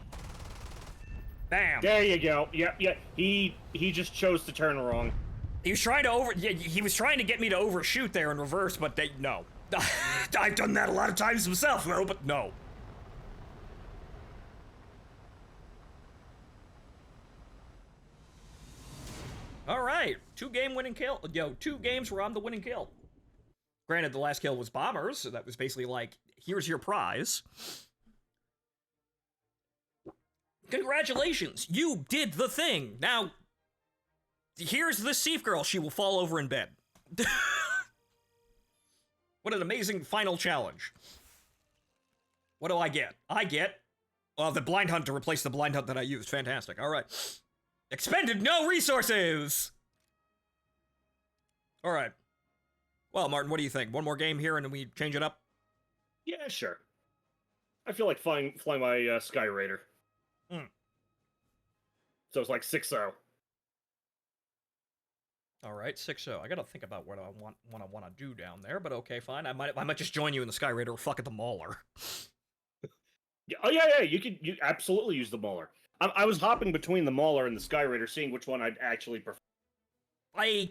[SPEAKER 1] Bam.
[SPEAKER 2] There you go. Yep, yeah. He just chose to turn wrong.
[SPEAKER 1] He was trying to he was trying to get me to overshoot there in reverse, but no. I've done that a lot of times myself, though, but no. All right, 2-game winning kill. Yo, 2 games where I'm the winning kill. Granted, the last kill was bombers, so that was basically like, here's your prize. Congratulations, you did the thing. Now, here's the Seif girl. She will fall over in bed. What an amazing final challenge. What do I get? I get, the blind hunt to replace the blind hunt that I used. Fantastic. All right. Expended no resources! All right. Well, Martin, what do you think? One more game here and then we change it up?
[SPEAKER 2] Yeah, sure. I feel like flying my Sky Raider. So it's like 6-0.
[SPEAKER 1] All right, 6-0. I gotta think about what I want to do down there, but okay, fine. I might just join you in the Sky Raider or fuck at the Mauler.
[SPEAKER 2] Yeah, oh yeah, you absolutely use the Mauler. I was hopping between the Mauler and the Sky Raider, seeing which one I'd actually prefer.
[SPEAKER 1] I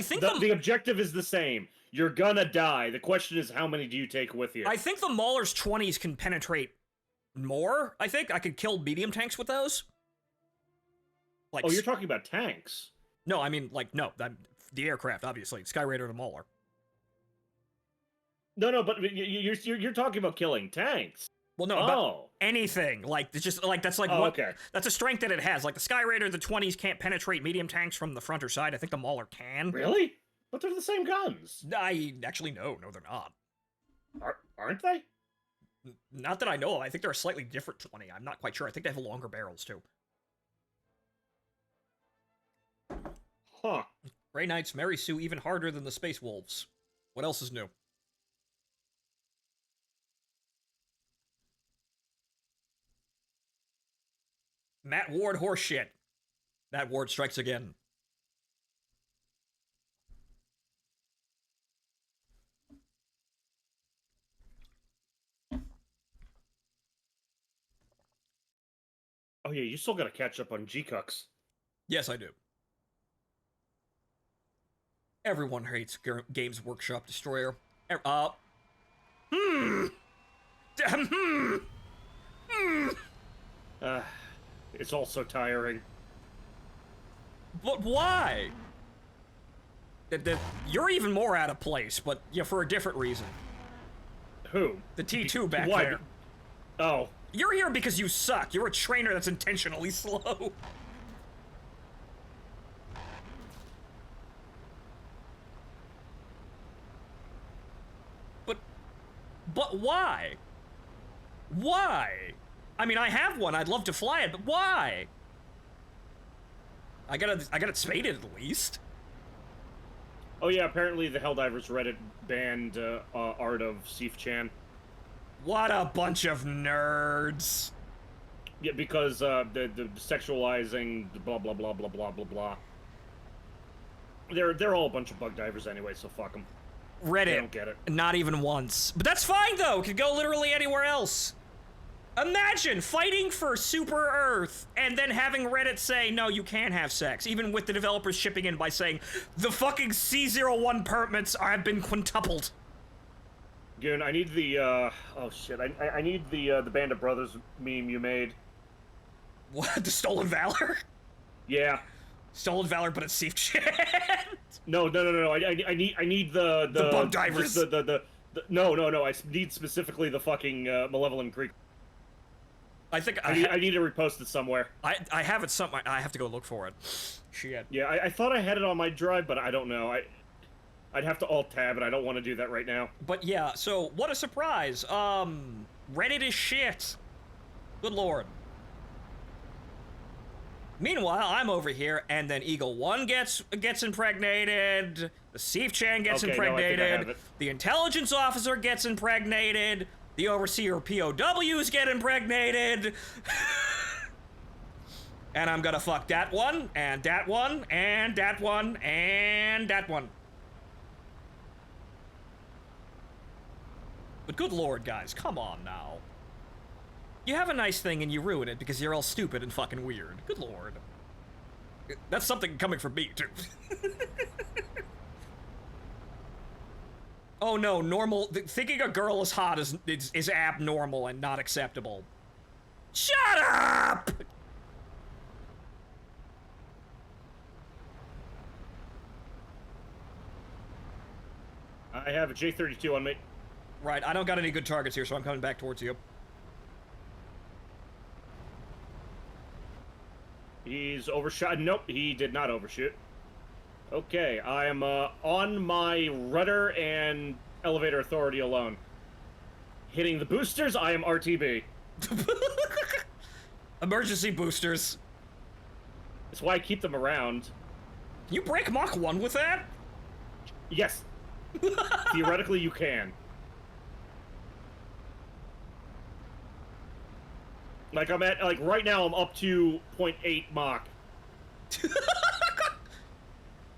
[SPEAKER 1] think
[SPEAKER 2] The objective is the same. You're gonna die. The question is, how many do you take with you?
[SPEAKER 1] I think the Mauler's 20s can penetrate more. I think I could kill medium tanks with those. Like,
[SPEAKER 2] oh, you're talking about tanks.
[SPEAKER 1] No, I mean, like, no, the aircraft, obviously. Sky Raider and the Mauler.
[SPEAKER 2] No, but you're talking about killing tanks.
[SPEAKER 1] Well, no, about anything. Like, it's just, like, that's like,
[SPEAKER 2] okay.
[SPEAKER 1] That's a strength that it has. Like, the Sky Raider, the 20s can't penetrate medium tanks from the front or side. I think the Mauler can.
[SPEAKER 2] Really? But they're the same guns.
[SPEAKER 1] I actually, no, they're not.
[SPEAKER 2] Aren't they?
[SPEAKER 1] Not that I know of. I think they're a slightly different 20. I'm not quite sure. I think they have longer barrels, too.
[SPEAKER 2] Huh.
[SPEAKER 1] Grey Knights, Mary Sue, even harder than the Space Wolves. What else is new? Matt Ward horseshit. Matt Ward strikes again.
[SPEAKER 2] Oh yeah, you still gotta catch up on G-Cucks.
[SPEAKER 1] Yes, I do. Everyone hates Games Workshop Destroyer.
[SPEAKER 2] It's all so tiring.
[SPEAKER 1] But why? You're even more out of place, but yeah, for a different reason.
[SPEAKER 2] Who?
[SPEAKER 1] The T2 back
[SPEAKER 2] Why?
[SPEAKER 1] there.
[SPEAKER 2] Oh.
[SPEAKER 1] You're here because you suck. You're a trainer that's intentionally slow. But why? Why? I mean, I have one. I'd love to fly it, but why? I got it spaded at least.
[SPEAKER 2] Oh yeah, apparently the Helldivers Reddit banned art of Seif Chan.
[SPEAKER 1] What a bunch of nerds.
[SPEAKER 2] Yeah, because the sexualizing, the blah blah blah blah blah blah blah. They're all a bunch of bug divers anyway, so fuck them.
[SPEAKER 1] Reddit.
[SPEAKER 2] They don't get it.
[SPEAKER 1] Not even once. But that's fine though. Could go literally anywhere else. Imagine fighting for Super Earth and then having Reddit say, no, you can't have sex, even with the developers shipping in by saying, the fucking C01 permits have been quintupled.
[SPEAKER 2] Goon, I need the, oh shit, I need the Band of Brothers meme you made.
[SPEAKER 1] What, the Stolen Valor?
[SPEAKER 2] Yeah.
[SPEAKER 1] Stolen Valor, but it's Seif Chan.
[SPEAKER 2] No, I need the
[SPEAKER 1] bug divers.
[SPEAKER 2] No, I need specifically the fucking Malevolent Greek.
[SPEAKER 1] I think
[SPEAKER 2] I need to repost it somewhere.
[SPEAKER 1] I have it somewhere. I have to go look for it. Shit.
[SPEAKER 2] Yeah, I thought I had it on my drive, but I don't know. I'd have to alt-tab, and I don't want to do that right now.
[SPEAKER 1] But yeah, so what a surprise. Reddit is shit. Good lord. Meanwhile, I'm over here, and then Eagle 1 gets impregnated, the Seif Chan gets
[SPEAKER 2] Okay, no, I think I
[SPEAKER 1] impregnated,
[SPEAKER 2] have it.
[SPEAKER 1] the intelligence officer gets impregnated, The overseer POWs get impregnated. And I'm gonna fuck that one, and that one, and that one, and that one. But good lord, guys, come on now. You have a nice thing and you ruin it because you're all stupid and fucking weird. Good lord. That's something coming from me, too. Oh no, normal. Thinking a girl is hot is abnormal and not acceptable. Shut up!
[SPEAKER 2] I have a J-32 on me.
[SPEAKER 1] Right, I don't got any good targets here, so I'm coming back towards you.
[SPEAKER 2] He's overshot. Nope, he did not overshoot. Okay, I am on my rudder and elevator authority alone. Hitting the boosters, I am RTB.
[SPEAKER 1] Emergency boosters.
[SPEAKER 2] That's why I keep them around.
[SPEAKER 1] Can you break Mach 1 with that?
[SPEAKER 2] Yes. Theoretically, you can. Like, right now, I'm up to 0.8 Mach.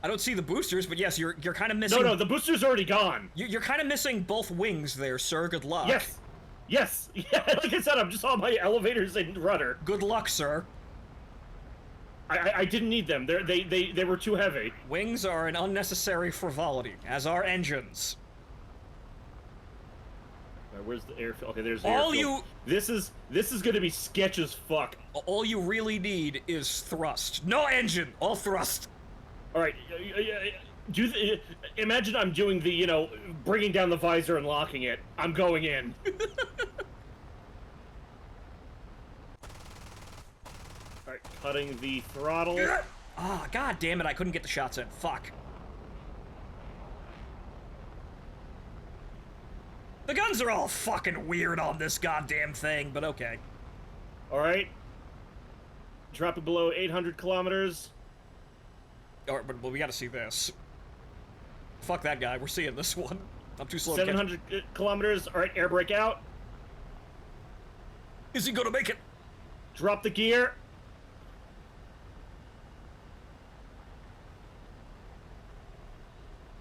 [SPEAKER 1] I don't see the boosters, but yes, you're kind of missing...
[SPEAKER 2] No, the booster's already gone.
[SPEAKER 1] You're kind of missing both wings there, sir. Good luck.
[SPEAKER 2] Yes. Yes. Yeah, like I said, I'm just on my elevators and rudder.
[SPEAKER 1] Good luck, sir.
[SPEAKER 2] I didn't need them. They were too heavy.
[SPEAKER 1] Wings are an unnecessary frivolity, as are engines.
[SPEAKER 2] Where's the airfield? Okay, there's the
[SPEAKER 1] All
[SPEAKER 2] airfield. This is gonna be sketch as fuck.
[SPEAKER 1] All you really need is thrust. No engine, all thrust.
[SPEAKER 2] All right, imagine I'm doing the, bringing down the visor and locking it. I'm going in. All right, cutting the throttle.
[SPEAKER 1] Ah, god damn it! I couldn't get the shots in. Fuck. The guns are all fucking weird on this goddamn thing, but okay.
[SPEAKER 2] All right. Drop it below 800 kilometers.
[SPEAKER 1] Alright, but we gotta see this. Fuck that guy, we're seeing this one. I'm too slow to catch.
[SPEAKER 2] 700 kilometers. All right, air brake out.
[SPEAKER 1] Is he gonna make it?
[SPEAKER 2] Drop the gear.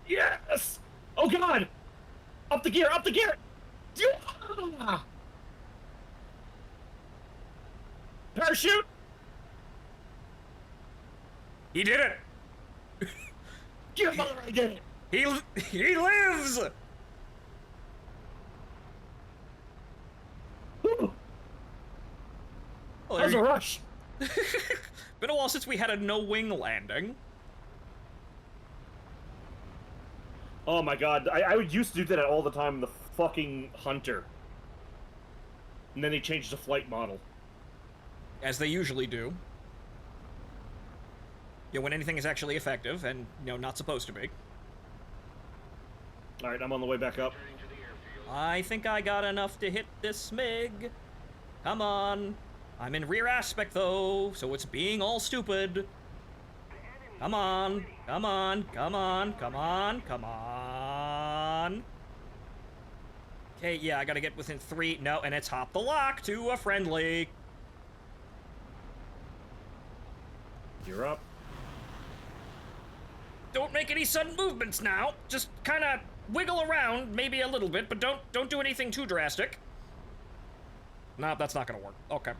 [SPEAKER 2] Yes! Oh god! Up the gear, up the gear! Yeah! Parachute!
[SPEAKER 1] He did it!
[SPEAKER 2] Get mother, I did it!
[SPEAKER 1] He lives!
[SPEAKER 2] Whew.
[SPEAKER 1] Oh,
[SPEAKER 2] That was a rush.
[SPEAKER 1] Been a while since we had a no-wing landing.
[SPEAKER 2] Oh my god, I would used to do that all the time in the fucking Hunter. And then they changed the flight model.
[SPEAKER 1] As they usually do. Yeah, when anything is actually effective, and, not supposed to be.
[SPEAKER 2] Alright, I'm on the way back up.
[SPEAKER 1] I think I got enough to hit this MiG. Come on. I'm in rear aspect, though, so it's being all stupid. Come on. Come on. Come on. Come on. Come on. Okay, yeah, I gotta get within 3. No, and it's hop the lock to a friendly.
[SPEAKER 2] You're up.
[SPEAKER 1] Don't make any sudden movements now. Just kind of wiggle around, maybe a little bit, but don't do anything too drastic. No, that's not gonna work. Okay.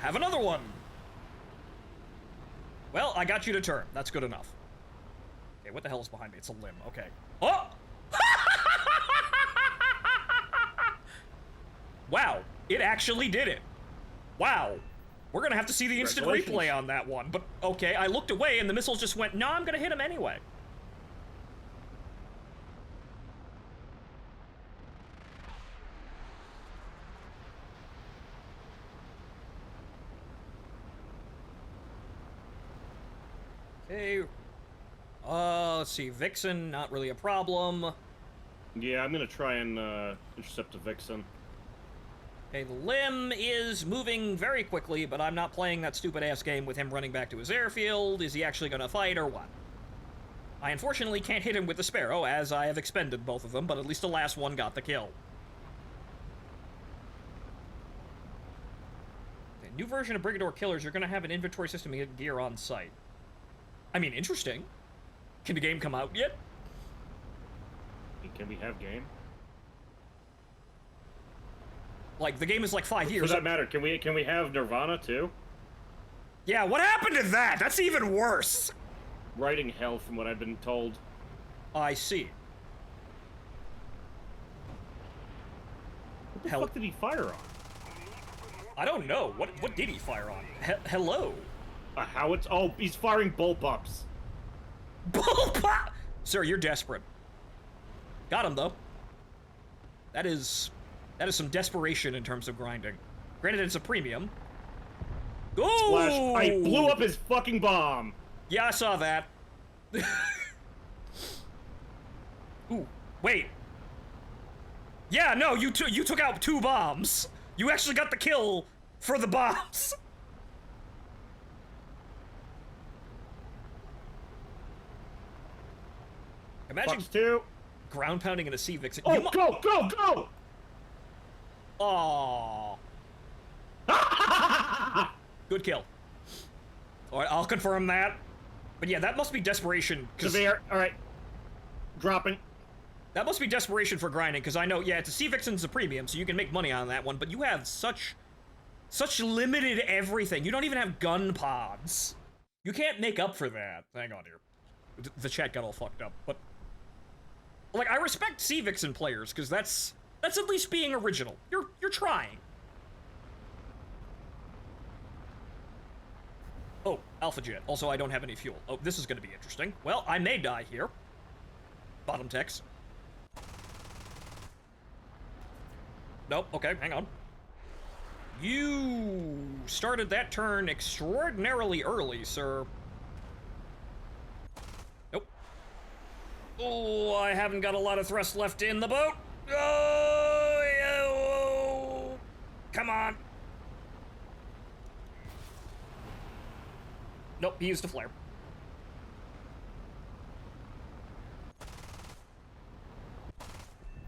[SPEAKER 1] Have another one. Well, I got you to turn. That's good enough. Okay, what the hell is behind me? It's a limb. Okay. Oh! Wow, it actually did it. Wow. We're gonna have to see the instant replay on that one. But, okay, I looked away and the missiles just went, no, I'm gonna hit him anyway. Okay. Let's see. Vixen, not really a problem.
[SPEAKER 2] Yeah, I'm gonna try and intercept a Vixen.
[SPEAKER 1] Okay, the limb is moving very quickly, but I'm not playing that stupid-ass game with him running back to his airfield. Is he actually gonna fight, or what? I unfortunately can't hit him with the Sparrow, as I have expended both of them, but at least the last one got the kill. A new version of Brigador Killers, you're gonna have an inventory system and gear on site. I mean, interesting. Can the game come out yet?
[SPEAKER 2] Can we have game?
[SPEAKER 1] Like, the game is like 5 years.
[SPEAKER 2] For that matter, can we have Nirvana too?
[SPEAKER 1] Yeah, what happened to that? That's even worse.
[SPEAKER 2] Writing hell, from what I've been told.
[SPEAKER 1] I see.
[SPEAKER 2] What the
[SPEAKER 1] Hell-
[SPEAKER 2] fuck did he fire on?
[SPEAKER 1] I don't know. What did he fire on? Hello?
[SPEAKER 2] How it's... Oh, he's firing bullpups.
[SPEAKER 1] Bullpup! Sir, you're desperate. Got him, though. That is some desperation in terms of grinding. Granted, it's a premium. Ooh!
[SPEAKER 2] Flash, I blew up his fucking bomb.
[SPEAKER 1] Yeah, I saw that. Ooh, wait. Yeah, no, you took out 2 bombs. You actually got the kill for the bombs. Imagine
[SPEAKER 2] Fox 2.
[SPEAKER 1] ground pounding in a sea vixen.
[SPEAKER 2] Oh, go, go, go!
[SPEAKER 1] Aww. Good kill. Alright, I'll confirm that. But yeah, that must be desperation.
[SPEAKER 2] Severe, alright. Dropping.
[SPEAKER 1] That must be desperation for grinding, because I know, yeah, it's a Sea Vixen's a premium, so you can make money on that one, but you have such limited everything. You don't even have gun pods. You can't make up for that. Hang on here. The chat got all fucked up, but... Like, I respect Sea Vixen players, because that's at least being original. You're trying. Oh, Alpha Jet. Also, I don't have any fuel. Oh, this is gonna be interesting. Well, I may die here. Bottom text. Nope, okay, hang on. You started that turn extraordinarily early, sir. Nope. Oh, I haven't got a lot of thrust left in the boat. Oh, yeah, oh. Come on. Nope, he used a flare.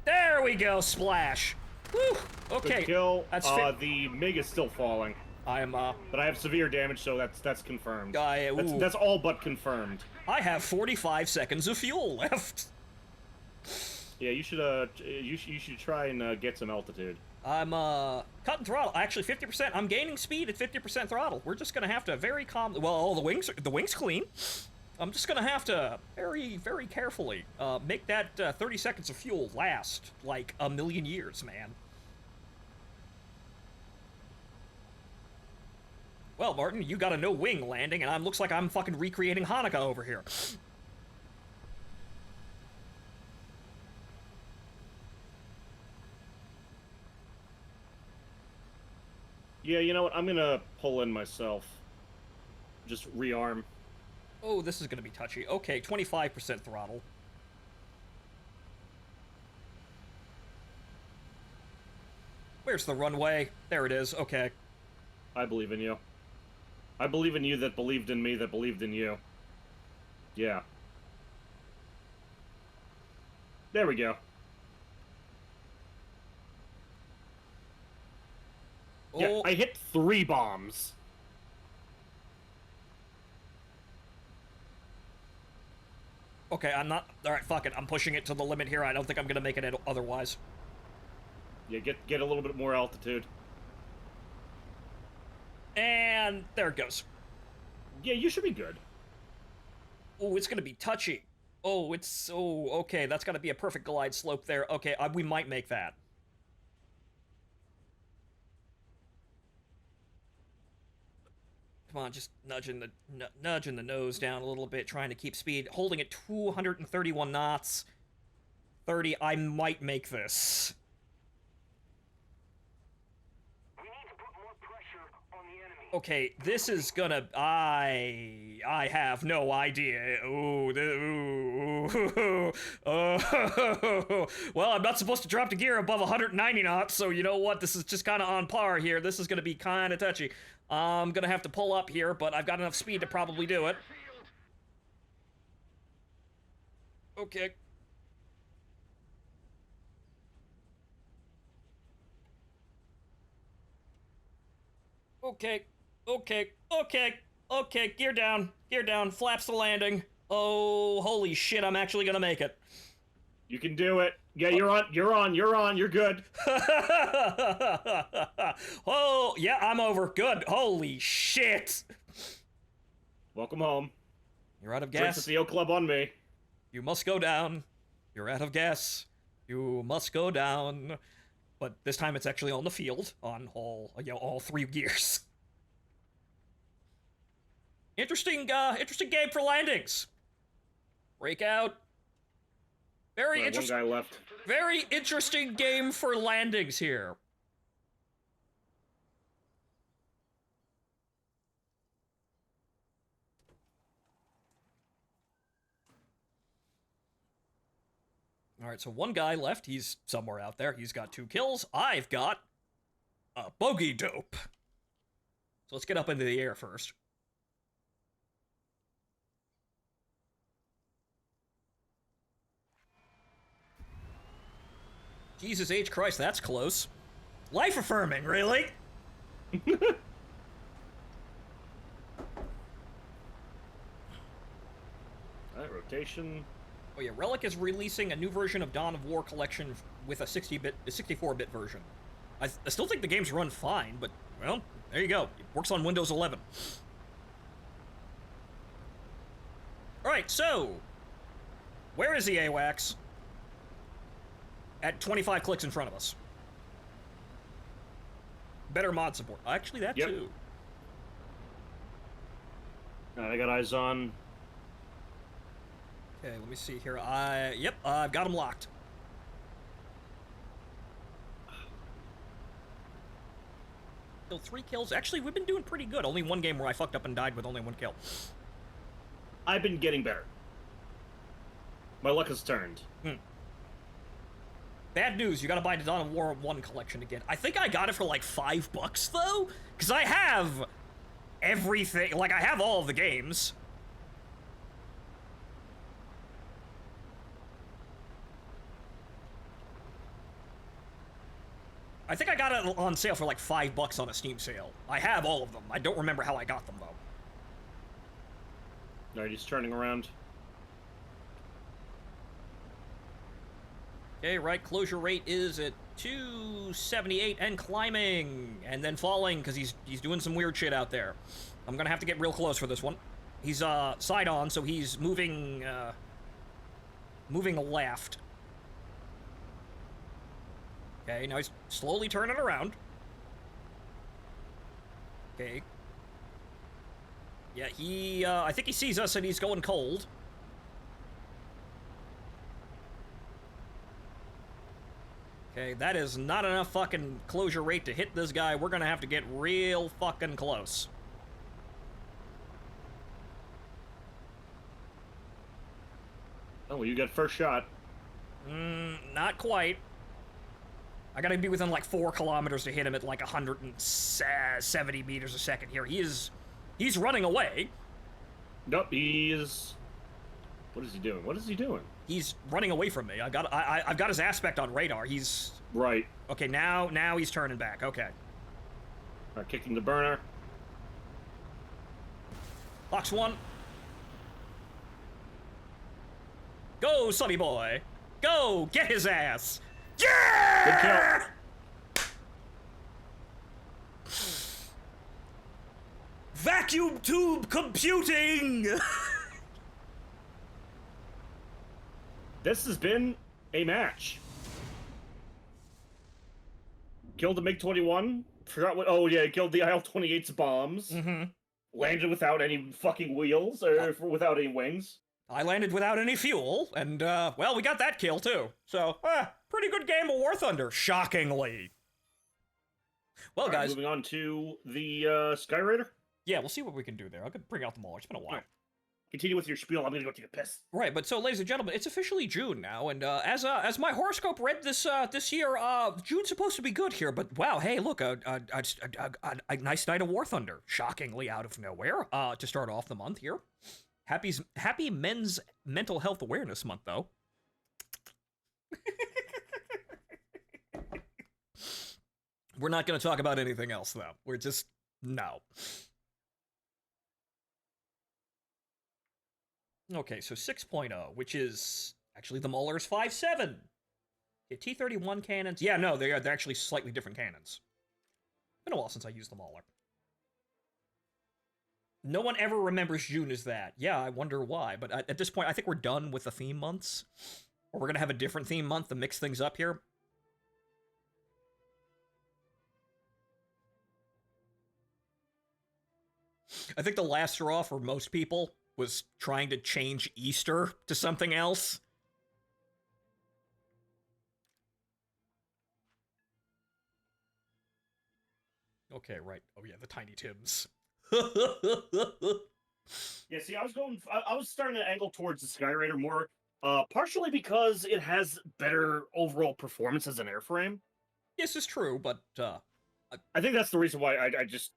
[SPEAKER 1] There we go, splash. Whew, okay.
[SPEAKER 2] Good kill.
[SPEAKER 1] That's
[SPEAKER 2] the MiG is still falling.
[SPEAKER 1] I'm,
[SPEAKER 2] But I have severe damage, so that's confirmed.
[SPEAKER 1] ooh.
[SPEAKER 2] That's all but confirmed.
[SPEAKER 1] I have 45 seconds of fuel left.
[SPEAKER 2] Yeah, you should try and get some altitude.
[SPEAKER 1] I'm, cutting throttle. Actually, 50%. I'm gaining speed at 50% throttle. We're just gonna have to very calmly... Well, the wing's clean. I'm just gonna have to very, very carefully, make that, 30 seconds of fuel last, like, a million years, man. Well, Martin, you got a no-wing landing, and looks like I'm fucking recreating Hanukkah over here.
[SPEAKER 2] Yeah, you know what? I'm gonna pull in myself. Just rearm.
[SPEAKER 1] Oh, this is gonna be touchy. Okay, 25% throttle. Where's the runway? There it is, okay.
[SPEAKER 2] I believe in you. I believe in you that believed in me that believed in you. Yeah. There we go. Yeah,
[SPEAKER 1] Oh,
[SPEAKER 2] I hit 3 bombs.
[SPEAKER 1] okay, I'm not... Alright, fuck it. I'm pushing it to the limit here. I don't think I'm gonna make it otherwise.
[SPEAKER 2] Yeah, get a little bit more altitude.
[SPEAKER 1] And there it goes.
[SPEAKER 2] Yeah, you should be good.
[SPEAKER 1] Oh, it's gonna be touchy. Oh, it's... Oh, okay, that's gotta be a perfect glide slope there. Okay, we might make that. Come on, just nudging the nose down a little bit, trying to keep speed. Holding at 231 knots. 30, I might make this.
[SPEAKER 3] We need to put more pressure on the enemy.
[SPEAKER 1] Okay, this is gonna... I have no idea. Ooh, oh. Well, I'm not supposed to drop the gear above 190 knots, so you know what? This is just kind of on par here. This is gonna be kind of touchy. I'm gonna have to pull up here, but I've got enough speed to probably do it. Okay. Okay. Okay. Okay. Okay. Gear down. Gear down. Flaps to landing. Oh, holy shit, I'm actually gonna make it.
[SPEAKER 2] You can do it. Yeah, you're on. You're on. You're on. You're good.
[SPEAKER 1] Oh, yeah, I'm over. Good. Holy shit.
[SPEAKER 2] Welcome home.
[SPEAKER 1] You're out of
[SPEAKER 2] Drinks
[SPEAKER 1] gas.
[SPEAKER 2] at the O Club on me.
[SPEAKER 1] You must go down. You're out of gas. You must go down. But this time it's actually on the field, on all 3 gears. Interesting game for landings. Breakout. Very
[SPEAKER 2] One
[SPEAKER 1] interesting.
[SPEAKER 2] guy left.
[SPEAKER 1] Very interesting game for landings here. All right, so one guy left. He's somewhere out there. He's got 2 kills. I've got a bogey dope. So let's get up into the air first. Jesus H. Christ, that's close. Life affirming, really?
[SPEAKER 2] Alright, rotation.
[SPEAKER 1] Oh yeah, Relic is releasing a new version of Dawn of War collection with a 64-bit version. I still think the games run fine, but, well, there you go. It works on Windows 11. Alright, so, where is the AWACS? At 25 clicks in front of us. Better mod support. Actually, that
[SPEAKER 2] Yep.
[SPEAKER 1] too.
[SPEAKER 2] I got eyes on.
[SPEAKER 1] Okay, let me see here. Yep, I've got them locked. Still 3 kills. Actually, we've been doing pretty good. Only one game where I fucked up and died with only 1 kill.
[SPEAKER 2] I've been getting better. My luck has turned.
[SPEAKER 1] Bad news, you gotta buy the Dawn of War 1 collection again. I think I got it for like $5 though? Because I have everything, like I have all of the games. I think I got it on sale for like $5 on a Steam sale. I have all of them. I don't remember how I got them though.
[SPEAKER 2] Alright, he's turning around.
[SPEAKER 1] Okay, right, closure rate is at 278 and climbing, and then falling because he's doing some weird shit out there. I'm gonna have to get real close for this one. He's side on, so he's moving left. Okay, now he's slowly turning around. Okay. Yeah, I think he sees us and he's going cold. Okay, that is not enough fucking closure rate to hit this guy. We're gonna have to get real fucking close.
[SPEAKER 2] Oh, well, you got first shot.
[SPEAKER 1] Not quite. I gotta be within like 4 kilometers to hit him at like 170 meters a second here. He's running away.
[SPEAKER 2] Nope, he's... What is he doing? What is he doing?
[SPEAKER 1] He's running away from me. I've got his aspect on radar. He's...
[SPEAKER 2] Right.
[SPEAKER 1] Okay, now he's turning back. Okay.
[SPEAKER 2] Alright, kicking the burner.
[SPEAKER 1] Box 1. Go, Sonny boy. Go, get his ass. Yeah!
[SPEAKER 2] Good
[SPEAKER 1] Vacuum tube computing!
[SPEAKER 2] This has been a match. Killed the MiG-21. Forgot what... Oh, yeah, killed the IL-28's bombs.
[SPEAKER 1] Mm-hmm.
[SPEAKER 2] Landed without any fucking wheels, or without any wings.
[SPEAKER 1] I landed without any fuel, and, well, we got that kill, too. So, pretty good game of War Thunder, shockingly. Well,
[SPEAKER 2] All right,
[SPEAKER 1] guys...
[SPEAKER 2] moving on to the Sky Raider.
[SPEAKER 1] Yeah, we'll see what we can do there. I could bring out them all. It's been a while.
[SPEAKER 2] Right. Continue with your spiel. I'm gonna go take a piss.
[SPEAKER 1] Right, but so, ladies and gentlemen, it's officially June now, and as my horoscope read this year, June's supposed to be good here. But wow, hey, look, a nice night of War Thunder, shockingly out of nowhere, to start off the month here. Happy Men's Mental Health Awareness Month, though. We're not going to talk about anything else, though. We're just no. Okay, so 6.0, which is actually the Mauler's 5.7. Yeah, T-31 cannons. Yeah, no, they're actually slightly different cannons. Been a while since I used the Mauler. No one ever remembers June as that. Yeah, I wonder why. But at this point, I think we're done with the theme months. Or we're going to have a different theme month to mix things up here. I think the last straw for most people was trying to change Easter to something else. Okay, right. Oh yeah, the Tiny Tims.
[SPEAKER 2] Yeah, see, I was starting to angle towards the Skyraider more, partially because it has better overall performance as an airframe.
[SPEAKER 1] This is true, but
[SPEAKER 2] I think that's the reason why I just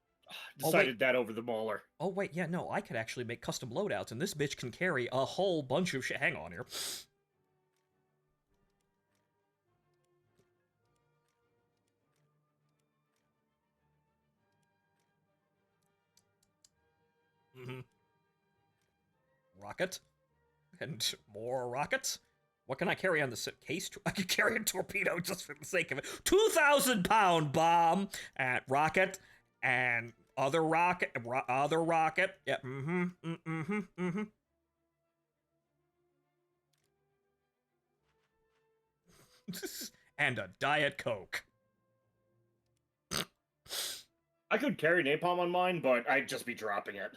[SPEAKER 2] decided that over the Mauler.
[SPEAKER 1] oh wait, yeah, no, I could actually make custom loadouts, and this bitch can carry a whole bunch of shit. Hang on here. Rocket. And more rockets. What can I carry on the case? I can carry a torpedo just for the sake of it. 2,000-pound bomb at rocket and other rocket. Yeah, and a Diet Coke.
[SPEAKER 2] I could carry napalm on mine, but I'd just be dropping it.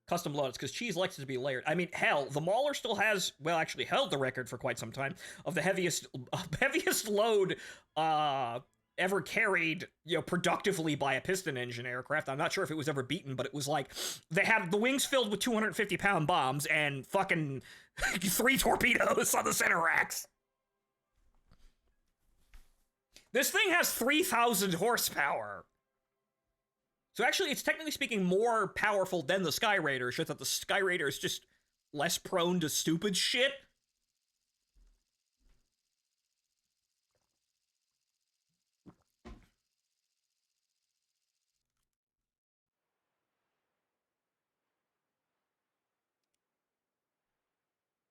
[SPEAKER 1] Custom loads, because cheese likes it to be layered. I mean, hell, the Mauler still has, well, actually held the record for quite some time of the heaviest load ever carried, productively by a piston engine aircraft. I'm not sure if it was ever beaten, but it was like, they had the wings filled with 250-pound bombs and fucking 3 torpedoes on the center racks. This thing has 3,000 horsepower. So actually, it's technically speaking more powerful than the Skyraider. It's just that the Skyraider is just less prone to stupid shit.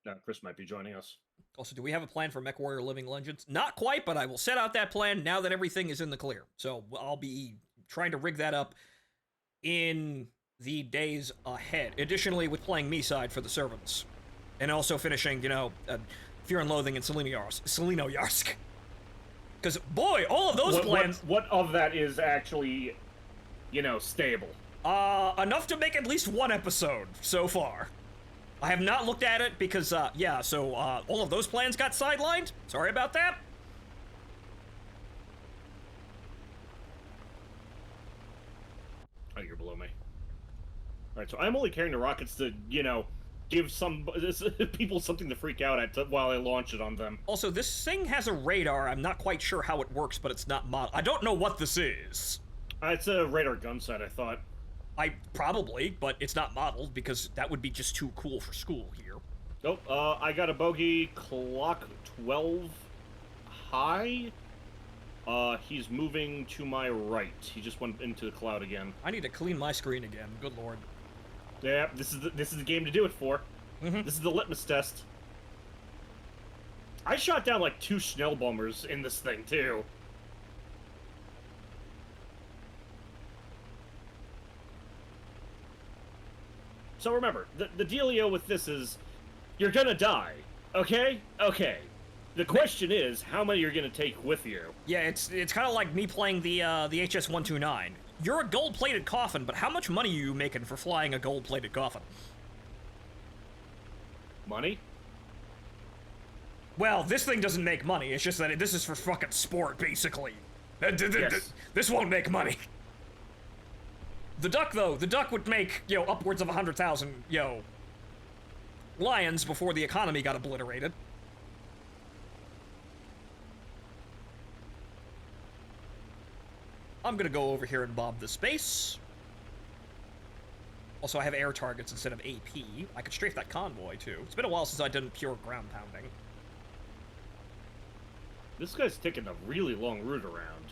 [SPEAKER 2] No, Chris might be joining us.
[SPEAKER 1] Also, do we have a plan for MechWarrior Living Legends? Not quite, but I will set out that plan now that everything is in the clear. So I'll be trying to rig that up in the days ahead. Additionally, with playing me-side for the servants. And also finishing, Fear and Loathing in Selenoyarsk. Because, boy, all of those plans...
[SPEAKER 2] What of that is actually, stable?
[SPEAKER 1] Enough to make at least one episode so far. I have not looked at it because, all of those plans got sidelined. Sorry about that.
[SPEAKER 2] Oh, you're below me. Alright, so I'm only carrying the rockets to, give some people something to freak out at while I launch it on them.
[SPEAKER 1] Also, this thing has a radar. I'm not quite sure how it works, but it's not modeled. I don't know what this is.
[SPEAKER 2] It's a radar gun set, I thought.
[SPEAKER 1] Probably, but it's not modeled because that would be just too cool for school here.
[SPEAKER 2] Nope, I got a bogey clock 12 high. He's moving to my right. He just went into the cloud again.
[SPEAKER 1] I need to clean my screen again. Good lord.
[SPEAKER 2] Yeah, this is the game to do it for.
[SPEAKER 1] Mm-hmm.
[SPEAKER 2] This is the litmus test. I shot down like 2 Schnellbombers in this thing too. So remember, the dealio with this is, you're gonna die, okay? Okay. The question is, how many you're gonna take with you?
[SPEAKER 1] Yeah, it's kind of like me playing the HS-129. You're a gold-plated coffin, but how much money are you making for flying a gold-plated coffin?
[SPEAKER 2] Money?
[SPEAKER 1] Well, this thing doesn't make money. It's just that this is for fucking sport, basically.
[SPEAKER 2] Yes.
[SPEAKER 1] This won't make money. The Duck, though, would make, upwards of 100,000, lions before the economy got obliterated. I'm gonna go over here and bomb the space. Also, I have air targets instead of AP. I could strafe that convoy, too. It's been a while since I've done pure ground pounding.
[SPEAKER 2] This guy's taking a really long route around.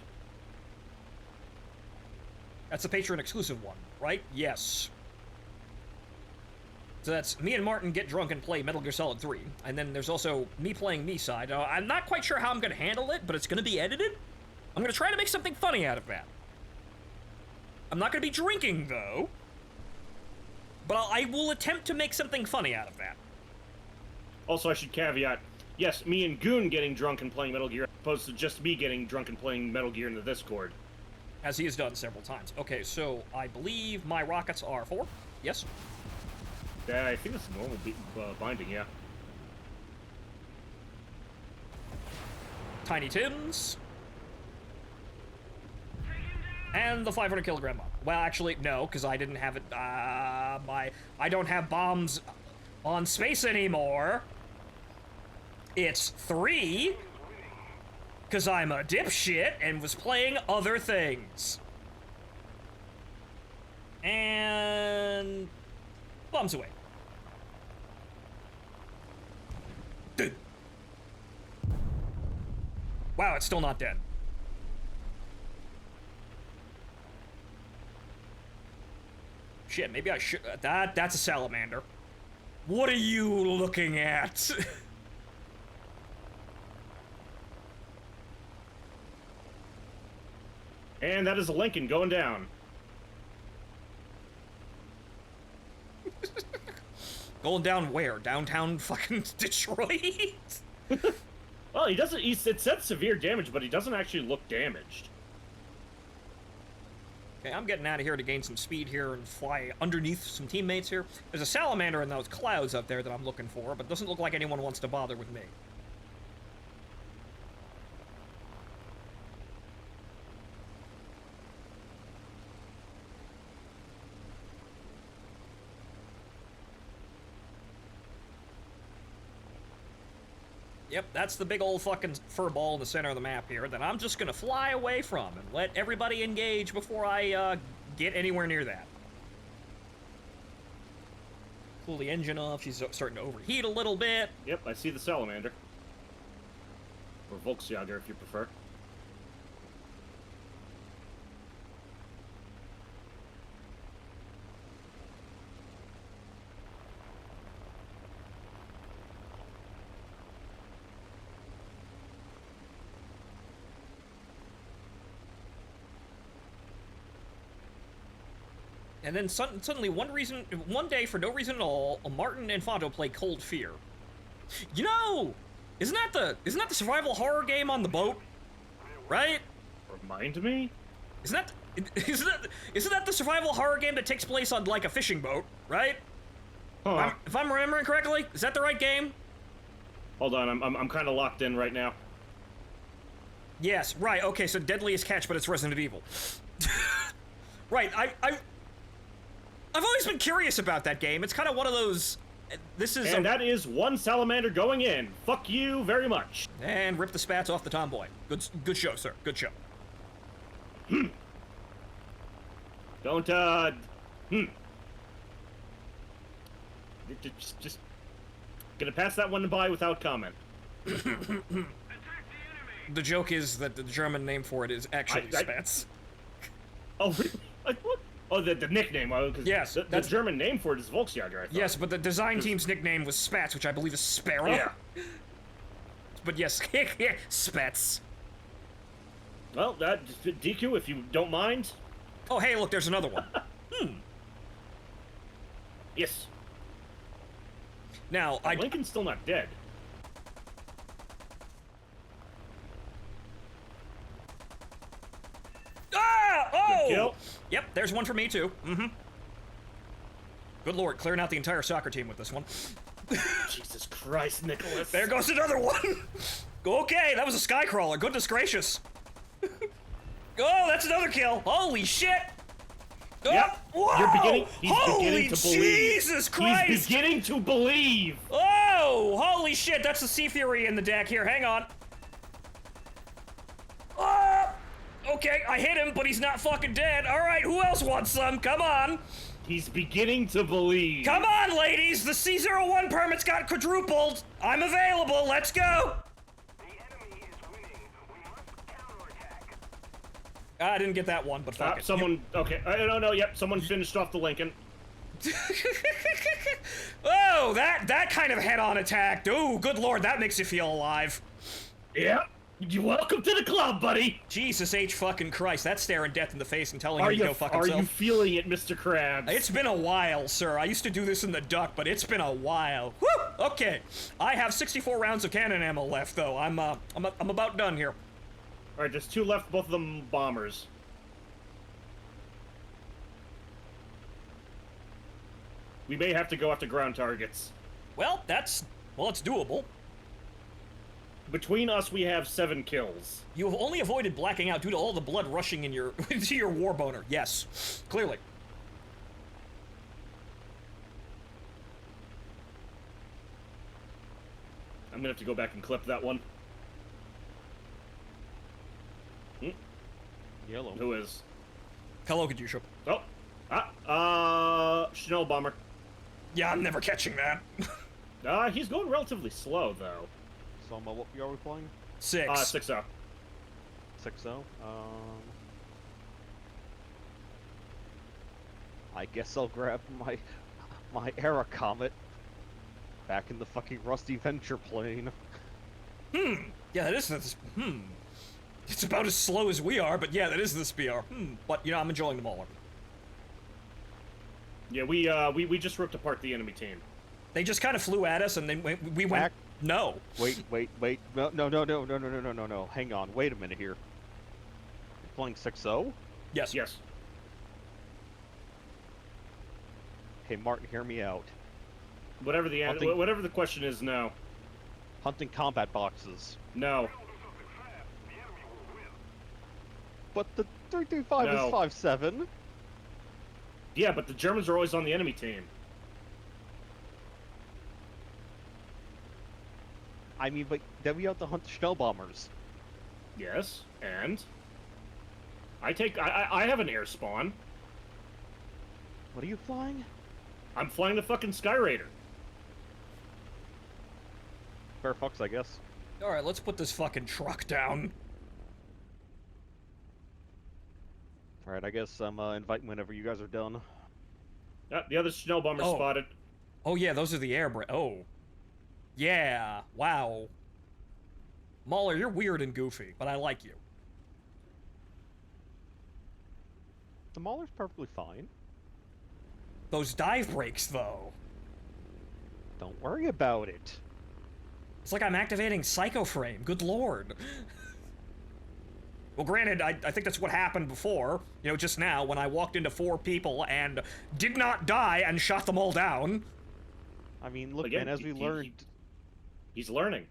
[SPEAKER 1] That's a Patreon exclusive one, right? Yes. So that's me and Martin get drunk and play Metal Gear Solid 3. And then there's also me playing me side. I'm not quite sure how I'm gonna handle it, but it's gonna be edited. I'm gonna try to make something funny out of that. I'm not gonna be drinking, though. But I will attempt to make something funny out of that.
[SPEAKER 2] Also, I should caveat, yes, me and Goon getting drunk and playing Metal Gear, as opposed to just me getting drunk and playing Metal Gear in the Discord.
[SPEAKER 1] As he has done several times. Okay, so I believe my rockets are 4. Yes?
[SPEAKER 2] Yeah, I think it's a normal binding, yeah.
[SPEAKER 1] Tiny Tims. And the 500 kilogram bomb. Well, actually, no, because I didn't have it. I don't have bombs on space anymore. It's 3. Because I'm a dipshit and was playing other things. And bombs away. Dude. Wow, it's still not dead. Shit, maybe I should. That's a salamander. What are you looking at?
[SPEAKER 2] And that is a Lincoln going down.
[SPEAKER 1] Going down where? Downtown fucking Detroit?
[SPEAKER 2] Well, he doesn't. It said severe damage, but he doesn't actually look damaged.
[SPEAKER 1] Okay, I'm getting out of here to gain some speed here and fly underneath some teammates here. There's a salamander in those clouds up there that I'm looking for, but it doesn't look like anyone wants to bother with me. Yep, that's the big old fucking fur ball in the center of the map here that I'm just gonna fly away from and let everybody engage before I get anywhere near that. Cool the engine off, she's starting to overheat a little bit.
[SPEAKER 2] Yep, I see the salamander. Or Volksjager, if you prefer.
[SPEAKER 1] And then suddenly, one day, for no reason at all, Martin and Fonto play Cold Fear. You know, isn't that the survival horror game on the boat? Right?
[SPEAKER 2] Remind me?
[SPEAKER 1] Isn't that the survival horror game that takes place on like a fishing boat? Right?
[SPEAKER 2] Huh.
[SPEAKER 1] If I'm remembering correctly, is that the right game?
[SPEAKER 2] Hold on, I'm kind of locked in right now.
[SPEAKER 1] Yes, right. Okay, so Deadliest Catch, but it's Resident Evil. Right. I've always been curious about that game. It's kind of one of those. This is.
[SPEAKER 2] And that is one salamander going in. Fuck you very much.
[SPEAKER 1] And rip the spats off the tomboy. Good show, sir. Good show.
[SPEAKER 2] Don't Just gonna pass that one by without comment.
[SPEAKER 4] Attack the enemy!
[SPEAKER 1] The joke is that the German name for it is actually spats.
[SPEAKER 2] Oh, like what? Oh, the nickname.
[SPEAKER 1] Yes,
[SPEAKER 2] the German name for it is Volksjager, I thought.
[SPEAKER 1] Yes, but the design team's nickname was Spats, which I believe is Sparrow.
[SPEAKER 2] Yeah.
[SPEAKER 1] But yes, Spats.
[SPEAKER 2] Well, that DQ, if you don't mind.
[SPEAKER 1] Oh, hey, look, there's another one.
[SPEAKER 2] Yes.
[SPEAKER 1] Now,
[SPEAKER 2] Lincoln's still not dead.
[SPEAKER 1] Ah! Oh!
[SPEAKER 2] Good kill.
[SPEAKER 1] Yep, there's one for me, too. Mm-hmm. Good lord, clearing out the entire soccer team with this one.
[SPEAKER 2] Jesus Christ, Nicholas.
[SPEAKER 1] There goes another one! Okay, that was a skycrawler. Goodness gracious. Oh, that's another kill. Holy shit! Oh,
[SPEAKER 2] Yep.
[SPEAKER 1] whoa!
[SPEAKER 2] You're beginning. He's
[SPEAKER 1] Holy
[SPEAKER 2] beginning to believe.
[SPEAKER 1] Jesus Christ!
[SPEAKER 2] He's beginning to believe.
[SPEAKER 1] Oh, holy shit! That's the Sea Fury in the deck here. Hang on. Oh, okay, I hit him, but he's not fucking dead. All right, who else wants some? Come on.
[SPEAKER 2] He's beginning to believe.
[SPEAKER 1] Come on, ladies. The C01 permits got quadrupled. I'm available. Let's go.
[SPEAKER 3] The enemy is winning. We must counterattack.
[SPEAKER 1] I didn't get that one, but fuck it.
[SPEAKER 2] Someone. Okay. No. Yep. Someone finished off the Lincoln.
[SPEAKER 1] Oh, that kind of head-on attack. Oh, good lord, that makes you feel alive.
[SPEAKER 2] Yep. You're welcome to the club, buddy.
[SPEAKER 1] Jesus H fucking Christ, that's staring death in the face and telling
[SPEAKER 2] Are
[SPEAKER 1] him to
[SPEAKER 2] you
[SPEAKER 1] go fuck
[SPEAKER 2] are
[SPEAKER 1] himself.
[SPEAKER 2] you feeling it, Mr. Krabs?
[SPEAKER 1] It's been a while, sir. I used to do this in the duck, but it's been a while. Woo! Okay, I have 64 rounds of cannon ammo left, though. I'm about done here.
[SPEAKER 2] All right, there's 2 left, both of them bombers. We may have to go after ground targets.
[SPEAKER 1] Well, it's doable.
[SPEAKER 2] Between us, we have 7 kills.
[SPEAKER 1] You have only avoided blacking out due to all the blood rushing in your into your war boner. Yes, clearly.
[SPEAKER 2] I'm gonna have to go back and clip that one.
[SPEAKER 5] Yellow.
[SPEAKER 2] Who is?
[SPEAKER 1] Hello, Kadusha.
[SPEAKER 2] Chanel bomber.
[SPEAKER 1] Yeah, I'm never catching that.
[SPEAKER 2] He's going relatively slow though.
[SPEAKER 5] So, what are we playing?
[SPEAKER 1] 6.
[SPEAKER 2] 6-0.
[SPEAKER 5] 6-0. I guess I'll grab my Era Comet back in the fucking Rusty Venture plane.
[SPEAKER 1] Yeah, that is this. It's about as slow as we are, but yeah, that is this BR. But you know, I'm enjoying them all.
[SPEAKER 2] Yeah, we just ripped apart the enemy team.
[SPEAKER 1] They just kind of flew at us, and then we went.
[SPEAKER 5] Back.
[SPEAKER 1] No.
[SPEAKER 5] Wait. No. Hang on. Wait a minute here. You're playing 6-0?
[SPEAKER 1] Yes.
[SPEAKER 2] Yes.
[SPEAKER 5] Hey, Martin, hear me out.
[SPEAKER 2] Whatever the question is, no.
[SPEAKER 5] Hunting combat boxes.
[SPEAKER 2] No.
[SPEAKER 5] But the 335
[SPEAKER 2] No.
[SPEAKER 5] is 5-7.
[SPEAKER 2] Yeah, but the Germans are always on the enemy team.
[SPEAKER 5] I mean, but then we have to hunt the Schnell bombers.
[SPEAKER 2] Yes, and I have an air spawn.
[SPEAKER 5] What are you flying?
[SPEAKER 2] I'm flying the fucking Sky Raider.
[SPEAKER 5] Fair fucks, I guess.
[SPEAKER 1] All right, let's put this fucking truck down.
[SPEAKER 5] All right, I guess I'm inviting whenever you guys are done.
[SPEAKER 2] The other Schnell bomber
[SPEAKER 1] Oh.
[SPEAKER 2] spotted.
[SPEAKER 1] Oh yeah, those are the air Oh. Yeah. Wow. Mauler, you're weird and goofy, but I like you.
[SPEAKER 5] The Mauler's perfectly fine.
[SPEAKER 1] Those dive breaks, though.
[SPEAKER 5] Don't worry about it.
[SPEAKER 1] It's like I'm activating Psycho Frame. Good lord. Well, granted, I think that's what happened before. You know, just now, when I walked into 4 people and did not die and shot them all down.
[SPEAKER 5] I mean, look,
[SPEAKER 2] Again,
[SPEAKER 5] man, as we learned,
[SPEAKER 2] He's learning.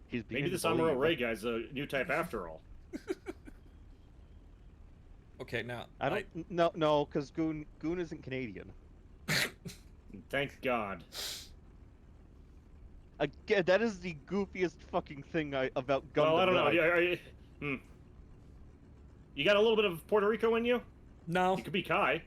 [SPEAKER 5] he's
[SPEAKER 2] Maybe
[SPEAKER 5] beginning
[SPEAKER 2] this
[SPEAKER 5] to believe
[SPEAKER 2] Amuro Ray
[SPEAKER 5] that-
[SPEAKER 2] guy's a new type after all.
[SPEAKER 1] Okay, now...
[SPEAKER 5] I don't. No, because Goon isn't Canadian.
[SPEAKER 2] Thank God.
[SPEAKER 5] Again, that is the goofiest fucking thing about Gundam.
[SPEAKER 2] Well, I don't know.
[SPEAKER 5] that
[SPEAKER 2] You got a little bit of Puerto Rico in you?
[SPEAKER 1] No.
[SPEAKER 2] You could be Kai.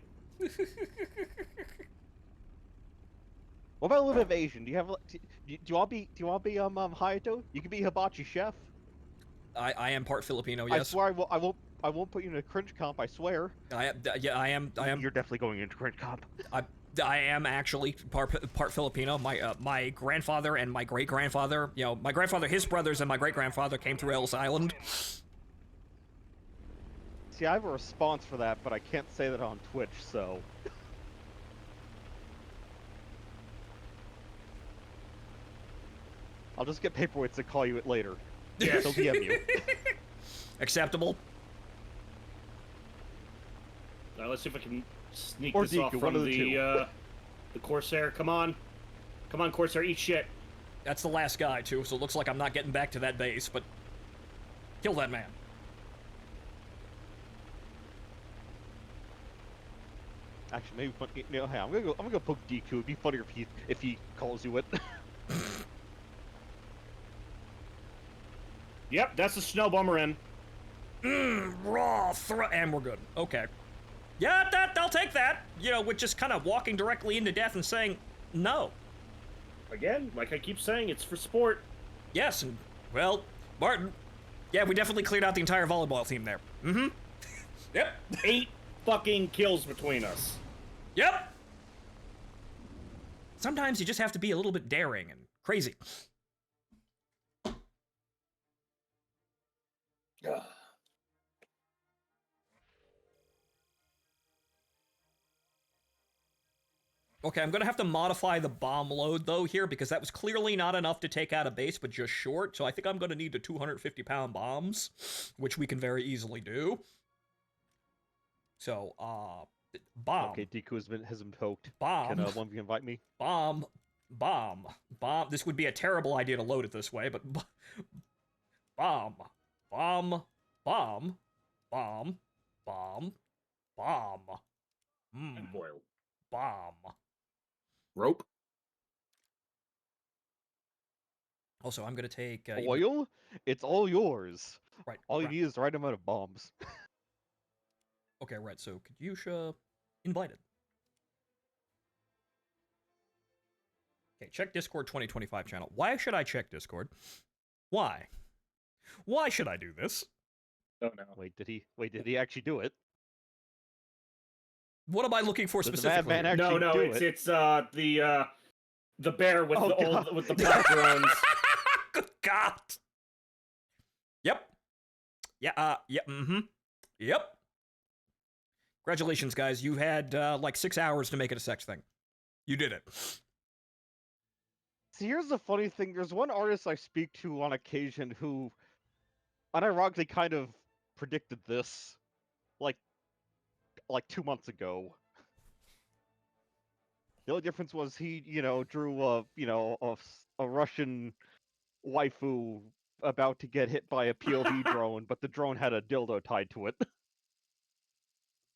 [SPEAKER 5] What about a little bit of Asian? Do you have? Do you want to be Hayato? You could be Hibachi Chef.
[SPEAKER 1] I am part Filipino,
[SPEAKER 5] I
[SPEAKER 1] yes.
[SPEAKER 5] swear I won't put you in a cringe comp. I swear.
[SPEAKER 1] I am.
[SPEAKER 5] You're definitely going into cringe comp.
[SPEAKER 1] I am actually part Filipino. My grandfather and my great grandfather, you know, my grandfather, his brothers, and my great grandfather came through Ellis Island.
[SPEAKER 5] See, I have a response for that, but I can't say that on Twitch, so. I'll just get Paperweights to call you it later.
[SPEAKER 2] Yes.
[SPEAKER 5] He'll DM you.
[SPEAKER 1] Acceptable.
[SPEAKER 2] Let's see if I can sneak
[SPEAKER 5] Or
[SPEAKER 2] this off
[SPEAKER 5] Deku,
[SPEAKER 2] from
[SPEAKER 5] one of the two.
[SPEAKER 2] the Corsair. Come on, Corsair, eat shit.
[SPEAKER 1] That's the last guy too, so it looks like I'm not getting back to that base. But kill that man.
[SPEAKER 5] Actually, maybe fun. You know, hey, I'm gonna go poke Deku. It'd be funnier if he calls you it.
[SPEAKER 2] Yep, that's the Schnell bomber in.
[SPEAKER 1] Raw and we're good. Okay. Yeah, I'll take that. You know, with just kind of walking directly into death and saying no.
[SPEAKER 2] Again, like I keep saying, it's for sport.
[SPEAKER 1] Yes, and, well, Martin, yeah, we definitely cleared out the entire volleyball team there. Mm-hmm. Yep.
[SPEAKER 2] 8 fucking kills between us.
[SPEAKER 1] Yep. Sometimes you just have to be a little bit daring and crazy. Okay, I'm gonna have to modify the bomb load, though, here, because that was clearly not enough to take out a base, but just short, so I think I'm gonna need the 250-pound bombs, which we can very easily do. So, bomb.
[SPEAKER 5] Okay, Deku has been poked.
[SPEAKER 1] Bomb.
[SPEAKER 5] Can one of you invite me?
[SPEAKER 1] Bomb. This would be a terrible idea to load it this way, but bomb.
[SPEAKER 2] And boil.
[SPEAKER 1] Bomb.
[SPEAKER 2] Rope.
[SPEAKER 1] Also, I'm gonna take
[SPEAKER 5] Oil? It's all yours.
[SPEAKER 1] Right.
[SPEAKER 5] All you
[SPEAKER 1] right.
[SPEAKER 5] need is the right amount of bombs.
[SPEAKER 1] Okay, right. So Katyusha invited. Okay, check Discord 2025 channel. Why should I check Discord? Why? Why should I do this?
[SPEAKER 2] Oh no.
[SPEAKER 5] Wait, did he actually do it?
[SPEAKER 1] What am I looking for
[SPEAKER 5] Did the
[SPEAKER 1] specifically?
[SPEAKER 5] madman
[SPEAKER 2] No,
[SPEAKER 5] actually
[SPEAKER 2] no,
[SPEAKER 5] do
[SPEAKER 2] it's
[SPEAKER 5] it?
[SPEAKER 2] it's the bear with
[SPEAKER 5] Oh,
[SPEAKER 2] the
[SPEAKER 5] God.
[SPEAKER 2] old with the black drones.
[SPEAKER 1] Good God. Yep. Yeah. Yep. Yep. Congratulations, guys. You had like 6 hours to make it a sex thing. You did it.
[SPEAKER 5] See, here's the funny thing. There's one artist I speak to on occasion who, unironically, kind of predicted this, like 2 months ago. The only difference was he, drew a Russian waifu about to get hit by a POV drone, but the drone had a dildo tied to it.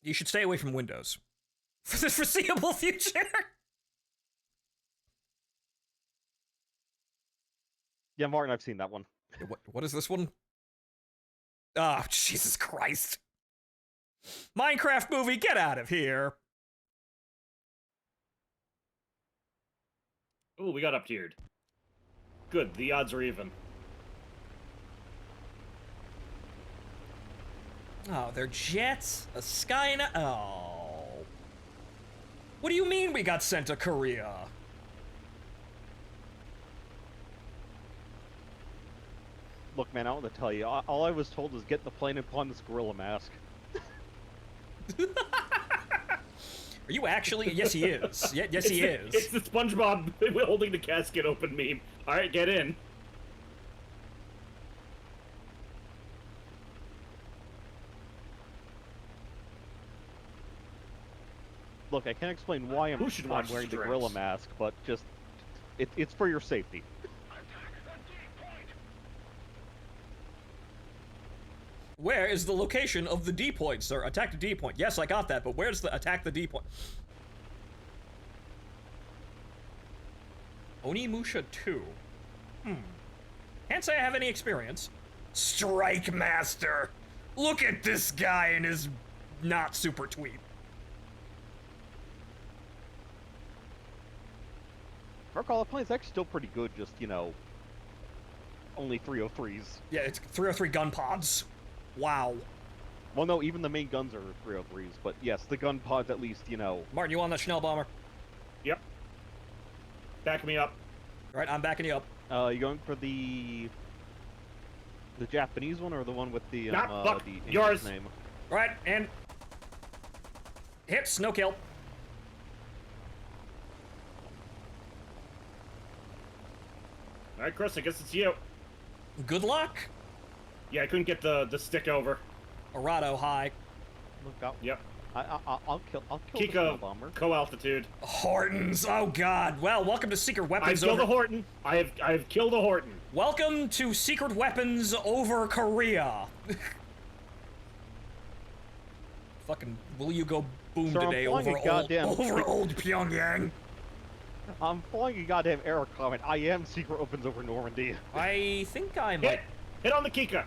[SPEAKER 1] You should stay away from Windows for the foreseeable future.
[SPEAKER 5] Yeah, Martin, I've seen that one.
[SPEAKER 1] What is this one? Oh, Jesus Christ. Minecraft movie, get out of here.
[SPEAKER 2] Ooh, we got up tiered. Good, the odds are even.
[SPEAKER 1] Oh, they're jets? A Skynet? Oh. What do you mean we got sent to Korea?
[SPEAKER 5] Look, man, I want to tell you, all I was told was get the plane and pawn this gorilla mask.
[SPEAKER 1] Are you actually? Yes, he is. Yes, he is.
[SPEAKER 2] It's the SpongeBob holding the casket open meme. All right, get in.
[SPEAKER 5] Look, I can't explain why I'm
[SPEAKER 2] Who should watch
[SPEAKER 5] wearing the
[SPEAKER 2] Strix?
[SPEAKER 5] gorilla mask, but just it's for your safety.
[SPEAKER 1] Where is the location of the D point, sir? Attack the D point. Yes, I got that, but where's the attack the D point? Onimusha 2. Can't say I have any experience. Strike Master! Look at this guy in his not super tweet.
[SPEAKER 5] Recall, the plane's actually still pretty good, just, only 303s.
[SPEAKER 1] Yeah, it's 303 gun pods. Wow.
[SPEAKER 5] Well, no, even the main guns are 303s, but yes, the gun pods at least,
[SPEAKER 1] Martin, you on that Schnell bomber?
[SPEAKER 2] Yep. Back me up.
[SPEAKER 1] All right, I'm backing you up.
[SPEAKER 5] You going for the Japanese one or the one with the
[SPEAKER 2] Not fuck,
[SPEAKER 5] the English
[SPEAKER 2] yours.
[SPEAKER 5] name?
[SPEAKER 1] All right, and hits, no kill.
[SPEAKER 2] All right, Chris, I guess it's you.
[SPEAKER 1] Good luck.
[SPEAKER 2] Yeah, I couldn't get the stick over.
[SPEAKER 1] Arado high.
[SPEAKER 5] Look out!
[SPEAKER 2] Yep.
[SPEAKER 5] I'll kill the Schnell
[SPEAKER 2] Kiko,
[SPEAKER 5] bomber.
[SPEAKER 2] co-altitude.
[SPEAKER 1] Hortons. Oh God. Well, welcome to Secret
[SPEAKER 2] I've
[SPEAKER 1] Weapons
[SPEAKER 2] killed
[SPEAKER 1] over.
[SPEAKER 2] a Horton. I've killed a Horton.
[SPEAKER 1] Welcome to Secret Weapons over Korea. Fucking, will you go boom
[SPEAKER 5] Sir, I'm
[SPEAKER 1] today
[SPEAKER 5] flying
[SPEAKER 1] over
[SPEAKER 5] a goddamn
[SPEAKER 1] over old Pyongyang?
[SPEAKER 5] I'm flying a goddamn air comment. I am Secret Opens over Normandy.
[SPEAKER 1] I think I might.
[SPEAKER 2] Hit on the Kika.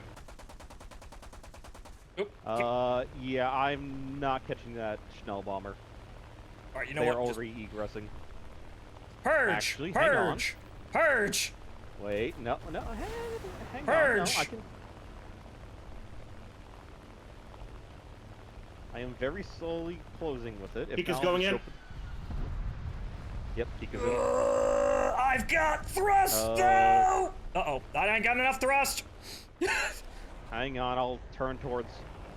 [SPEAKER 5] Yeah, I'm not catching that Schnellbomber.
[SPEAKER 1] Alright, you know
[SPEAKER 5] They are
[SPEAKER 1] what? Just
[SPEAKER 5] already egressing.
[SPEAKER 1] purge!
[SPEAKER 5] Actually, hang on.
[SPEAKER 1] Purge! Purge!
[SPEAKER 5] Wait, no, hang on. No,
[SPEAKER 1] Purge!
[SPEAKER 5] I am very slowly closing with it. If
[SPEAKER 2] Pika's
[SPEAKER 5] not,
[SPEAKER 2] going
[SPEAKER 5] just
[SPEAKER 2] in.
[SPEAKER 5] open- Yep, Pika's in.
[SPEAKER 1] I've got thrust! No! Uh-oh, I ain't got enough thrust!
[SPEAKER 5] Hang on, I'll turn towards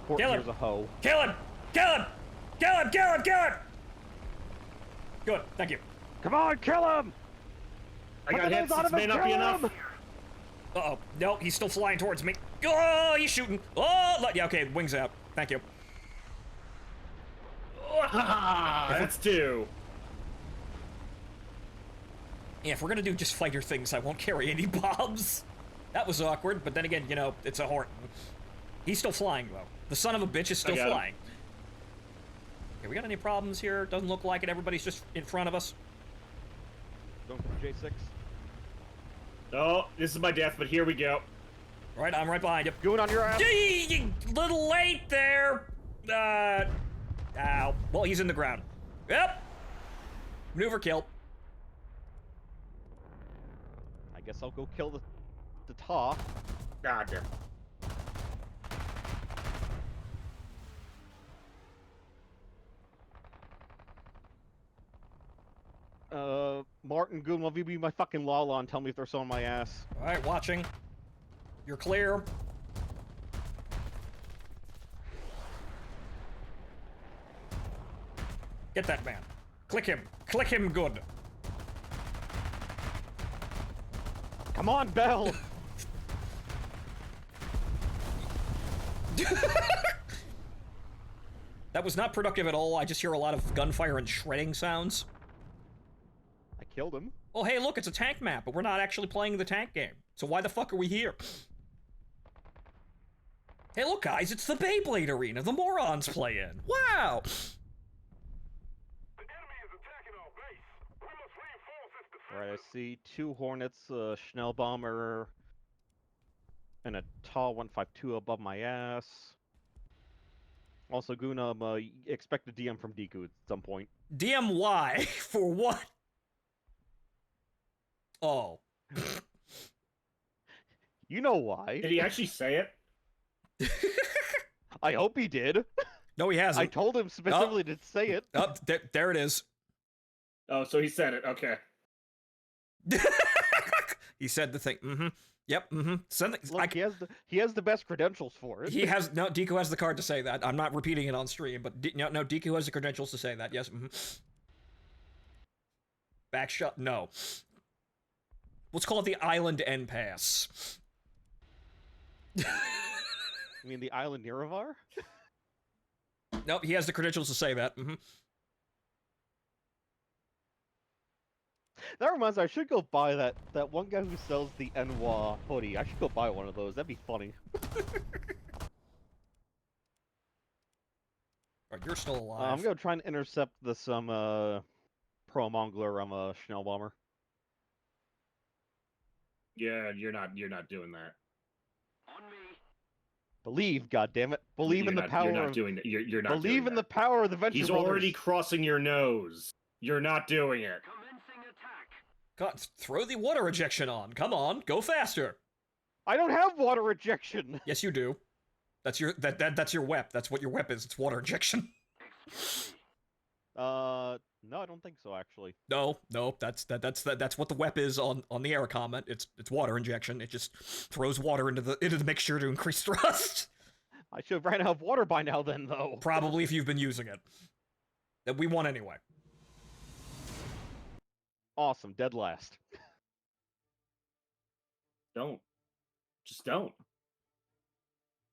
[SPEAKER 5] Port
[SPEAKER 1] Kill him.
[SPEAKER 5] Here's a hoe.
[SPEAKER 1] Kill him! Kill him! Kill him! Kill him! Kill him! Good, thank you.
[SPEAKER 5] Come on, kill him!
[SPEAKER 2] I
[SPEAKER 5] Put
[SPEAKER 2] got
[SPEAKER 5] the
[SPEAKER 2] hits.
[SPEAKER 5] nose on
[SPEAKER 2] This
[SPEAKER 5] him
[SPEAKER 2] may
[SPEAKER 5] and
[SPEAKER 2] not be
[SPEAKER 5] kill
[SPEAKER 2] enough.
[SPEAKER 5] him!
[SPEAKER 1] Uh-oh, no, he's still flying towards me. Oh, he's shooting. Oh, yeah, okay, wings out. Thank you.
[SPEAKER 2] That's 2.
[SPEAKER 1] Yeah, if we're gonna do just fighter things, I won't carry any bombs. That was awkward, but then again, you know, it's a Horton. He's still flying, though. The son of a bitch is still
[SPEAKER 2] got him.
[SPEAKER 1] flying. Okay, we got any problems here? Doesn't look like it. Everybody's just in front of us.
[SPEAKER 5] Don't go for J6.
[SPEAKER 2] Oh, this is my death, but here we go.
[SPEAKER 1] All right, I'm right behind you.
[SPEAKER 5] Going on your ass.
[SPEAKER 1] Gee, little late there. Ow. Well, he's in the ground. Yep. Maneuver kill.
[SPEAKER 5] I guess I'll go kill the Ta.
[SPEAKER 2] God damn.
[SPEAKER 5] Martin Goon, will you be my fucking Lala and tell me if they're still on my ass?
[SPEAKER 1] All right, watching. You're clear. Get that man. Click him. Click him good.
[SPEAKER 5] Come on, Bell!
[SPEAKER 1] That was not productive at all. I just hear a lot of gunfire and shredding sounds.
[SPEAKER 5] I killed him.
[SPEAKER 1] Oh, hey, look, it's a tank map, but we're not actually playing the tank game. So why the fuck are we here? Hey, look, guys, it's the Beyblade Arena the morons play in. Wow!
[SPEAKER 3] The enemy is attacking our base. We must reinforce this defense.
[SPEAKER 5] Alright, I see 2 Hornets, a Schnellbomber, and a Ta 152 above my ass. Also, Goon, expect a DM from Deku at some point.
[SPEAKER 1] DMY? For what? Oh.
[SPEAKER 5] You know why.
[SPEAKER 2] Did he actually say it?
[SPEAKER 5] I hope he did.
[SPEAKER 1] No, he hasn't.
[SPEAKER 5] I told him specifically to say it.
[SPEAKER 1] Oh, there it is.
[SPEAKER 2] Oh, so he said it. Okay.
[SPEAKER 1] He said the thing. Mm-hmm. Yep. Mm-hmm. Something.
[SPEAKER 5] Look, he has the best credentials for it.
[SPEAKER 1] He has no. Deku has the card to say that. I'm not repeating it on stream, but no, Deku has the credentials to say that. Yes. Mm-hmm. Backshot. No. Let's call it the Island End Pass.
[SPEAKER 5] You mean the island Niravar?
[SPEAKER 1] Nope. He has the credentials to say that. Mm-hmm.
[SPEAKER 5] That reminds me, I should go buy that one guy who sells the Enwa hoodie. I should go buy one of those. That'd be funny.
[SPEAKER 1] Right, you're still alive.
[SPEAKER 5] I'm gonna try and intercept this Pro Mongler Schnellbomber.
[SPEAKER 2] Yeah, you're not doing that.
[SPEAKER 4] On me.
[SPEAKER 5] Believe, goddammit. Believe in the power.
[SPEAKER 2] You're not
[SPEAKER 5] of,
[SPEAKER 2] doing that. You're not.
[SPEAKER 5] believe
[SPEAKER 2] doing
[SPEAKER 5] in the
[SPEAKER 2] that.
[SPEAKER 5] power of the Venture
[SPEAKER 2] He's
[SPEAKER 5] Brothers.
[SPEAKER 2] already crossing your nose. You're not doing it.
[SPEAKER 4] Commencing attack.
[SPEAKER 1] God, throw the water ejection on. Come on, go faster.
[SPEAKER 5] I don't have water rejection.
[SPEAKER 1] Yes, you do. That's your that's your wep. That's what your wep is. It's water injection.
[SPEAKER 5] No, I don't think so. Actually,
[SPEAKER 1] No, that's what the wep is on the air comment. It's water injection. It just throws water into the mixture to increase thrust.
[SPEAKER 5] I should have ran out of water by now. Then, though.
[SPEAKER 1] Probably if you've been using it. That we won anyway.
[SPEAKER 5] Awesome, dead last.
[SPEAKER 2] Don't. Just don't.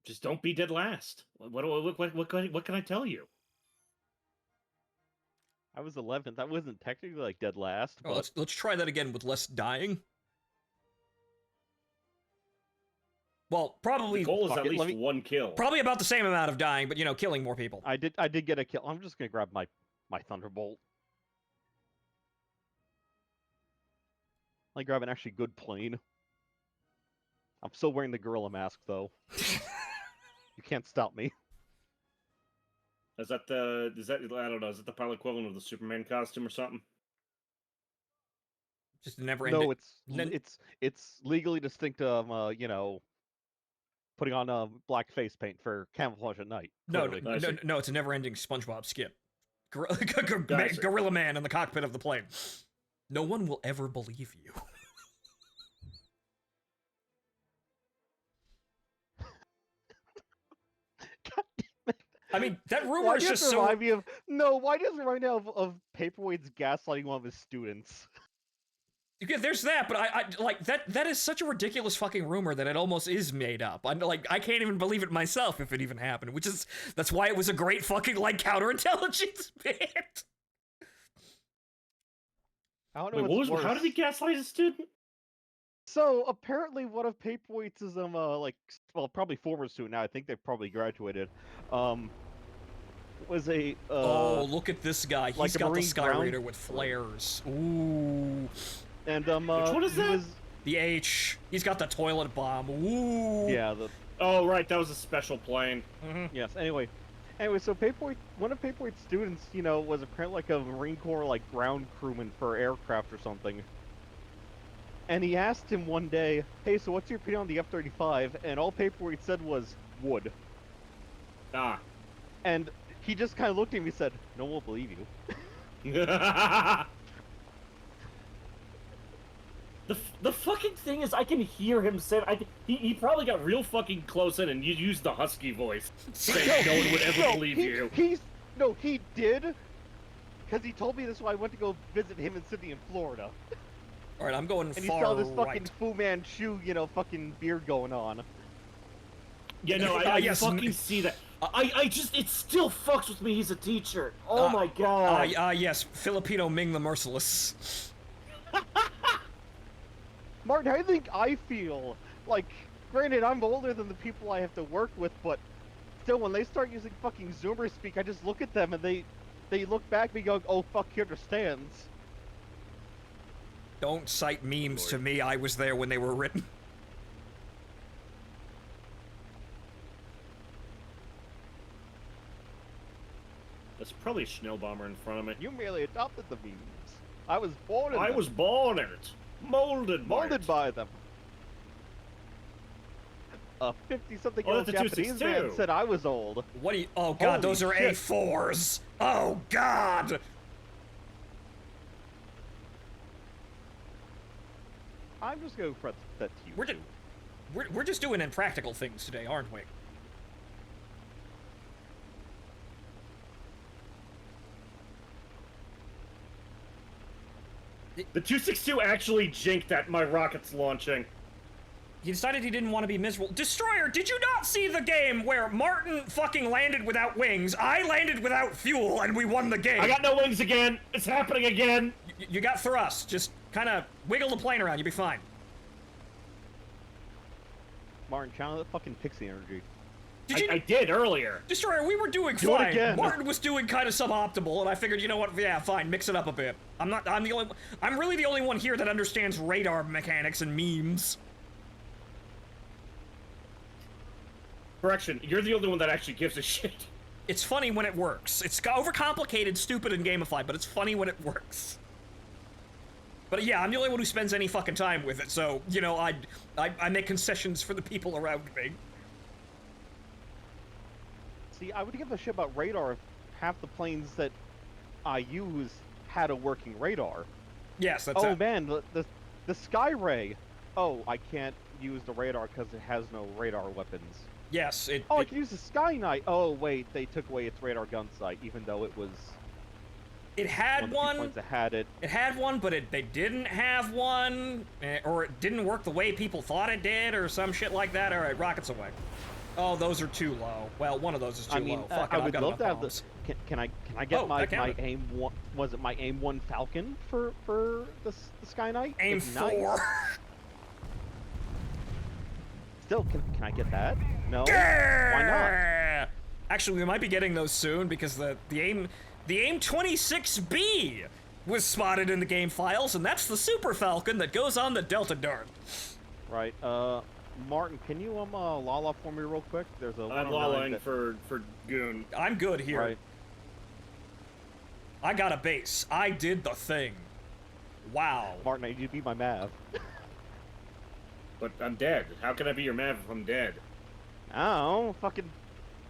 [SPEAKER 2] Just don't be dead last. What can I tell you?
[SPEAKER 5] I was 11th. That wasn't technically like dead last.
[SPEAKER 1] Oh,
[SPEAKER 5] But
[SPEAKER 1] let's try that again with less dying. Well, probably
[SPEAKER 2] The goal is
[SPEAKER 5] fuck
[SPEAKER 2] at
[SPEAKER 5] it,
[SPEAKER 2] least
[SPEAKER 5] let me-
[SPEAKER 2] one kill.
[SPEAKER 1] probably about the same amount of dying, but you know, killing more people.
[SPEAKER 5] I did get a kill. I'm just gonna grab my Thunderbolt. I grab an actually good plane. I'm still wearing the gorilla mask though. You can't stop me.
[SPEAKER 2] Is that I don't know, is it the pilot equivalent of the Superman costume or something?
[SPEAKER 1] Just never ending.
[SPEAKER 5] No,
[SPEAKER 1] Nen-
[SPEAKER 5] it's legally distinct you know, putting on black face paint for camouflage at night.
[SPEAKER 1] No,
[SPEAKER 5] clearly.
[SPEAKER 2] I see.
[SPEAKER 1] no, it's a never-ending SpongeBob skit.
[SPEAKER 2] I see.
[SPEAKER 1] Gorilla Man in the cockpit of the plane. No one will ever believe you. I mean, that rumor
[SPEAKER 5] Why
[SPEAKER 1] is
[SPEAKER 5] does
[SPEAKER 1] just
[SPEAKER 5] it
[SPEAKER 1] so.
[SPEAKER 5] remind me of why does it remind me of Paperweight's gaslighting one of his students?
[SPEAKER 1] Yeah, there's that, but I like that is such a ridiculous fucking rumor that it almost is made up. I'm like, I can't even believe it myself if it even happened, that's why it was a great fucking, like, counterintelligence bit.
[SPEAKER 5] I don't know
[SPEAKER 2] Wait,
[SPEAKER 5] what's
[SPEAKER 2] how
[SPEAKER 5] worse.
[SPEAKER 2] did he gaslight a student?
[SPEAKER 5] So apparently one of Paperweight's is like, well, probably former student now, I think they've probably graduated, was a
[SPEAKER 1] Oh, look at this guy. He's
[SPEAKER 5] like a
[SPEAKER 1] got the
[SPEAKER 5] Marine
[SPEAKER 1] Sky
[SPEAKER 5] ground-
[SPEAKER 1] Raider with flares. Ooh.
[SPEAKER 5] and
[SPEAKER 2] Which one is
[SPEAKER 5] he
[SPEAKER 2] that?
[SPEAKER 5] was
[SPEAKER 1] The H. He's got the toilet bomb. Ooh.
[SPEAKER 5] yeah, the
[SPEAKER 2] Oh, right, that was a special plane.
[SPEAKER 5] yes, anyway, so Paperweight, one of Paperweight's students, you know, was apparently like a Marine Corps like ground crewman for aircraft or something. And he asked him one day, "Hey, so what's your opinion on the F-35?" And all Paperweight said was wood.
[SPEAKER 2] Ah.
[SPEAKER 5] And he just kind of looked at him and said, "No one will believe you."
[SPEAKER 2] The fucking thing is, I can hear him say. He probably got real fucking close in and you used the husky voice. Saying no one would ever believe you.
[SPEAKER 5] He did, because he told me this when I went to go visit him in Sydney in Florida.
[SPEAKER 1] All right, I'm going
[SPEAKER 5] And he
[SPEAKER 1] far
[SPEAKER 5] saw this
[SPEAKER 1] right.
[SPEAKER 5] fucking Fu Manchu, you know, fucking beard going on.
[SPEAKER 2] Yeah, no, I
[SPEAKER 1] Yes,
[SPEAKER 2] fucking see that. I just, it still fucks with me. He's a teacher. Oh my god.
[SPEAKER 1] Yes, Filipino Ming the Merciless.
[SPEAKER 5] Martin, how do you think I feel? Like, granted, I'm older than the people I have to work with, but still, when they start using fucking Zoomer speak, I just look at them and they look back at me going, "Oh, fuck, he understands."
[SPEAKER 1] Don't cite memes to me. I was there when they were written.
[SPEAKER 2] There's probably a Schnellbomber in front of me.
[SPEAKER 5] You merely adopted the memes. I was born in
[SPEAKER 2] I
[SPEAKER 5] them.
[SPEAKER 2] was born in it. Molded
[SPEAKER 5] by them. A 50-something
[SPEAKER 2] Oh,
[SPEAKER 5] year old
[SPEAKER 2] that's a
[SPEAKER 5] Japanese
[SPEAKER 2] 262.
[SPEAKER 5] man said I was old.
[SPEAKER 1] What do you? Oh god,
[SPEAKER 5] Holy
[SPEAKER 1] those are
[SPEAKER 5] shit.
[SPEAKER 1] A4s. Oh god.
[SPEAKER 5] I'm just going for that to you.
[SPEAKER 1] We're just doing impractical things today, aren't we?
[SPEAKER 2] The 262 actually jinked that my rocket's launching.
[SPEAKER 1] He decided he didn't want to be miserable. Destroyer, did you not see the game where Martin fucking landed without wings, I landed without fuel, and we won the game?
[SPEAKER 2] I got no wings again. It's happening again.
[SPEAKER 1] You got thrust. Just kind of wiggle the plane around. You'll be fine.
[SPEAKER 5] Martin, channel that fucking pixie energy.
[SPEAKER 1] Did you?
[SPEAKER 2] I did earlier.
[SPEAKER 1] Destroyer, we were doing
[SPEAKER 5] Do it
[SPEAKER 1] fine.
[SPEAKER 5] again.
[SPEAKER 1] Martin was doing kind of suboptimal, and I figured, you know what? Yeah, fine. Mix it up a bit. I'm really the only one here that understands radar mechanics and memes.
[SPEAKER 2] Correction, you're the only one that actually gives a shit.
[SPEAKER 1] It's funny when it works. It's overcomplicated, stupid, and gamified, but it's funny when it works. But yeah, I'm the only one who spends any fucking time with it, so, you know, I make concessions for the people around me.
[SPEAKER 5] See, I would give a shit about radar if half the planes that I use had a working radar.
[SPEAKER 1] Yes, that's
[SPEAKER 5] Oh
[SPEAKER 1] it.
[SPEAKER 5] man, the Sky Ray. Oh, I can't use the radar because it has no radar weapons.
[SPEAKER 1] Yes,
[SPEAKER 5] Oh, I can use the Sky Knight. Oh wait, they took away its radar gun sight, even though it was
[SPEAKER 1] it had
[SPEAKER 5] one of the few
[SPEAKER 1] one.
[SPEAKER 5] points that had it.
[SPEAKER 1] It had one, but they didn't have one, or it didn't work the way people thought it did, or some shit like that. All right, rockets away. Oh, those are too low. Well, one of those is too
[SPEAKER 5] I mean,
[SPEAKER 1] low. Fuck
[SPEAKER 5] I
[SPEAKER 1] it, I've
[SPEAKER 5] would
[SPEAKER 1] got
[SPEAKER 5] love to
[SPEAKER 1] enough
[SPEAKER 5] have
[SPEAKER 1] bombs.
[SPEAKER 5] the. Can I get
[SPEAKER 1] Oh,
[SPEAKER 5] my
[SPEAKER 1] that counted.
[SPEAKER 5] aim one? Was it my aim 1 Falcon for the Sky Knight?
[SPEAKER 1] Aim
[SPEAKER 5] It'd be nice.
[SPEAKER 1] 4.
[SPEAKER 5] Still, can I get that? No. Why
[SPEAKER 1] Yeah! Actually, we might be getting those soon because the aim 26B was spotted in the game files, and that's the Super Falcon that goes on the Delta Dart.
[SPEAKER 5] not? Right. Martin, can you lala for me real quick? There's a
[SPEAKER 2] I'm
[SPEAKER 5] 109
[SPEAKER 2] lolling
[SPEAKER 5] that-
[SPEAKER 2] for Goon.
[SPEAKER 1] I'm good here.
[SPEAKER 5] Right.
[SPEAKER 1] I got a base. I did the thing. Wow.
[SPEAKER 5] Martin, I need you to be my Mav.
[SPEAKER 2] But I'm dead. How can I be your Mav if I'm dead?
[SPEAKER 5] Oh, fucking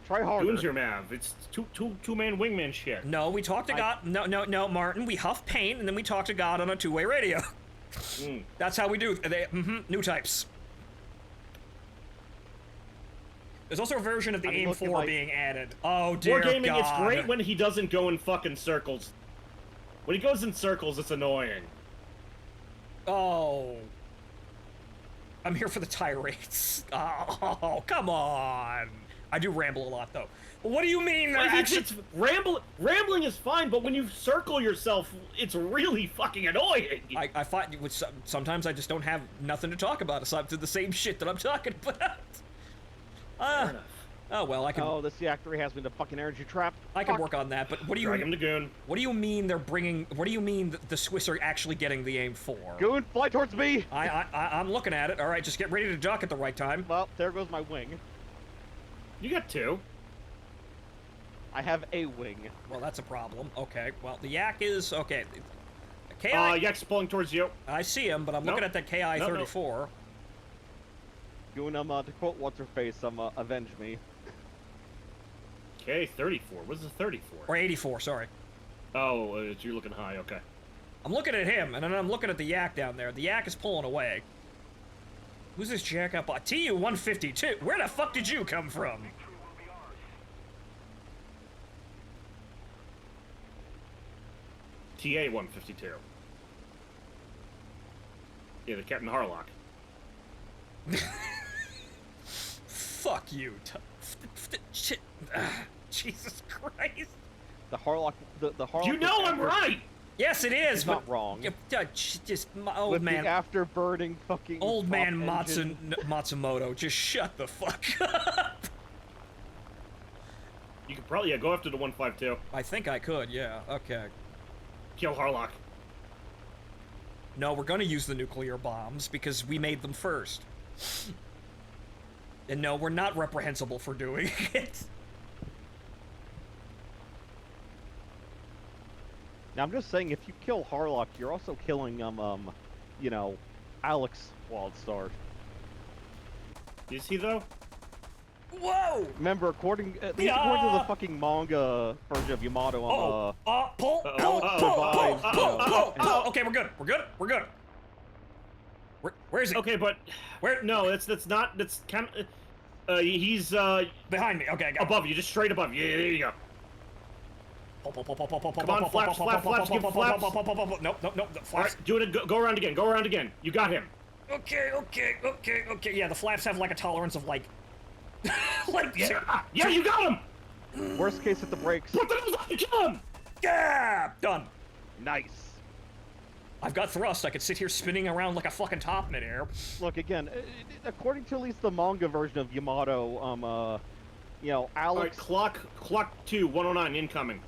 [SPEAKER 5] try harder.
[SPEAKER 2] Goon's your Mav. It's two-man wingman shit.
[SPEAKER 1] No, we talked to God. No, Martin. We huff paint, and then we talk to God on a two-way radio.
[SPEAKER 2] Mm.
[SPEAKER 1] That's how we do. New types. There's also a version of the
[SPEAKER 5] I mean,
[SPEAKER 1] AIM
[SPEAKER 5] look at
[SPEAKER 1] 4
[SPEAKER 5] my-
[SPEAKER 1] being added. Oh dear
[SPEAKER 2] Wargaming,
[SPEAKER 1] God.
[SPEAKER 2] it's great when he doesn't go in fucking circles. When he goes in circles, it's annoying.
[SPEAKER 1] Oh. I'm here for the tirades. Oh, come on. I do ramble a lot, though. What do you mean?
[SPEAKER 2] Like,
[SPEAKER 1] Actually,
[SPEAKER 2] rambling is fine, but when you circle yourself, it's really fucking annoying.
[SPEAKER 1] I find sometimes I just don't have nothing to talk about aside from the same shit that I'm talking about.
[SPEAKER 2] Fair enough.
[SPEAKER 1] Oh well, I can
[SPEAKER 5] Oh, this Yak-3 has me in the fucking energy trap.
[SPEAKER 1] I can
[SPEAKER 5] Fuck.
[SPEAKER 1] work on that. But what do
[SPEAKER 2] Drag him
[SPEAKER 1] you
[SPEAKER 2] to Goon.
[SPEAKER 1] what do you mean they're bringing? What do you mean that the Swiss are actually getting the AIM 4?
[SPEAKER 5] Goon, fly towards me!
[SPEAKER 1] I'm looking at it. All right, just get ready to duck at the right time.
[SPEAKER 5] Well, there goes my wing.
[SPEAKER 2] You got two.
[SPEAKER 5] I have a wing.
[SPEAKER 1] Well, that's a problem. Okay. Well, the Yak is okay. KI.
[SPEAKER 2] Yak's pulling towards you.
[SPEAKER 1] I see him, but I'm
[SPEAKER 2] Nope.
[SPEAKER 1] looking at that KI 34.
[SPEAKER 5] Goon, to quote what's-her-face, avenge me.
[SPEAKER 2] Okay, 34. What's the 34?
[SPEAKER 1] Or 84, sorry.
[SPEAKER 2] Oh, you're looking high, okay.
[SPEAKER 1] I'm looking at him, and then I'm looking at the Yak down there. The Yak is pulling away. Who's this jack up on? TU-152. Where the fuck did you come from?
[SPEAKER 2] TA-152. Yeah, the Captain Harlock.
[SPEAKER 1] Fuck you. Shit. Jesus Christ.
[SPEAKER 5] The Harlock, the Harlock.
[SPEAKER 2] You know
[SPEAKER 5] was
[SPEAKER 2] I'm
[SPEAKER 5] after-
[SPEAKER 2] right!
[SPEAKER 1] Yes, it is,
[SPEAKER 5] It's
[SPEAKER 1] but
[SPEAKER 5] not wrong.
[SPEAKER 1] just old
[SPEAKER 5] With
[SPEAKER 1] man.
[SPEAKER 5] the after-burning fucking.
[SPEAKER 1] Old man
[SPEAKER 5] top engine.
[SPEAKER 1] Matsumoto, just shut the fuck up.
[SPEAKER 2] You could probably, go after the 152.
[SPEAKER 1] I think I could, yeah. Okay.
[SPEAKER 2] Kill Harlock.
[SPEAKER 1] No, we're gonna use the nuclear bombs because we made them first. And no, we're not reprehensible for doing it.
[SPEAKER 5] Now I'm just saying, if you kill Harlock, you're also killing you know, Alex Wildstar.
[SPEAKER 2] Is he, though?
[SPEAKER 1] Whoa!
[SPEAKER 5] Remember, according at least according to the fucking manga version of Yamato,
[SPEAKER 1] Pull, pull,
[SPEAKER 5] survived,
[SPEAKER 1] pull. Okay, we're good. We're good. We're good. Where is he?
[SPEAKER 2] Okay, but...
[SPEAKER 1] Where?
[SPEAKER 2] No, that's not... That's kind of... he's,
[SPEAKER 1] Behind me. Okay, I got
[SPEAKER 2] above you. Just straight above you. Yeah, there you go.
[SPEAKER 1] Come
[SPEAKER 2] on, flaps, flaps, give flaps.
[SPEAKER 1] Nope, the
[SPEAKER 2] All
[SPEAKER 1] flaps.
[SPEAKER 2] right, do it. Go around again. Go around again. You got him.
[SPEAKER 1] Okay. Yeah, the flaps have like a tolerance of like, like
[SPEAKER 2] Yeah, you got him.
[SPEAKER 5] worst case at the brakes.
[SPEAKER 2] Put them on. Kill him.
[SPEAKER 1] yeah, done.
[SPEAKER 5] Nice.
[SPEAKER 1] I've got thrust. I could sit here spinning around like a fucking top midair.
[SPEAKER 5] Look again, according to at least the manga version of Yamato, you know,
[SPEAKER 2] All right,
[SPEAKER 5] Alex.
[SPEAKER 2] clock 2, 109 incoming.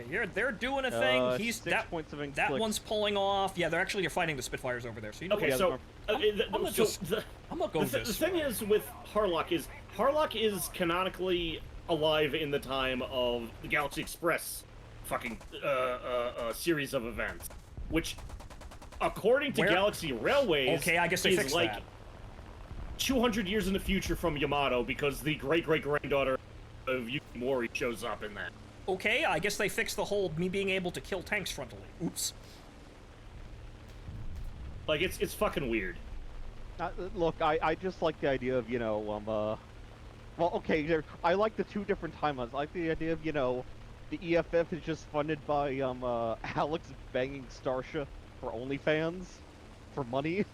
[SPEAKER 1] Okay, they're doing a thing. He's
[SPEAKER 5] 6
[SPEAKER 1] that
[SPEAKER 5] points of
[SPEAKER 1] that
[SPEAKER 5] inflict.
[SPEAKER 1] one's pulling off. Yeah, they're actually fighting the Spitfires over there. So you know
[SPEAKER 2] Okay,
[SPEAKER 5] Yeah,
[SPEAKER 2] so
[SPEAKER 1] I'm gonna just- I'm gonna go
[SPEAKER 2] the
[SPEAKER 1] this
[SPEAKER 2] thing
[SPEAKER 1] way.
[SPEAKER 2] is with Harlock is canonically alive in the time of the Galaxy Express fucking series of events, which according to
[SPEAKER 1] Where-
[SPEAKER 2] Galaxy Railways
[SPEAKER 1] Okay, I guess they
[SPEAKER 2] is
[SPEAKER 1] fixed
[SPEAKER 2] like
[SPEAKER 1] that.
[SPEAKER 2] 200 years in the future from Yamato because the great-great-granddaughter of Yukimori shows up in that.
[SPEAKER 1] Okay, I guess they fixed the whole me being able to kill tanks frontally. Oops.
[SPEAKER 2] Like it's fucking weird.
[SPEAKER 5] Look, I just like the idea of, you know, well, okay, I like the two different timelines. I like the idea of, you know, the EFF is just funded by, Alex banging Starsha for OnlyFans for money.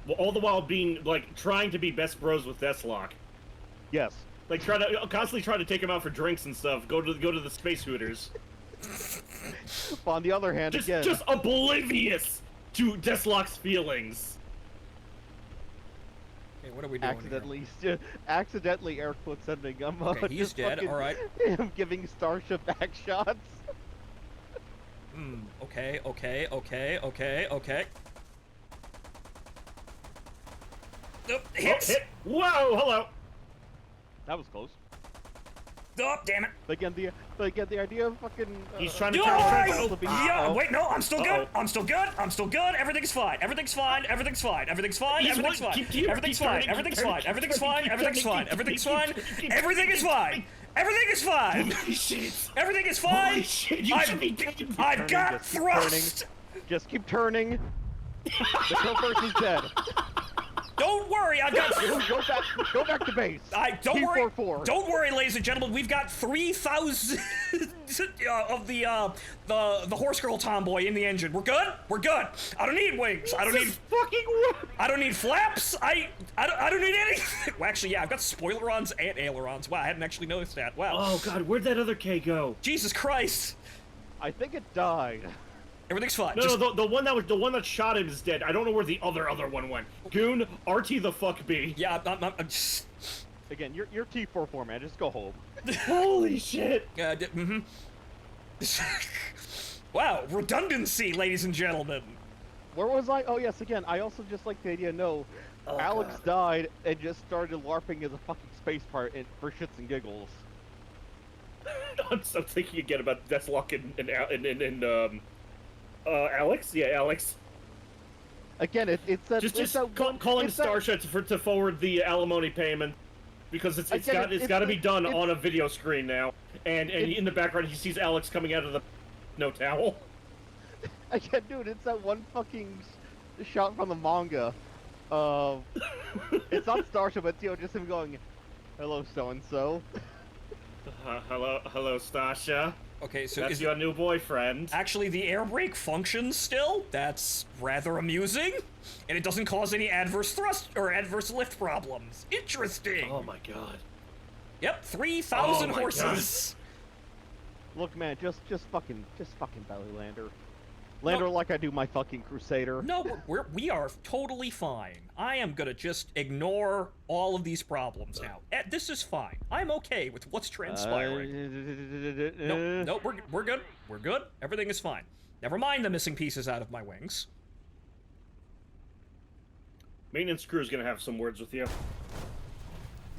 [SPEAKER 2] Well, all the while being like trying to be best bros with Deathlock.
[SPEAKER 5] Yes.
[SPEAKER 2] Like constantly try to take him out for drinks and stuff. Go to the space hooters.
[SPEAKER 5] But on the other hand, again,
[SPEAKER 2] Just oblivious to Deathlock's feelings.
[SPEAKER 1] Okay, what are we doing
[SPEAKER 5] accidentally air quote sending him.
[SPEAKER 1] Okay, he's
[SPEAKER 5] just
[SPEAKER 1] dead,
[SPEAKER 5] fucking
[SPEAKER 1] alright.
[SPEAKER 5] Him giving Starsha back shots.
[SPEAKER 1] Okay. Oh,
[SPEAKER 2] Oh,
[SPEAKER 1] hits.
[SPEAKER 2] hit. Whoa, hello.
[SPEAKER 5] That was close.
[SPEAKER 1] Oh, damn it.
[SPEAKER 5] But again, the idea of fucking.
[SPEAKER 2] He's trying to
[SPEAKER 1] No,
[SPEAKER 2] try to
[SPEAKER 5] also be-
[SPEAKER 1] yeah,
[SPEAKER 5] oh.
[SPEAKER 1] wait, no, I'm still good.
[SPEAKER 2] Uh-oh.
[SPEAKER 1] I'm still good. I'm still good. Everything's fine. Everything's fine. Everything's fine. Everything's fine.
[SPEAKER 2] He's
[SPEAKER 1] Everything's
[SPEAKER 2] one-
[SPEAKER 1] fine.
[SPEAKER 2] keep
[SPEAKER 1] Everything's
[SPEAKER 2] turning,
[SPEAKER 1] fine.
[SPEAKER 2] keep
[SPEAKER 1] Everything's
[SPEAKER 2] turning,
[SPEAKER 1] fine.
[SPEAKER 2] keep
[SPEAKER 1] Everything's
[SPEAKER 2] turning,
[SPEAKER 1] fine.
[SPEAKER 2] keep
[SPEAKER 1] Everything's
[SPEAKER 2] turning,
[SPEAKER 1] fine.
[SPEAKER 2] keep
[SPEAKER 1] Everything's
[SPEAKER 2] turning,
[SPEAKER 1] fine.
[SPEAKER 2] keep
[SPEAKER 1] Everything is
[SPEAKER 2] turning,
[SPEAKER 1] fine. Everything is fine.
[SPEAKER 2] Holy shit.
[SPEAKER 1] Everything is fine.
[SPEAKER 2] Holy shit, you
[SPEAKER 1] I've-
[SPEAKER 2] should be dead.
[SPEAKER 1] I've
[SPEAKER 5] turning,
[SPEAKER 1] got
[SPEAKER 5] just keep
[SPEAKER 1] thrust.
[SPEAKER 5] Just keep turning. The kill person's dead.
[SPEAKER 1] Don't worry, I got.
[SPEAKER 5] Go back to base.
[SPEAKER 1] Don't worry.
[SPEAKER 5] T44.
[SPEAKER 1] Don't worry, ladies and gentlemen. We've got 3,000 of the horse girl tomboy in the engine. We're good. We're good. I don't need wings. I don't need.
[SPEAKER 2] fucking work.
[SPEAKER 1] I don't need flaps. I don't need anything. Well, actually, yeah, I've got spoilerons and ailerons. Wow, I hadn't actually noticed that. Wow.
[SPEAKER 2] Oh god, where'd that other K go?
[SPEAKER 1] Jesus Christ.
[SPEAKER 5] I think it died.
[SPEAKER 1] Everything's fine.
[SPEAKER 2] No,
[SPEAKER 1] Just-
[SPEAKER 2] no, the one that shot him is dead. I don't know where the other one went. Goon, RT the fuck B.
[SPEAKER 1] Yeah, I'm just.
[SPEAKER 5] Again, you're T44, man. Just go home.
[SPEAKER 2] Holy shit.
[SPEAKER 1] Mm-hmm. Wow, redundancy, ladies and gentlemen.
[SPEAKER 5] Where was I? Oh yes, again. I also just like the idea. No,
[SPEAKER 2] Oh,
[SPEAKER 5] Alex
[SPEAKER 2] God.
[SPEAKER 5] died and just started LARPing as a fucking space pirate for shits and giggles.
[SPEAKER 2] I'm thinking again about Deathlock and Alex? Yeah, Alex.
[SPEAKER 5] Again, it's that.
[SPEAKER 2] Just
[SPEAKER 5] it's that one,
[SPEAKER 2] calling
[SPEAKER 5] it's that-
[SPEAKER 2] Starshed to forward the alimony payment because it's
[SPEAKER 5] Again,
[SPEAKER 2] got to be done
[SPEAKER 5] it's-
[SPEAKER 2] on a video screen now. And in the background he sees Alex coming out of the no towel.
[SPEAKER 5] Again, dude, it's that one fucking shot from the manga. It's not Starship, but just him going, "Hello, so and so."
[SPEAKER 2] Hello, Stasha.
[SPEAKER 1] Okay, so
[SPEAKER 2] That's
[SPEAKER 1] is
[SPEAKER 2] your new boyfriend.
[SPEAKER 1] actually the air brake functions still? That's rather amusing, and it doesn't cause any adverse thrust or adverse lift problems. Interesting.
[SPEAKER 2] Oh my god.
[SPEAKER 1] Yep, 3,000
[SPEAKER 2] Oh my
[SPEAKER 1] horses.
[SPEAKER 5] Look, man, just fucking belly lander. Lander like I do my fucking Crusader.
[SPEAKER 1] No, we are totally fine. I am gonna just ignore all of these problems now. This is fine. I'm okay with what's transpiring. No, we're good. We're good. Everything is fine. Never mind the missing pieces out of my wings.
[SPEAKER 2] Maintenance crew's gonna have some words with you.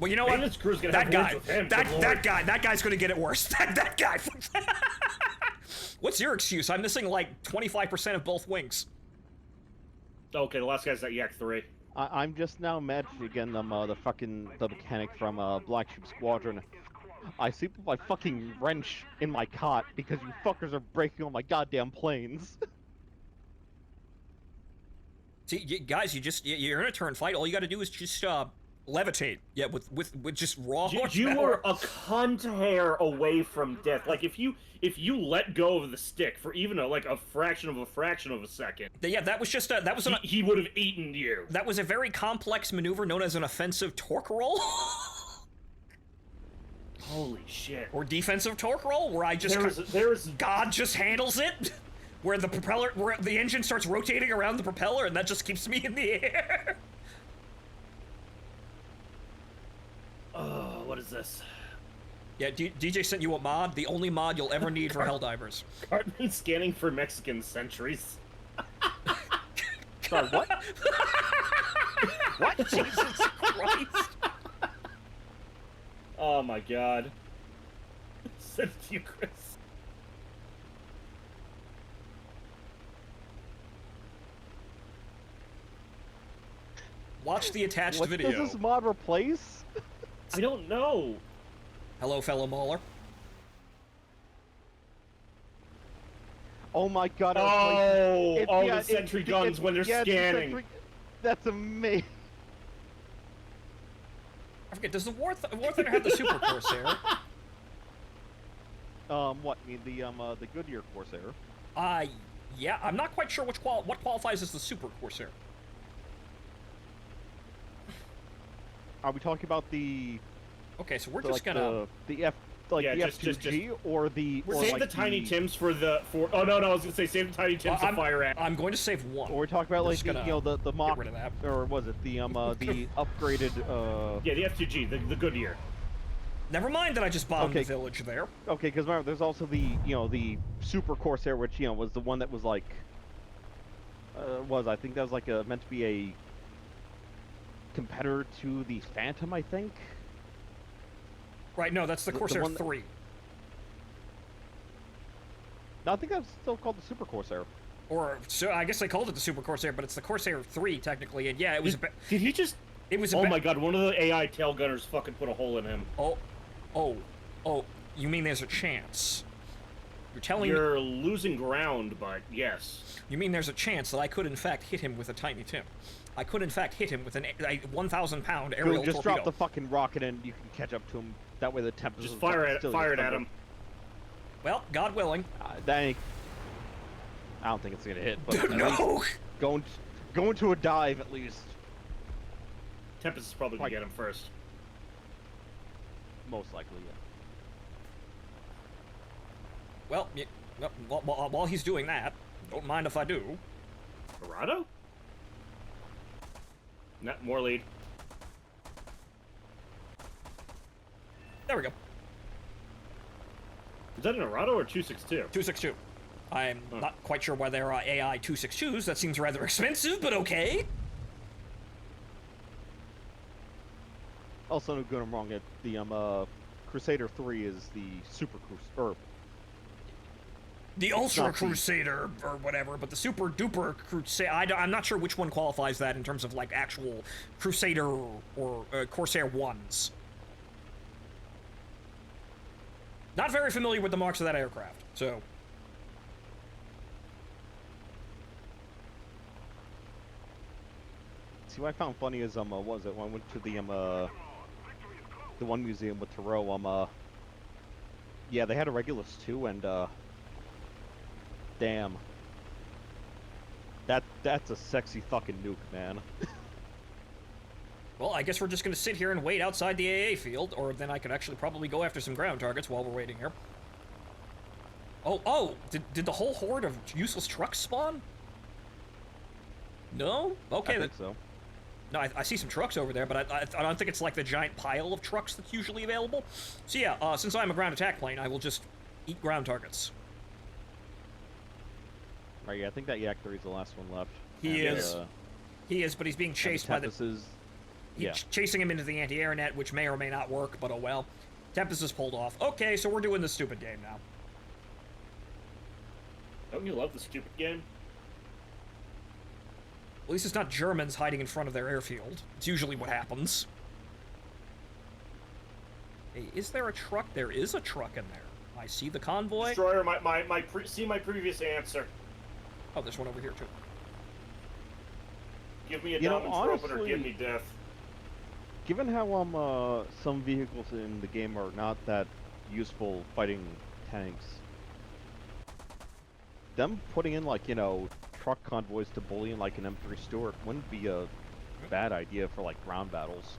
[SPEAKER 1] Well, you know what?
[SPEAKER 2] Maintenance crew's gonna
[SPEAKER 1] That
[SPEAKER 2] have
[SPEAKER 1] guy.
[SPEAKER 2] words with him.
[SPEAKER 1] That guy's gonna get it worse. That guy. What's your excuse? I'm missing like 25% of both wings.
[SPEAKER 2] Okay, the last guy's at Yak 3.
[SPEAKER 5] I'm just now mad again. The mechanic from Black Sheep Squadron. I sleep with my fucking wrench in my cot because you fuckers are breaking all my goddamn planes.
[SPEAKER 1] See, guys, you're in a turn fight. All you got to do is just levitate. Yeah, with just raw
[SPEAKER 2] You
[SPEAKER 1] horsepower.
[SPEAKER 2] were a cunt hair away from death. Like if you let go of the stick for even a fraction of a second,
[SPEAKER 1] Yeah, that was just that was an
[SPEAKER 2] he would have eaten you.
[SPEAKER 1] that was a very complex maneuver known as an offensive torque roll
[SPEAKER 2] Holy shit.
[SPEAKER 1] or defensive torque roll, where I just
[SPEAKER 2] There's
[SPEAKER 1] God just handles it, where the engine starts rotating around the propeller, and that just keeps me in the air.
[SPEAKER 2] oh, what is this?
[SPEAKER 1] Yeah, DJ sent you a mod, the only mod you'll ever need for Helldivers.
[SPEAKER 2] Cartman scanning for Mexican sentries.
[SPEAKER 5] Sorry, what?
[SPEAKER 1] What? Jesus Christ.
[SPEAKER 2] Oh my god. Send it to you, Chris.
[SPEAKER 1] Watch the attached
[SPEAKER 5] What
[SPEAKER 1] video.
[SPEAKER 5] does this mod replace?
[SPEAKER 2] I don't know.
[SPEAKER 1] Hello, fellow Mauler.
[SPEAKER 5] Oh my god!
[SPEAKER 2] The sentry guns when they're scanning.
[SPEAKER 5] That's amazing.
[SPEAKER 1] I forget, does the War Thunder have the Super Corsair?
[SPEAKER 5] What? You mean the Goodyear Corsair?
[SPEAKER 1] Yeah, I'm not quite sure what qualifies as the Super Corsair.
[SPEAKER 5] Are we talking about the
[SPEAKER 1] Okay, so we're
[SPEAKER 5] the,
[SPEAKER 1] just
[SPEAKER 5] like,
[SPEAKER 1] gonna...
[SPEAKER 5] the F like
[SPEAKER 2] Yeah,
[SPEAKER 5] the
[SPEAKER 2] just-
[SPEAKER 5] F2G or the or
[SPEAKER 2] Save
[SPEAKER 5] like
[SPEAKER 2] the Tiny
[SPEAKER 5] the,
[SPEAKER 2] Tims for oh no, I was gonna say save the Tiny Tims to fire at.
[SPEAKER 1] I'm going to save one.
[SPEAKER 5] Or we're talking about
[SPEAKER 1] We're
[SPEAKER 5] like
[SPEAKER 1] just
[SPEAKER 5] the,
[SPEAKER 1] gonna
[SPEAKER 5] the mock
[SPEAKER 1] rid of that.
[SPEAKER 5] or was it the the upgraded
[SPEAKER 2] Yeah, the F2G, the Goodyear.
[SPEAKER 1] Never mind that I just bombed
[SPEAKER 5] Okay.
[SPEAKER 1] the village there.
[SPEAKER 5] Okay, because remember, there's also the the Super Corsair, which was the one that was like I think that was like meant to be a competitor to the Phantom, I think.
[SPEAKER 1] Right, no, that's the
[SPEAKER 5] The
[SPEAKER 1] Corsair
[SPEAKER 5] one that-
[SPEAKER 1] 3.
[SPEAKER 5] No, I think that's still called the Super Corsair.
[SPEAKER 1] Or, so I guess they called it the Super Corsair, but it's the Corsair 3, technically, and yeah, it was a
[SPEAKER 2] Did he just...
[SPEAKER 1] it was a
[SPEAKER 2] Oh my god, one of the AI tail gunners fucking put a hole in him.
[SPEAKER 1] Oh, you mean there's a chance? You're telling me...
[SPEAKER 2] You're losing ground, but yes.
[SPEAKER 1] You mean there's a chance that I could, in fact, hit him with a Tiny Tim? I could, in fact, hit him with a 1,000-pound aerial
[SPEAKER 5] Dude, just
[SPEAKER 1] torpedo.
[SPEAKER 5] drop the fucking rocket and you can catch up to him. That way the Tempest
[SPEAKER 2] Just
[SPEAKER 5] is
[SPEAKER 2] fire
[SPEAKER 5] fucking
[SPEAKER 2] it,
[SPEAKER 5] still
[SPEAKER 2] fire it
[SPEAKER 5] gets
[SPEAKER 2] at him.
[SPEAKER 1] Well, God willing.
[SPEAKER 5] That ain't... I don't think it's gonna hit, but at least
[SPEAKER 1] No!
[SPEAKER 5] going to a dive at least.
[SPEAKER 2] Tempest is probably gonna
[SPEAKER 5] Like-
[SPEAKER 2] get him first.
[SPEAKER 5] Most likely, yeah.
[SPEAKER 1] Well, while he's doing that, don't mind if I do.
[SPEAKER 2] Dorado? More lead.
[SPEAKER 1] There we go.
[SPEAKER 2] Is that an Arado or 262?
[SPEAKER 1] 262. I'm not quite sure why there are AI 262s. That seems rather expensive, but okay.
[SPEAKER 5] Also, no good or wrong. The Crusader 3 is the Super Crusader.
[SPEAKER 1] The Ultra
[SPEAKER 5] not the-
[SPEAKER 1] Crusader or whatever, but the Super Duper Crusader. I'm not sure which one qualifies that in terms of like actual Crusader or Corsair ones. Not very familiar with the marks of that aircraft, so.
[SPEAKER 5] See, what I found funny is what was it when I went to the one museum with Thoreau, yeah, they had a Regulus too, and damn, that's a sexy fucking nuke, man.
[SPEAKER 1] Well, I guess we're just gonna sit here and wait outside the AA field, or then I could actually probably go after some ground targets while we're waiting here. Oh, did the whole horde of useless trucks spawn? No? Okay,
[SPEAKER 5] I think so.
[SPEAKER 1] no, I see some trucks over there, but I don't think it's like the giant pile of trucks that's usually available. So yeah, since I'm a ground attack plane, I will just eat ground targets.
[SPEAKER 5] Right, yeah, I think that Yak 3 is the last one left.
[SPEAKER 1] He
[SPEAKER 5] And,
[SPEAKER 1] is. He is, but he's being chased by the...
[SPEAKER 5] Tempest is,
[SPEAKER 1] He's
[SPEAKER 5] yeah.
[SPEAKER 1] chasing him into the anti-air net, which may or may not work, but oh well. Tempest is pulled off. Okay, so we're doing the stupid game now.
[SPEAKER 2] Don't you love the stupid game?
[SPEAKER 1] At least it's not Germans hiding in front of their airfield. It's usually what happens. Hey, is there a truck? There is a truck in there. I see the convoy.
[SPEAKER 2] Destroyer, see my previous answer.
[SPEAKER 1] Oh, there's one over here too.
[SPEAKER 2] Give me a
[SPEAKER 5] You know,
[SPEAKER 2] diamond trumpet or
[SPEAKER 5] honestly-
[SPEAKER 2] give me death.
[SPEAKER 5] Given how some vehicles in the game are not that useful fighting tanks, them putting in like, you know, truck convoys to bully in like an M3 Stuart wouldn't be a bad idea for like ground battles.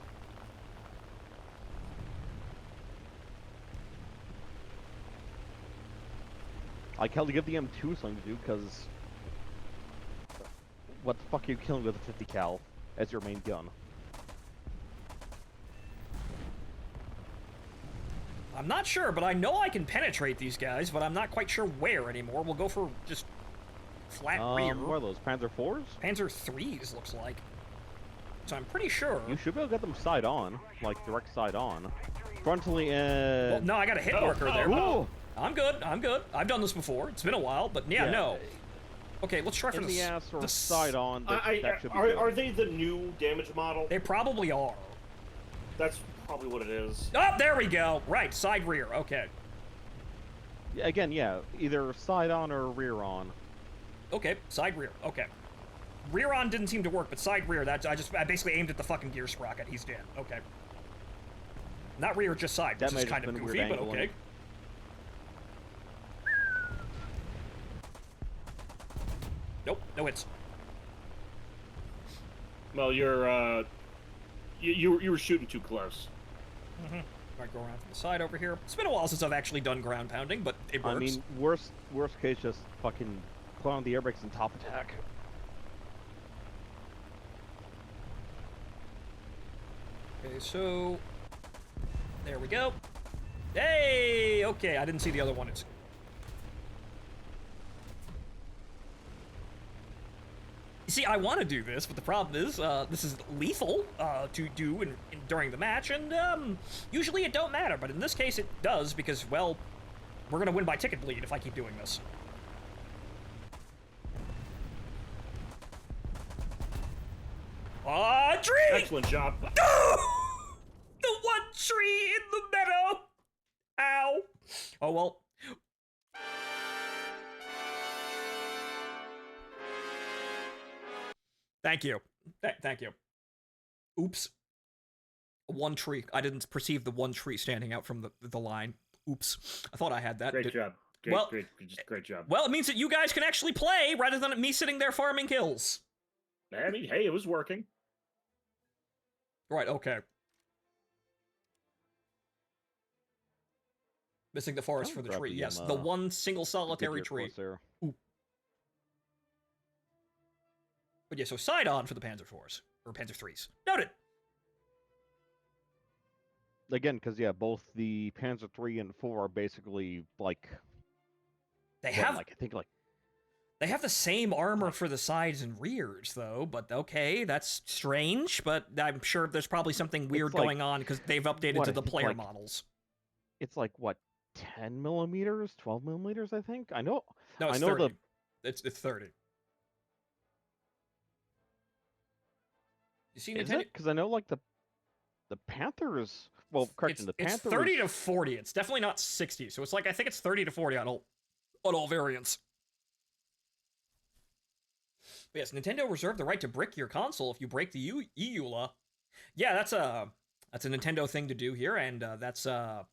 [SPEAKER 5] Like hell to give the M2 something to do, because what the fuck are you killing with a 50 cal as your main gun?
[SPEAKER 1] I'm not sure, but I know I can penetrate these guys, but I'm not quite sure where anymore. We'll go for just flat rear.
[SPEAKER 5] What are those, Panzer IVs?
[SPEAKER 1] Panzer 3s, looks like. So I'm pretty sure.
[SPEAKER 5] You should be able to get them side on, like direct side on. Frontally and...
[SPEAKER 1] Well, no, I got a hit
[SPEAKER 2] Oh,
[SPEAKER 1] marker there.
[SPEAKER 5] Ooh!
[SPEAKER 1] I'm good. I've done this before. It's been a while, but yeah,
[SPEAKER 5] Yeah.
[SPEAKER 1] no. Okay, let's try for
[SPEAKER 5] In the ass or
[SPEAKER 1] the
[SPEAKER 5] side on, that should be
[SPEAKER 2] are,
[SPEAKER 5] good.
[SPEAKER 2] are they the new damage model?
[SPEAKER 1] They probably are.
[SPEAKER 2] That's probably what it is.
[SPEAKER 1] Oh, there we go. Right, side rear. Okay.
[SPEAKER 5] Yeah, again, yeah, either side on or rear on.
[SPEAKER 1] Okay, side rear. Okay. Rear on didn't seem to work, but side rear, I basically aimed at the fucking gear sprocket. He's dead. Okay. Not rear, just side,
[SPEAKER 5] That
[SPEAKER 1] which
[SPEAKER 5] might
[SPEAKER 1] is
[SPEAKER 5] have
[SPEAKER 1] kind of
[SPEAKER 5] been a weird
[SPEAKER 1] goofy, but
[SPEAKER 5] angle,
[SPEAKER 1] okay. Nope, no hits.
[SPEAKER 2] Well, you're you were shooting too close.
[SPEAKER 1] Might go around from the side over here. It's been a while since I've actually done ground pounding, but it works.
[SPEAKER 5] I mean, worst case, just fucking put on the air brakes and top attack.
[SPEAKER 1] Okay, so there we go. Hey, okay, I didn't see the other one. It's... See, I want to do this, but the problem is, this is lethal to do during the match, and usually it don't matter, but in this case it does, because, well, we're gonna win by ticket bleed if I keep doing this. Tree!
[SPEAKER 2] Excellent job.
[SPEAKER 1] The one tree in the meadow! Ow! Oh, well. Thank you. Thank you. Oops. One tree. I didn't perceive the one tree standing out from the line. Oops. I thought I had that.
[SPEAKER 2] Great job. Great job.
[SPEAKER 1] Well, it means that you guys can actually play rather than me sitting there farming kills.
[SPEAKER 2] I mean, hey, it was working.
[SPEAKER 1] Right, okay. Missing the forest for the tree. Yes, the one single solitary tree. Ooh. But yeah, so side on for the Panzer IVs. Or Panzer IIIs. Noted!
[SPEAKER 5] Again, because, yeah, both the Panzer III and IV are basically, like...
[SPEAKER 1] They have...
[SPEAKER 5] Like, I think, like...
[SPEAKER 1] They have the same armor for the sides and rears, though, but okay, that's strange, but I'm sure there's probably something weird going on, because they've updated to the player models.
[SPEAKER 5] It's like, what, 10 millimeters? 12 millimeters, I think? I know...
[SPEAKER 1] No, it's 30. It's 30. You see Nintendo?
[SPEAKER 5] Because I know, like, the Panthers... Well, correction, the Panthers...
[SPEAKER 1] It's 30 to 40. It's definitely not 60, so it's like, I think it's 30 to 40 on all variants. But yes, Nintendo reserved the right to brick your console if you break the EULA. Yeah, that's a Nintendo thing to do here, and that's a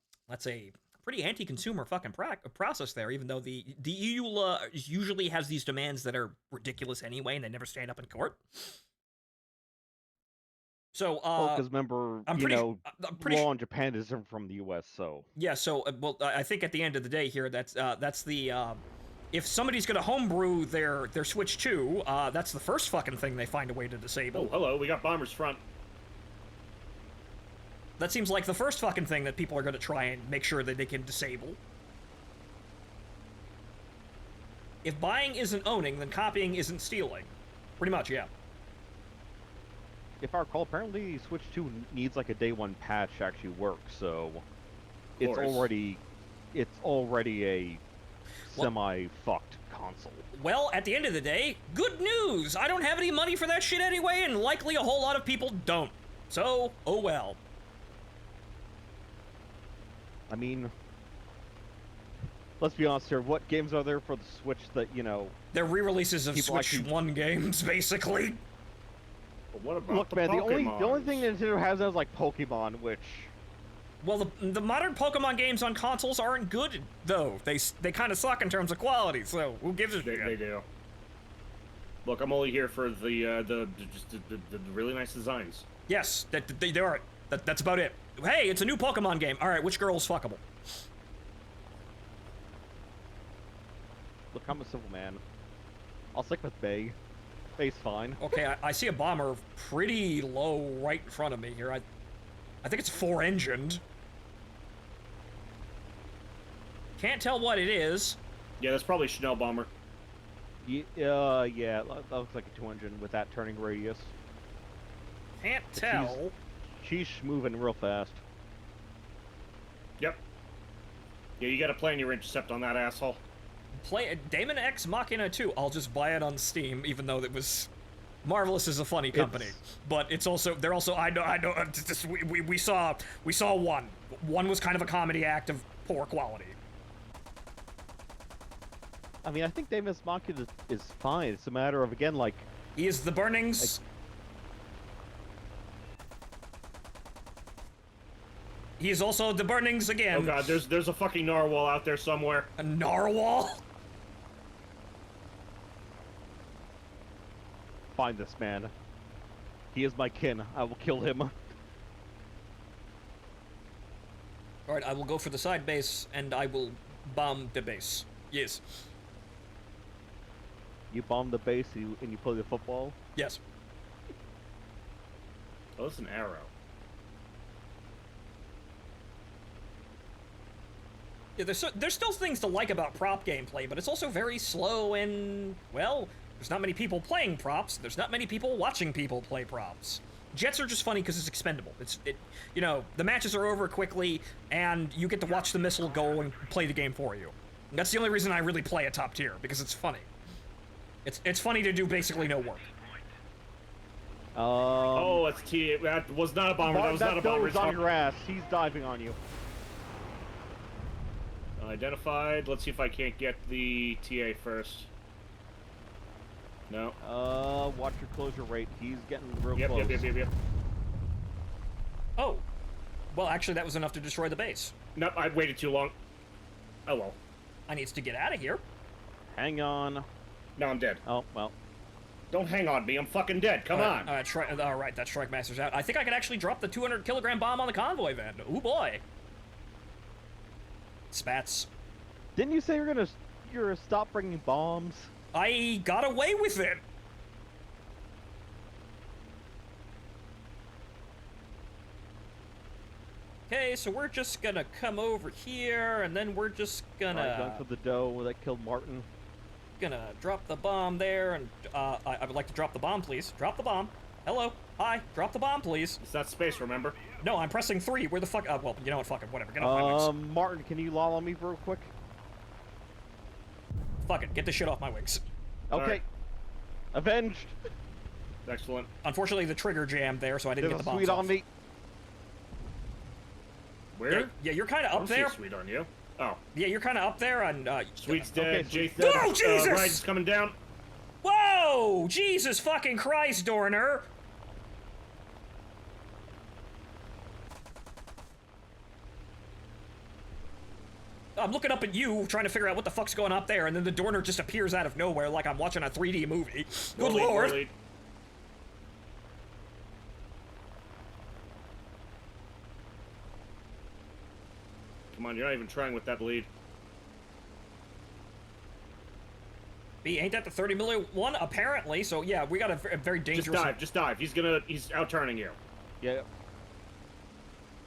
[SPEAKER 1] pretty anti-consumer fucking process there. Even though the EULA usually has these demands that are ridiculous anyway, and they never stand up in court. So,
[SPEAKER 5] because remember, law in Japan is different from the U.S., so...
[SPEAKER 1] Yeah, so, well, I think at the end of the day here, that's the, if somebody's gonna homebrew their Switch 2, that's the first fucking thing they find a way to disable.
[SPEAKER 2] Oh, hello, we got bombers front.
[SPEAKER 1] That seems like the first fucking thing that people are gonna try and make sure that they can disable. If buying isn't owning, then copying isn't stealing. Pretty much, yeah.
[SPEAKER 5] If I recall, apparently Switch 2 needs like a day one patch to actually work, so it's already a semi-fucked console.
[SPEAKER 1] Well, at the end of the day, good news! I don't have any money for that shit anyway, and likely a whole lot of people don't. So, oh well.
[SPEAKER 5] I mean, let's be honest here, what games are there for the Switch that, you know...
[SPEAKER 1] They're re-releases of Switch 1 games, basically.
[SPEAKER 2] But what about
[SPEAKER 5] Look, man, the only thing Nintendo has is like Pokemon, which...
[SPEAKER 1] Well, the modern Pokemon games on consoles aren't good, though. They kind of suck in terms of quality, so who gives a shit?
[SPEAKER 2] They do. Look, I'm only here for the really nice designs.
[SPEAKER 1] Yes, they are. That's about it. Hey, it's a new Pokemon game. All right, which girl's fuckable?
[SPEAKER 5] Look, I'm a civil man. I'll stick with Bay. Bay's fine.
[SPEAKER 1] Okay, I see a bomber pretty low right in front of me here. I think it's 4-engined. Can't tell what it is.
[SPEAKER 2] Yeah, that's probably Chanel bomber.
[SPEAKER 5] Yeah, that looks like a 2-engine with that turning radius.
[SPEAKER 1] Can't tell.
[SPEAKER 5] She's moving real fast.
[SPEAKER 2] Yep. Yeah, you gotta plan your intercept on that asshole.
[SPEAKER 1] Play Daemon X Machina 2. I'll just buy it on Steam, even though it was... Marvelous is a funny company, but it's also... They're also... I know... We saw one. One was kind of a comedy act of poor quality.
[SPEAKER 5] I mean, I think Daemon X Machina is fine. It's a matter of, again, like...
[SPEAKER 1] He is the Burnings... He is also the Burnings again.
[SPEAKER 2] Oh god, there's a fucking narwhal out there somewhere.
[SPEAKER 1] A narwhal?
[SPEAKER 5] Find this man. He is my kin. I will kill him.
[SPEAKER 1] Alright, I will go for the side base, and I will bomb the base. Yes.
[SPEAKER 5] You bomb the base and you play the football?
[SPEAKER 1] Yes.
[SPEAKER 2] Oh, it's an arrow.
[SPEAKER 1] Yeah, there's still things to like about prop gameplay, but it's also very slow and, well, There's not many people playing props. There's not many people watching people play props. Jets are just funny because it's expendable. You know, the matches are over quickly, and you get to watch the missile go and play the game for you. And that's the only reason I really play a top tier, because it's funny. It's funny to do basically no work.
[SPEAKER 2] Oh, it's T. That was not a bomber. That was not a bomber.
[SPEAKER 5] That goes on your ass. He's diving on you.
[SPEAKER 2] Identified. Let's see if I can't get the TA first. No.
[SPEAKER 5] Watch your closure rate. He's getting real
[SPEAKER 2] Yep,
[SPEAKER 5] close.
[SPEAKER 2] yep.
[SPEAKER 1] Oh. Well, actually, that was enough to destroy the base.
[SPEAKER 2] Nope, I waited too long. Oh well.
[SPEAKER 1] I needs to get out of here.
[SPEAKER 5] Hang on.
[SPEAKER 2] Now I'm dead.
[SPEAKER 5] Oh, well.
[SPEAKER 2] Don't hang on me. I'm fucking dead. Come on.
[SPEAKER 1] All right, that Strike Master's out. I think I can actually drop the 200-kilogram bomb on the convoy van. Ooh, boy. Spats.
[SPEAKER 5] Didn't you say you're gonna stop bringing bombs?
[SPEAKER 1] I got away with it. Okay, so we're just gonna come over here, and then we're just gonna...
[SPEAKER 5] Alright, going for the doe that killed Martin.
[SPEAKER 1] Gonna drop the bomb there, and I would like to drop the bomb, please. Drop the bomb. Hello. Hi. Drop the bomb, please.
[SPEAKER 2] It's not space, remember?
[SPEAKER 1] No, I'm pressing 3. Where the fuck... well, you know what? Fuck it. Whatever. Get off my wings.
[SPEAKER 5] Martin, can you loll on me real quick?
[SPEAKER 1] Fuck it. Get this shit off my wings.
[SPEAKER 5] Okay.
[SPEAKER 2] Alright.
[SPEAKER 5] Avenged.
[SPEAKER 2] Excellent.
[SPEAKER 1] Unfortunately, the trigger jammed there, so I didn't
[SPEAKER 5] There's
[SPEAKER 1] get
[SPEAKER 5] a
[SPEAKER 1] the bombs
[SPEAKER 5] sweet
[SPEAKER 1] off.
[SPEAKER 5] on me.
[SPEAKER 2] Where?
[SPEAKER 1] Yeah, you're kind of
[SPEAKER 2] I
[SPEAKER 1] up
[SPEAKER 2] don't see
[SPEAKER 1] there.
[SPEAKER 2] a sweet on you. Oh.
[SPEAKER 1] Yeah, you're kind of up there, and
[SPEAKER 2] Sweet's
[SPEAKER 5] Okay,
[SPEAKER 2] dead.
[SPEAKER 5] Sweet's
[SPEAKER 2] Jason's
[SPEAKER 5] dead.
[SPEAKER 1] Oh, Jesus!
[SPEAKER 2] Ryan's coming down.
[SPEAKER 1] Whoa! Jesus fucking Christ, Dorner! I'm looking up at you, trying to figure out what the fuck's going on up there, and then the Dorner just appears out of nowhere like I'm watching a 3D movie. Good
[SPEAKER 2] More
[SPEAKER 1] lord!
[SPEAKER 2] lead. Come on, you're not even trying with that lead.
[SPEAKER 1] B, ain't that the 30 million one? Apparently, so yeah, we got a very dangerous...
[SPEAKER 2] Just dive. He's out-turning you.
[SPEAKER 5] Yeah.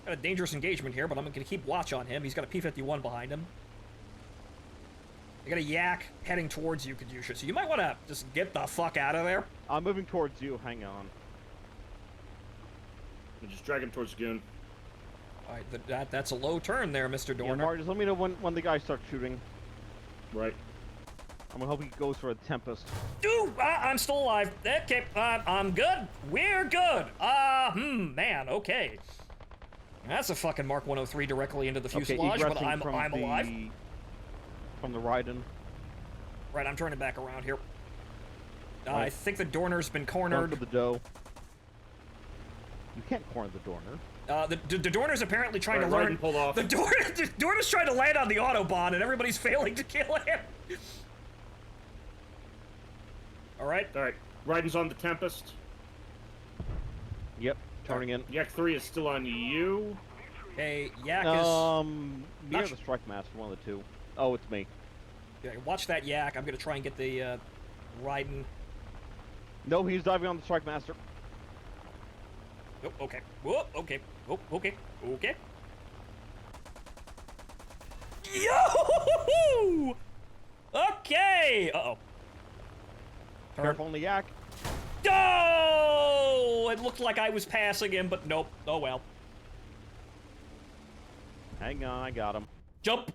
[SPEAKER 1] Got a dangerous engagement here, but I'm gonna keep watch on him. He's got a P-51 behind him. I got a yak heading towards you, Kadusha, so you might want to just get the fuck out of there.
[SPEAKER 5] I'm moving towards you. Hang on.
[SPEAKER 2] Just drag him towards Goon.
[SPEAKER 1] Alright, that's a low turn there, Mr.
[SPEAKER 5] Yeah,
[SPEAKER 1] Dorner.
[SPEAKER 5] Martin, just let me know when the guy starts shooting.
[SPEAKER 2] Right.
[SPEAKER 5] I'm gonna hope he goes for a Tempest.
[SPEAKER 1] Dude, I'm still alive. Okay, I'm good. We're good. Man, okay. That's a fucking Mark 103 directly into the fuselage, but I'm alive.
[SPEAKER 5] From the Raiden.
[SPEAKER 1] Right, I'm turning back around here. I think the Dorner's been cornered.
[SPEAKER 5] Going for the doe. You can't corner the Dorner.
[SPEAKER 1] The Dorner's apparently trying to
[SPEAKER 2] Right,
[SPEAKER 1] learn.
[SPEAKER 2] Raiden pulled off.
[SPEAKER 1] The Dorner's trying to land on the Autobahn, and everybody's failing to kill him. All right.
[SPEAKER 2] Alright. Raiden's on the Tempest.
[SPEAKER 5] Yep, turning in.
[SPEAKER 2] Yak 3 is still on you.
[SPEAKER 1] Okay, Yak is.
[SPEAKER 5] Me
[SPEAKER 1] not
[SPEAKER 5] or the Strike Master, one of the two. Oh, it's me.
[SPEAKER 1] Yeah, watch that Yak. I'm gonna try and get the Raiden.
[SPEAKER 5] No, he's diving on the Strike Master.
[SPEAKER 1] Oh, okay. Whoa, okay. Oh, okay. Okay. Yo! Okay. Uh-oh.
[SPEAKER 5] Careful on the Yak.
[SPEAKER 1] Oh! It looked like I was passing him, but nope. Oh well.
[SPEAKER 5] Hang on, I got him.
[SPEAKER 1] Jump.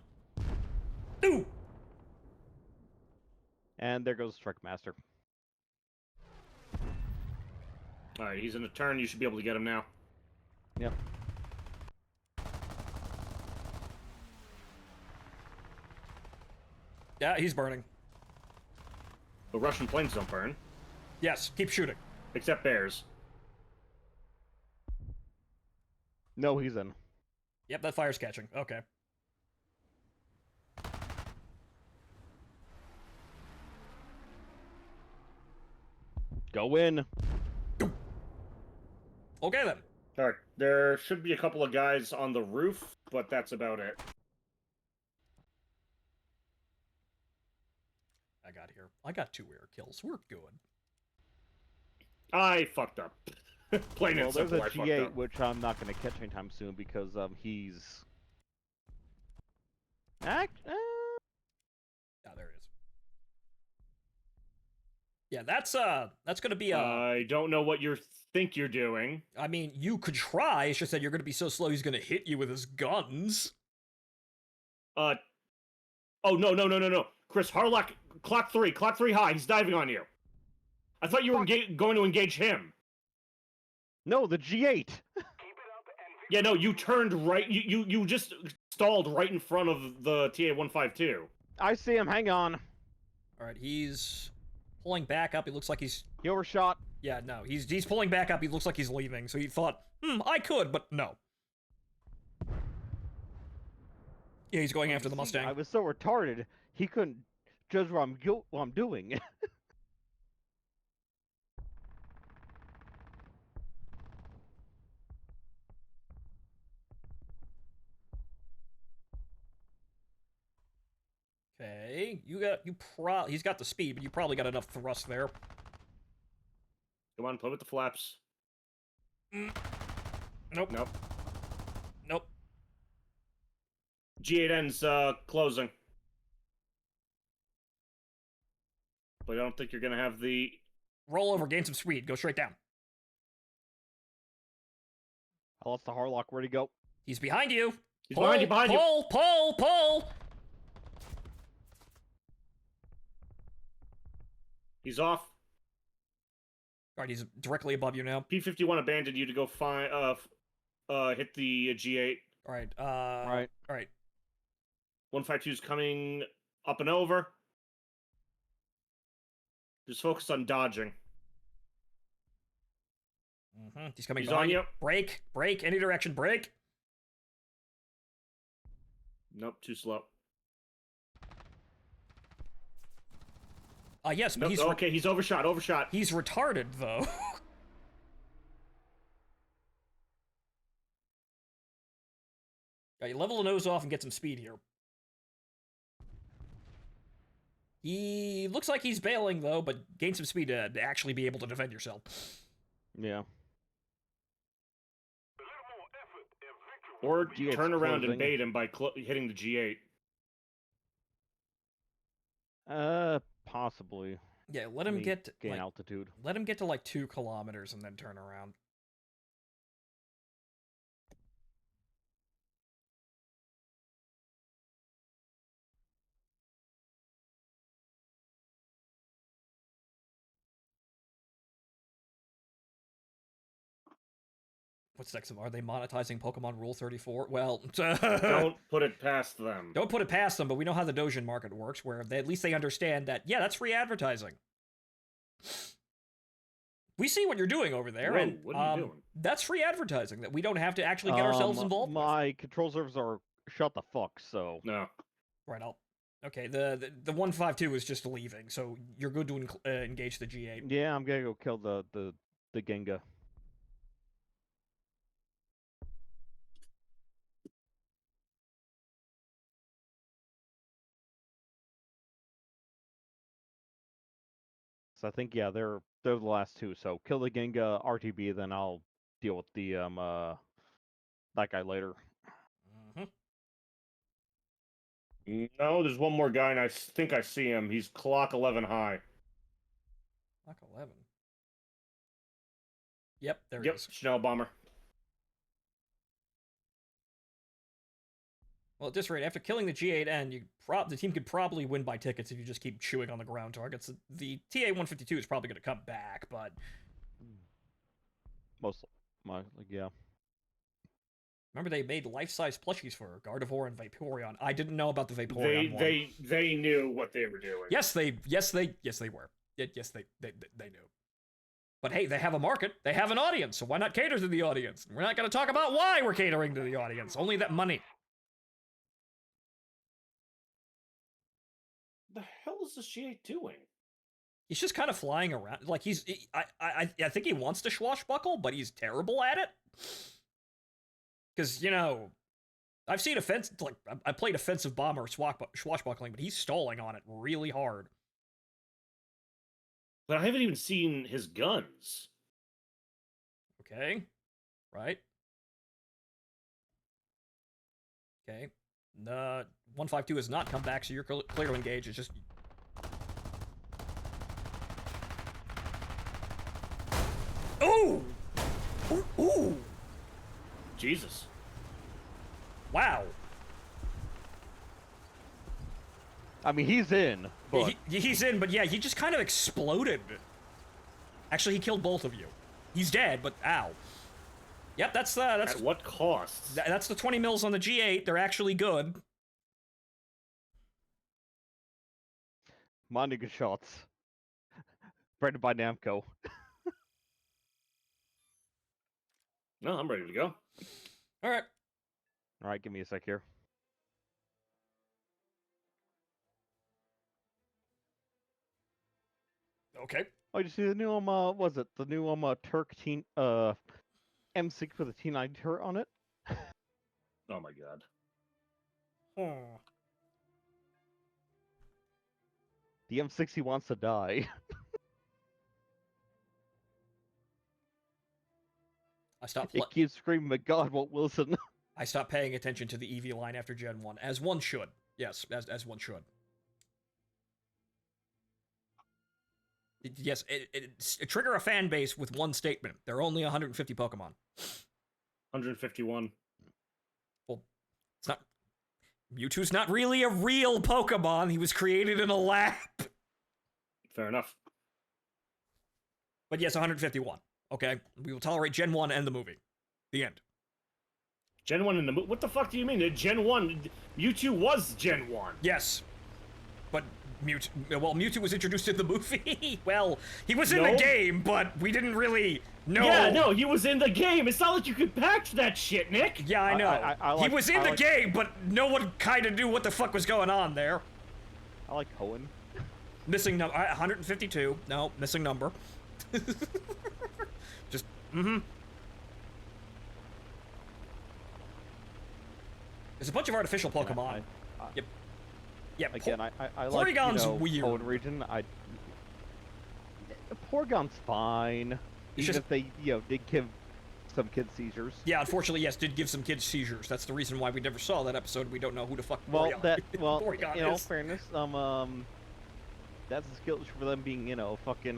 [SPEAKER 1] Ooh.
[SPEAKER 5] And there goes the Strike Master.
[SPEAKER 2] Alright, he's in a turn. You should be able to get him now.
[SPEAKER 5] Yep.
[SPEAKER 1] Yeah, he's burning.
[SPEAKER 2] The Russian planes don't burn.
[SPEAKER 1] Yes, keep shooting.
[SPEAKER 2] Except bears.
[SPEAKER 5] No, he's in.
[SPEAKER 1] Yep, that fire's catching. Okay.
[SPEAKER 5] Go in.
[SPEAKER 1] Okay then.
[SPEAKER 2] Alright, there should be a couple of guys on the roof, but that's about it.
[SPEAKER 1] I got here. I got 2 air kills. We're good.
[SPEAKER 2] I fucked up. Plain
[SPEAKER 5] Well,
[SPEAKER 2] and
[SPEAKER 5] there's
[SPEAKER 2] simple,
[SPEAKER 5] a
[SPEAKER 2] I fucked
[SPEAKER 5] G8,
[SPEAKER 2] up.
[SPEAKER 5] which I'm not going to catch anytime soon because he's... Ah,
[SPEAKER 1] Ah, there it is. Yeah, that's gonna be
[SPEAKER 2] I don't know what you think you're doing.
[SPEAKER 1] I mean, you could try. It's just that you're gonna be so slow. He's gonna hit you with his guns.
[SPEAKER 2] Oh, no. Chris, Harlock, clock 3 high. He's diving on you. I thought you were going to engage him.
[SPEAKER 5] No, the G8.
[SPEAKER 2] Yeah, no, you turned right. You just stalled right in front of the TA-152.
[SPEAKER 5] I see him. Hang on.
[SPEAKER 1] All right, he's pulling back up. He looks like he's
[SPEAKER 5] He overshot.
[SPEAKER 1] yeah, no, he's pulling back up. He looks like he's leaving. So he thought, I could, but no. Yeah, he's going after the Mustang.
[SPEAKER 5] I was so retarded, he couldn't judge what I'm doing.
[SPEAKER 1] Okay, he's got the speed, but you probably got enough thrust there.
[SPEAKER 2] Come on, play with the flaps.
[SPEAKER 1] Nope.
[SPEAKER 2] Nope. G8N's closing. But I don't think you're gonna have the...
[SPEAKER 1] Roll over, gain some speed, go straight down.
[SPEAKER 5] I lost the Harlock. Where'd he go?
[SPEAKER 1] He's behind you.
[SPEAKER 2] He's behind you, behind you.
[SPEAKER 1] Pull!
[SPEAKER 2] He's off.
[SPEAKER 1] Alright, he's directly above you now.
[SPEAKER 2] P-51 abandoned you to go find, hit the G8.
[SPEAKER 1] Alright,
[SPEAKER 5] Right.
[SPEAKER 1] Alright.
[SPEAKER 2] 152's coming up and over. Just focus on dodging.
[SPEAKER 1] He's coming
[SPEAKER 2] He's
[SPEAKER 1] behind
[SPEAKER 2] on you.
[SPEAKER 1] Brake, any direction, brake.
[SPEAKER 2] Nope, too slow.
[SPEAKER 1] Yes, but
[SPEAKER 2] Nope, okay, he's overshot.
[SPEAKER 1] he's retarded, though. You level the nose off and get some speed here. He looks like he's bailing, though, but gain some speed to actually be able to defend yourself.
[SPEAKER 5] Yeah.
[SPEAKER 2] Or
[SPEAKER 5] G8's
[SPEAKER 2] turn around and
[SPEAKER 5] closing.
[SPEAKER 2] bait him by hitting the G8.
[SPEAKER 5] Possibly.
[SPEAKER 1] Yeah, let him get
[SPEAKER 5] gain
[SPEAKER 1] like,
[SPEAKER 5] altitude.
[SPEAKER 1] let him get to like 2 kilometers and then turn around. What's next? Are they monetizing Pokemon Rule 34? Well,
[SPEAKER 2] Don't put it past them.
[SPEAKER 1] don't put it past them, but we know how the Dojin market works, where at least they understand that, yeah, that's free advertising. We see what you're doing over there,
[SPEAKER 2] Whoa,
[SPEAKER 1] and
[SPEAKER 2] what are you doing?
[SPEAKER 1] that's free advertising that we don't have to actually get ourselves involved with.
[SPEAKER 5] My control servers are shut the fuck, so...
[SPEAKER 2] No.
[SPEAKER 1] Right, okay, the 152 is just leaving, so you're good to engage the G8.
[SPEAKER 5] Yeah, I'm gonna go kill the Genga. So I think, yeah, they're the last two, so kill the Genga, RTB, then I'll deal with the, that guy later.
[SPEAKER 2] No, there's one more guy, and I think I see him. He's clock 11 high.
[SPEAKER 1] Clock 11. Yep, there he
[SPEAKER 2] Yep,
[SPEAKER 1] is.
[SPEAKER 2] Schnell bomber.
[SPEAKER 1] Well, at this rate, after killing the G8N, the team could probably win by tickets if you just keep chewing on the ground targets. The TA-152 is probably going to come back, but...
[SPEAKER 5] Yeah.
[SPEAKER 1] Remember, they made life-size plushies for Gardevoir and Vaporeon. I didn't know about the Vaporeon one.
[SPEAKER 2] They knew what they were doing.
[SPEAKER 1] Yes, they were. Yes, they knew. But hey, they have a market. They have an audience, so why not cater to the audience? We're not going to talk about why we're catering to the audience. Only that money.
[SPEAKER 2] The hell is this G8 doing?
[SPEAKER 1] He's just kind of flying around. Like, I think he wants to swashbuckle, but he's terrible at it. Because, you know, I've seen I played offensive bomber swashbuckling, but he's stalling on it really hard.
[SPEAKER 2] But I haven't even seen his guns.
[SPEAKER 1] Okay. Right. Okay. The 152 has not come back, so you're clear to engage. It's just... Ooh! Ooh! Ooh!
[SPEAKER 2] Jesus.
[SPEAKER 1] Wow.
[SPEAKER 5] I mean, he's in, but
[SPEAKER 1] He's in, but yeah, he just kind of exploded. Actually, he killed both of you. He's dead, but ow. Yep, that's
[SPEAKER 2] At what cost?
[SPEAKER 1] that's the 20 mils on the G8. They're actually good.
[SPEAKER 5] Mondiga shots. Branded by Namco.
[SPEAKER 2] No, I'm ready to go.
[SPEAKER 1] All right.
[SPEAKER 5] All right, give me a sec here.
[SPEAKER 1] Okay.
[SPEAKER 5] Oh, you see the new was it the new Turk teen M6 with a T9 turret on it?
[SPEAKER 2] Oh my god.
[SPEAKER 1] Oh.
[SPEAKER 5] The M60 wants to die.
[SPEAKER 1] I stopped.
[SPEAKER 5] It keeps screaming, "My God, Walt Wilson!"
[SPEAKER 1] I stopped paying attention to the EV line after Gen 1, as one should. Yes, as one should. Yes, it trigger a fan base with one statement. There are only 150 Pokemon.
[SPEAKER 2] 151.
[SPEAKER 1] Well, it's not. Mewtwo's not really a real Pokemon. He was created in a lab.
[SPEAKER 2] Fair enough.
[SPEAKER 1] But yes, 151. Okay, we will tolerate Gen 1 and the movie. The end.
[SPEAKER 2] Gen 1 in the movie? What the fuck do you mean? Gen 1, Mewtwo was Gen 1.
[SPEAKER 1] Yes, but Mewtwo was introduced in the movie. Well, he was in
[SPEAKER 2] No.
[SPEAKER 1] the game, but we didn't really know.
[SPEAKER 2] Yeah, no, he was in the game. It's not like you could patch that shit, Nick.
[SPEAKER 1] Yeah, I know.
[SPEAKER 5] I
[SPEAKER 1] He
[SPEAKER 5] like-
[SPEAKER 1] was in
[SPEAKER 5] I
[SPEAKER 1] the
[SPEAKER 5] like-
[SPEAKER 1] game, but no one kind of knew what the fuck was going on there.
[SPEAKER 5] I like Cohen.
[SPEAKER 1] Missing number 152. No, missing number. Just There's a bunch of artificial Pokemon. Yep. Yep.
[SPEAKER 5] Again, I like
[SPEAKER 1] Porygon's weird.
[SPEAKER 5] Cohen region. Porygon's fine.
[SPEAKER 1] It's
[SPEAKER 5] Even
[SPEAKER 1] just-
[SPEAKER 5] if they did give some kids seizures.
[SPEAKER 1] Yeah, unfortunately, yes, did give some kids seizures. That's the reason why we never saw that episode. We don't know who the fuck
[SPEAKER 5] Well,
[SPEAKER 1] Porygon
[SPEAKER 5] in all
[SPEAKER 1] is.
[SPEAKER 5] fairness, that's a skill for them being, fucking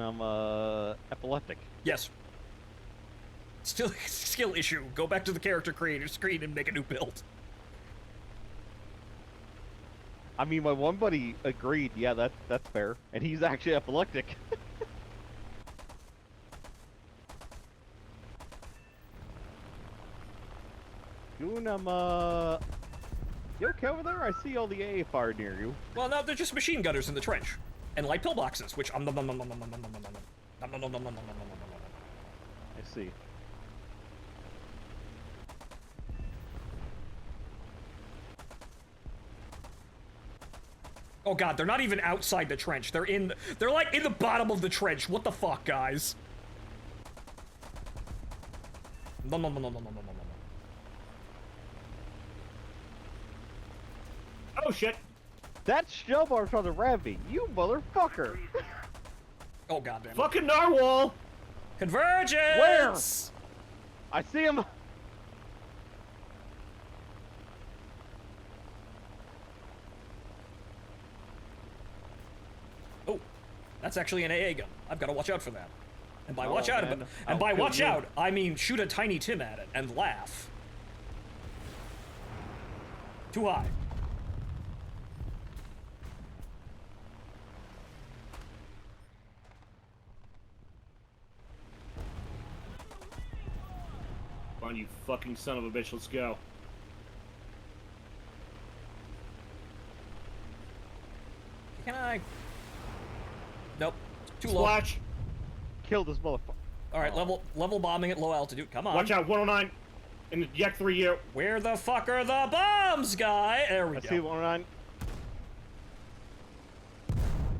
[SPEAKER 5] epileptic.
[SPEAKER 1] Yes. Still skill issue. Go back to the character creator screen and make a new build.
[SPEAKER 5] I mean, my one buddy agreed. Yeah, that's fair, and he's actually epileptic. Doing you okay over there? I see all the AA fire near you.
[SPEAKER 1] Well, no, they're just machine gunners in the trench. And light pillboxes, which
[SPEAKER 5] I see.
[SPEAKER 1] Oh god, they're not even outside the trench. They're like in the bottom of the trench. What the fuck, guys? No.
[SPEAKER 2] Oh shit.
[SPEAKER 5] That's Shelbar from the Ravi, you motherfucker!
[SPEAKER 1] Oh goddamn.
[SPEAKER 2] Fucking narwhal.
[SPEAKER 1] Convergence!
[SPEAKER 5] I see him.
[SPEAKER 1] Oh, that's actually an AA gun. I've got to watch out for that. And by
[SPEAKER 5] Oh,
[SPEAKER 1] watch out,
[SPEAKER 5] man.
[SPEAKER 1] and by
[SPEAKER 5] I'll
[SPEAKER 1] watch
[SPEAKER 5] kill you.
[SPEAKER 1] out, I mean shoot a Tiny Tim at it and laugh. Too high.
[SPEAKER 2] Come on, you fucking son of a bitch. Let's go.
[SPEAKER 1] Can I? Nope. Too low.
[SPEAKER 2] Splash.
[SPEAKER 5] Kill this motherfucker.
[SPEAKER 1] All right, level bombing at low altitude. Come on.
[SPEAKER 2] Watch out, 109. In the Yak 3 year.
[SPEAKER 1] Where the fuck are the bombs, guy? There we
[SPEAKER 5] I
[SPEAKER 1] go.
[SPEAKER 5] see 109.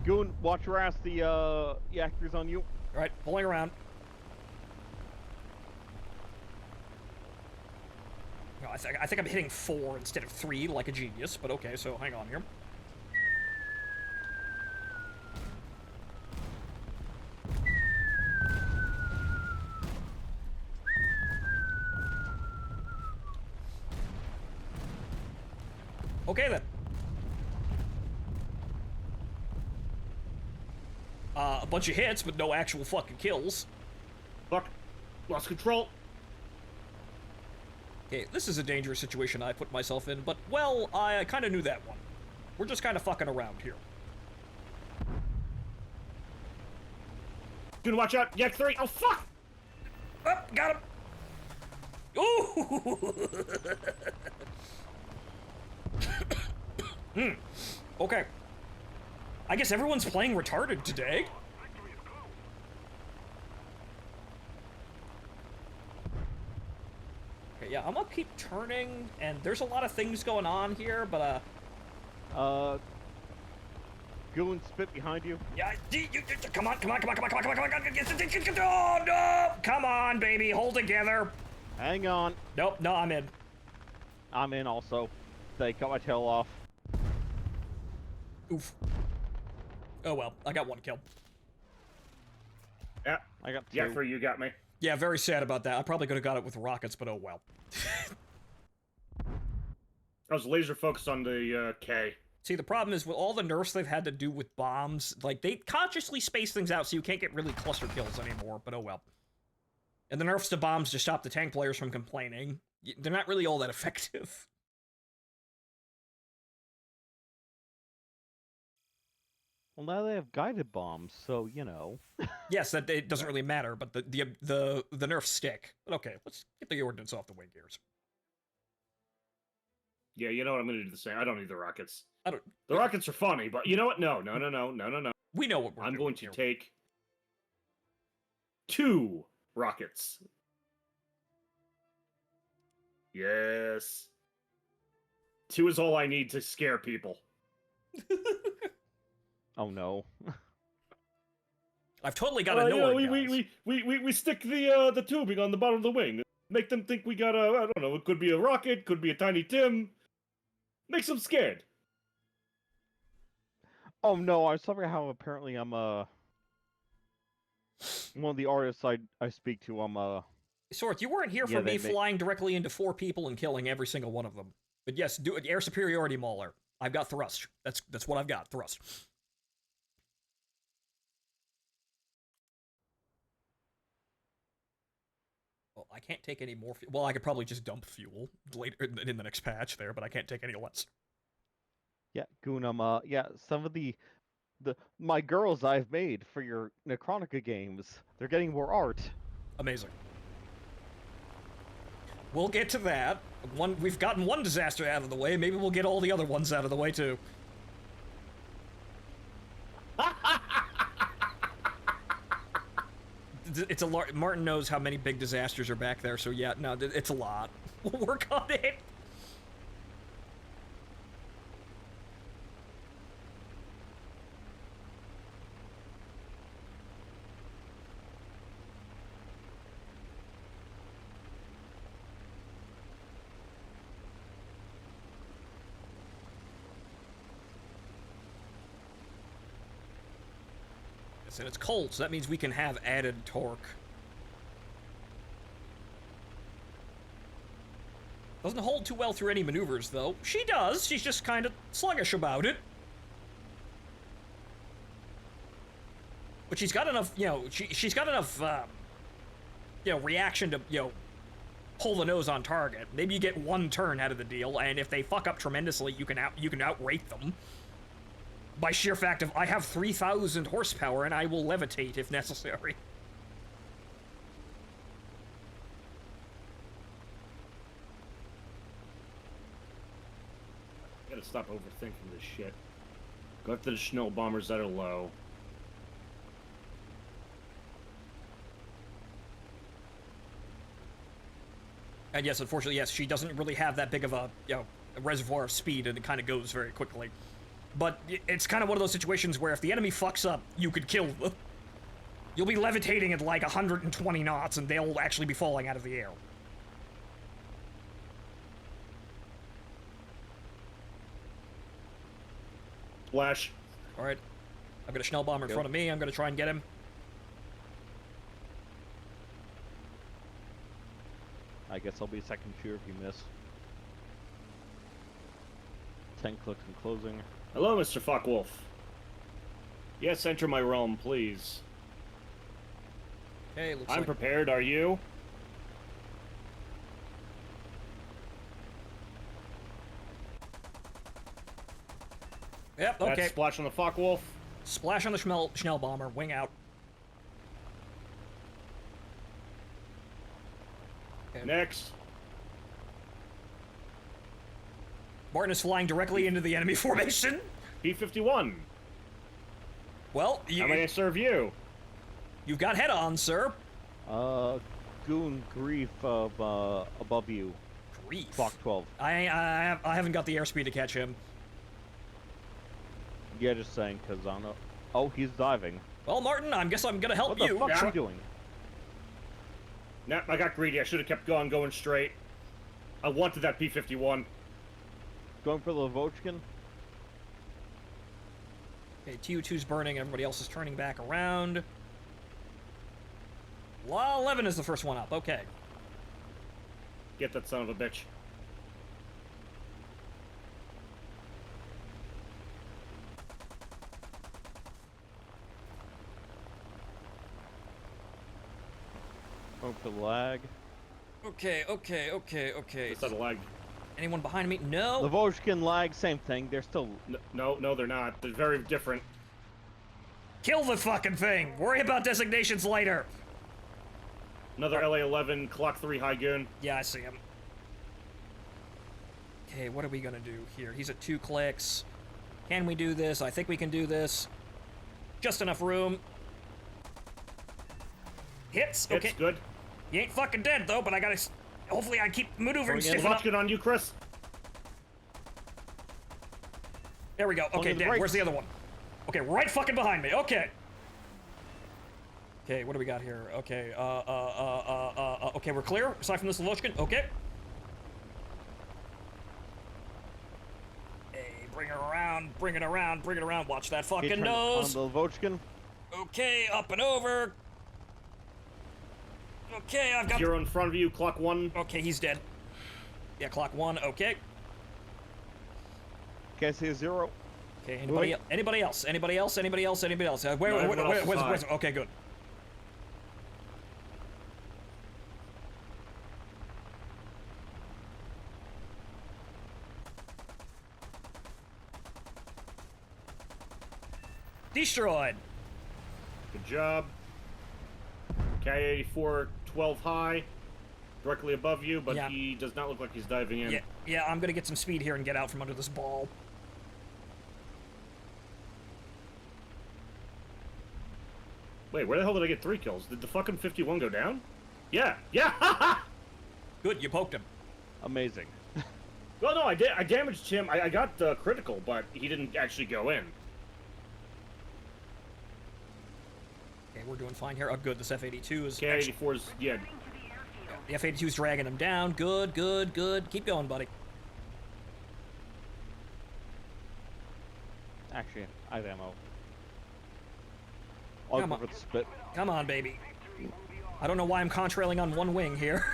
[SPEAKER 5] Goon, watch your ass. The Yakker's on you.
[SPEAKER 1] All right, pulling around. No, I think I'm hitting 4 instead of 3 like a genius, but okay, so hang on here. Okay then. A bunch of hits, but no actual fucking kills.
[SPEAKER 2] Fuck. Lost control.
[SPEAKER 1] Okay, this is a dangerous situation I put myself in, but, well, I kind of knew that one. We're just kind of fucking around here.
[SPEAKER 2] Dude, watch out. Yak 3. Oh, fuck!
[SPEAKER 1] Oh, got him! Ooh! Okay. I guess everyone's playing retarded today.
[SPEAKER 3] Victory is close.
[SPEAKER 1] Okay, yeah, I'm gonna keep turning, and there's a lot of things going on here, but,
[SPEAKER 5] Goon spit behind you.
[SPEAKER 1] yeah, come on, come on, come on, come on, come on, come on, come on, oh, no! Come on, baby, hold together.
[SPEAKER 5] Hang on.
[SPEAKER 1] Nope, no, I'm in.
[SPEAKER 5] I'm in also. They cut my tail off.
[SPEAKER 1] Oof. Oh well, I got one kill.
[SPEAKER 2] Yeah.
[SPEAKER 5] I got 2.
[SPEAKER 2] Yak 3, you got me.
[SPEAKER 1] Yeah, very sad about that. I probably could have got it with rockets, but oh well.
[SPEAKER 2] I was laser focused on the K.
[SPEAKER 1] See, the problem is with all the nerfs they've had to do with bombs, like, they consciously space things out so you can't get really cluster kills anymore, but oh well. And the nerfs to bombs to stop the tank players from complaining. They're not really all that effective.
[SPEAKER 5] Well, now they have guided bombs, so, you know.
[SPEAKER 1] Yes, that it doesn't really matter, but the nerfs stick. But okay, let's get the ordnance off the wing gears.
[SPEAKER 2] Yeah, you know what? I'm gonna do the same. I don't need the rockets.
[SPEAKER 1] I don't.
[SPEAKER 2] The rockets are funny, but you know what? No.
[SPEAKER 1] We know what we're
[SPEAKER 2] I'm
[SPEAKER 1] doing
[SPEAKER 2] going to
[SPEAKER 1] here.
[SPEAKER 2] take 2 rockets. Yes. 2 is all I need to scare people.
[SPEAKER 5] Oh no.
[SPEAKER 1] I've totally got a
[SPEAKER 2] You know,
[SPEAKER 1] Nord,
[SPEAKER 2] we stick the tubing on the bottom of the wing. Make them think we got a, I don't know, it could be a rocket, could be a Tiny Tim. Makes them scared.
[SPEAKER 5] Oh no, I was talking about how apparently I'm one of the artists I speak to,
[SPEAKER 1] Sorth, you weren't here for
[SPEAKER 5] Yeah,
[SPEAKER 1] me
[SPEAKER 5] they-
[SPEAKER 1] flying directly into 4 people and killing every single one of them. But yes, do air superiority mauler. I've got thrust. That's what I've got. Thrust. Well, I can't take any more fuel. Well, I could probably just dump fuel later in the next patch there, but I can't take any less.
[SPEAKER 5] Yeah, Goon, yeah, some of my girls I've made for your Necronica games, they're getting more art.
[SPEAKER 1] Amazing. We'll get to that. We've gotten one disaster out of the way. Maybe we'll get all the other ones out of the way too. It's a lot. Martin knows how many big disasters are back there, so yeah, no, it's a lot. We'll work on it. Yes, and it's cold, so that means we can have added torque. Doesn't hold too well through any maneuvers, though. She does, she's just kind of sluggish about it. But she's got enough, she's got enough, reaction to, pull the nose on target. Maybe you get one turn out of the deal, and if they fuck up tremendously, you can outrate them. By sheer fact of, I have 3,000 horsepower, and I will levitate if necessary.
[SPEAKER 2] I gotta stop overthinking this shit. Go after the Schnell bombers that are low.
[SPEAKER 1] And yes, unfortunately, yes, she doesn't really have that big of a, a reservoir of speed, and it kind of goes very quickly. But it's kind of one of those situations where if the enemy fucks up, you could kill them. You'll be levitating at like 120 knots, and they'll actually be falling out of the air.
[SPEAKER 2] Flash.
[SPEAKER 1] Alright. I've got a Schnell bomber in front of me. I'm going to try and get him.
[SPEAKER 5] I guess I'll be second shooter if you miss. 10 clicks and closing.
[SPEAKER 2] Hello, Mr. Focke-Wulf. Yes, enter my realm, please.
[SPEAKER 1] Okay, looks
[SPEAKER 2] I'm
[SPEAKER 1] like...
[SPEAKER 2] prepared, are you?
[SPEAKER 1] Yep, okay.
[SPEAKER 2] That's splash on the Focke-Wulf.
[SPEAKER 1] Splash on the Schnell bomber, wing out. Okay.
[SPEAKER 2] Next.
[SPEAKER 1] Martin is flying directly into the enemy formation.
[SPEAKER 2] P-51.
[SPEAKER 1] Well,
[SPEAKER 2] How may I serve you?
[SPEAKER 1] you've got head-on, sir.
[SPEAKER 5] Goon Grief above you.
[SPEAKER 1] Grief.
[SPEAKER 5] Clock 12.
[SPEAKER 1] I haven't got the airspeed to catch him.
[SPEAKER 5] Yeah, just saying, because I don't know. Oh, he's diving.
[SPEAKER 1] Well, Martin, I guess I'm gonna help
[SPEAKER 5] What the
[SPEAKER 1] you.
[SPEAKER 5] fuck's
[SPEAKER 2] Yeah.
[SPEAKER 5] he doing?
[SPEAKER 2] Nah, I got greedy. I should have kept going straight. I wanted that P-51.
[SPEAKER 5] Going for the Lavochkin?
[SPEAKER 1] Okay, Tu-2's burning, everybody else is turning back around. La 11 is the first one up, okay.
[SPEAKER 2] Get that son of a bitch.
[SPEAKER 5] Going for the lag.
[SPEAKER 1] Okay.
[SPEAKER 2] It's not a lag.
[SPEAKER 1] Anyone behind me? No.
[SPEAKER 5] Lavochkin lag, same thing. They're still.
[SPEAKER 2] No, they're not. They're very different.
[SPEAKER 1] Kill the fucking thing. Worry about designations later.
[SPEAKER 2] Another LA-11, Clock 3 High Goon.
[SPEAKER 1] Yeah, I see him. Okay, what are we gonna do here? He's at 2 clicks. Can we do this? I think we can do this. Just enough room. Hits. Okay.
[SPEAKER 2] It's good.
[SPEAKER 1] You ain't fucking dead though, but I gotta. Hopefully, I keep maneuvering
[SPEAKER 5] Going in.
[SPEAKER 1] stiff enough.
[SPEAKER 2] Lavochkin on you, Chris.
[SPEAKER 1] There we go. Okay,
[SPEAKER 5] to the
[SPEAKER 1] dead.
[SPEAKER 5] right.
[SPEAKER 1] Where's the other one? Okay, right fucking behind me. Okay. Okay, what do we got here? Okay, okay, we're clear. Aside from this Lavochkin. Okay. Hey, bring it around, bring it around, bring it around. Watch that
[SPEAKER 5] He
[SPEAKER 1] fucking
[SPEAKER 5] turned
[SPEAKER 1] nose.
[SPEAKER 5] On the Lavochkin.
[SPEAKER 1] Okay, up and over. Okay, I've got.
[SPEAKER 2] Zero in front of you, Clock 1.
[SPEAKER 1] Okay, he's dead. Yeah, clock 1. Okay.
[SPEAKER 5] Can I see a 0?
[SPEAKER 1] Okay, anybody else? Anybody else? Anybody else? Anybody else? Anybody else?
[SPEAKER 2] everyone else is
[SPEAKER 1] Where's
[SPEAKER 2] fine.
[SPEAKER 1] okay, good. Destroyed.
[SPEAKER 2] Good job. K-84, 12 high. Directly above you, but
[SPEAKER 1] Yeah.
[SPEAKER 2] he does not look like he's diving in.
[SPEAKER 1] Yeah, I'm gonna get some speed here and get out from under this ball.
[SPEAKER 2] Wait, where the hell did I get 3 kills? Did the fucking 51 go down? Yeah, yeah!
[SPEAKER 1] Good, you poked him.
[SPEAKER 5] Amazing.
[SPEAKER 2] Well, no, I damaged him. I got critical, but he didn't actually go in.
[SPEAKER 1] Okay, we're doing fine here. Oh, good. This F-82 is.
[SPEAKER 2] K-84's, yeah.
[SPEAKER 1] The F-82 is dragging him down. Good, good, good. Keep going, buddy.
[SPEAKER 5] Actually, I have ammo. I'll
[SPEAKER 1] Come
[SPEAKER 5] go
[SPEAKER 1] on.
[SPEAKER 5] for the spit.
[SPEAKER 1] Come on, baby. I don't know why I'm contrailing on one wing here.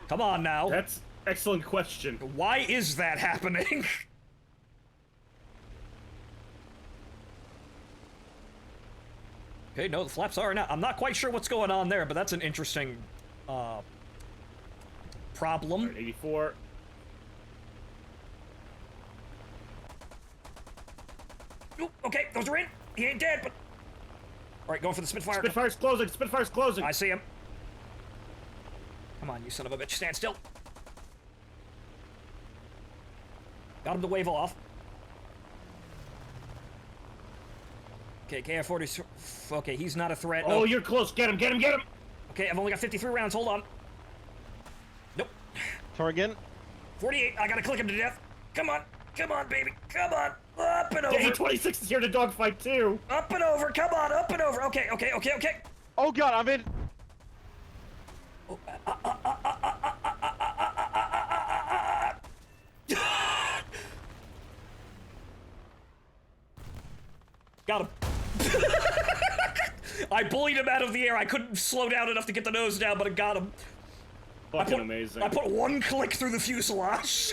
[SPEAKER 1] Come on now.
[SPEAKER 2] That's excellent question.
[SPEAKER 1] Why is that happening? Okay, no, the flaps are now. I'm not quite sure what's going on there, but that's an interesting problem.
[SPEAKER 2] Alright, 84.
[SPEAKER 1] Ooh, okay, those are in. He ain't dead, but. All right, going for the Spitfire.
[SPEAKER 2] Spitfire's closing, Spitfire's closing!
[SPEAKER 1] I see him. Come on, you son of a bitch. Stand still. Got him to wave off. Okay, KF-40. Okay, he's not a threat.
[SPEAKER 2] Oh, you're close. Get him, get him, get him!
[SPEAKER 1] Okay, I've only got 53 rounds. Hold on. Nope.
[SPEAKER 5] Target.
[SPEAKER 1] 48. I gotta click him to death. Come on. Come on, baby. Come on. Up and over.
[SPEAKER 2] Yeah, 26 is here to dogfight too!
[SPEAKER 1] Up and over. Come on. Up and over. Okay, okay, okay, okay.
[SPEAKER 5] Oh god, I'm in.
[SPEAKER 1] Got him. I bullied him out of the air. I couldn't slow down enough to get the nose down, but I got him.
[SPEAKER 2] Fucking amazing.
[SPEAKER 1] I put one click through the fuselage.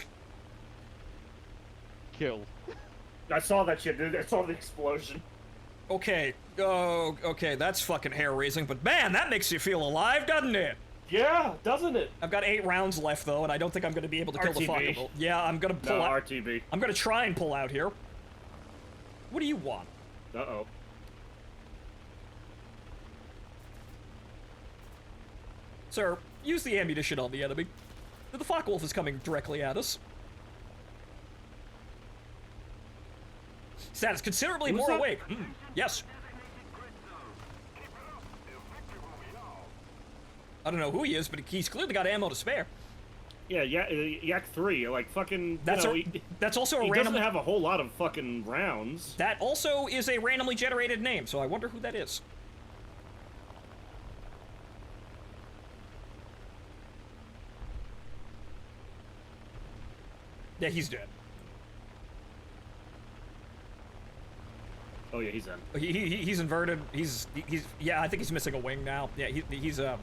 [SPEAKER 5] Kill.
[SPEAKER 2] I saw that shit, dude. I saw the explosion.
[SPEAKER 1] Okay. Oh, okay. That's fucking hair-raising, but man, that makes you feel alive, doesn't it?
[SPEAKER 2] Yeah, doesn't it?
[SPEAKER 1] I've got 8 rounds left, though, and I don't think I'm going to be able to kill the
[SPEAKER 2] RTB.
[SPEAKER 1] fucking. Yeah, I'm going to pull
[SPEAKER 2] No,
[SPEAKER 1] out.
[SPEAKER 2] RTB.
[SPEAKER 1] I'm going to try and pull out here. What do you want?
[SPEAKER 2] Uh-oh.
[SPEAKER 1] Sir, use the ammunition on the enemy. The Focke-Wulf is coming directly at us. Status considerably
[SPEAKER 2] Who's
[SPEAKER 1] more
[SPEAKER 2] that?
[SPEAKER 1] awake. Yes. I don't know who he is, but he's clearly got ammo to spare.
[SPEAKER 2] Yeah, Yak 3, like, fucking,
[SPEAKER 1] That's that's also a
[SPEAKER 2] he
[SPEAKER 1] random.
[SPEAKER 2] doesn't have a whole lot of fucking rounds.
[SPEAKER 1] That also is a randomly generated name, so I wonder who that is. Yeah, he's dead.
[SPEAKER 2] Oh yeah, he's in.
[SPEAKER 1] He's inverted. He's yeah. I think he's missing a wing now. Yeah, he's yeah.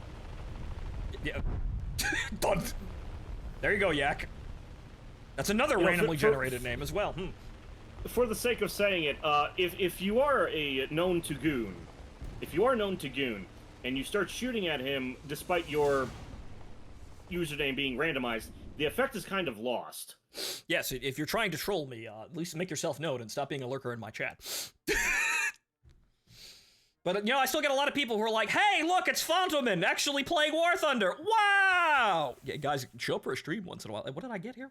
[SPEAKER 1] Done. There you go, Yak. That's another
[SPEAKER 2] You know,
[SPEAKER 1] randomly
[SPEAKER 2] for-
[SPEAKER 1] generated name as well.
[SPEAKER 2] For the sake of saying it, if you are a known Tagoon, and you start shooting at him despite your username being randomized, the effect is kind of lost.
[SPEAKER 1] Yes, if you're trying to troll me, at least make yourself known and stop being a lurker in my chat. But, you know, I still get a lot of people who are like, hey, look, it's Fontoman actually playing War Thunder. Wow! Yeah, guys, show up for a stream once in a while. What did I get here?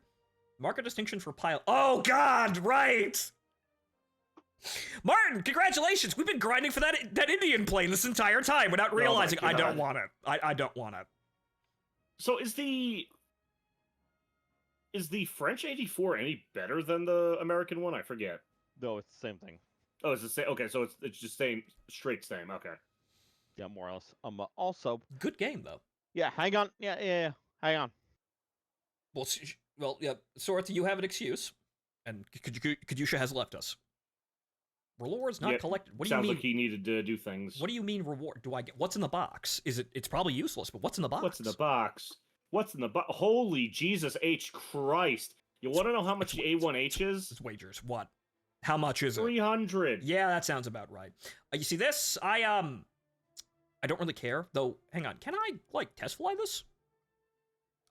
[SPEAKER 1] Mark a distinction for pile. Oh, God, right! Martin, congratulations! We've been grinding for that Indian plane this entire time without realizing I don't want it. I don't want it.
[SPEAKER 2] So is the French 84 any better than the American one? I forget.
[SPEAKER 5] No, it's the same thing.
[SPEAKER 2] Oh, it's the same. Okay, so it's just same, straight same. Okay.
[SPEAKER 5] Yeah, more or less. Also,
[SPEAKER 1] Good game, though.
[SPEAKER 5] yeah, hang on. Yeah, hang on.
[SPEAKER 1] Well, yeah, Sorth, you have an excuse, and Kadusha has left us. Rewards not
[SPEAKER 2] Yeah,
[SPEAKER 1] collected. What do you
[SPEAKER 2] Sounds
[SPEAKER 1] mean?
[SPEAKER 2] like he needed to do things.
[SPEAKER 1] What do you mean reward? Do I get what's in the box? It's probably useless, but what's in the box?
[SPEAKER 2] What's in the box? What's in the box? Holy Jesus H Christ! You want to know how much the A1H is?
[SPEAKER 1] It's wagers. What? How much is it?
[SPEAKER 2] 300.
[SPEAKER 1] Yeah, that sounds about right. You see this? I don't really care though. Hang on, can I like test fly this?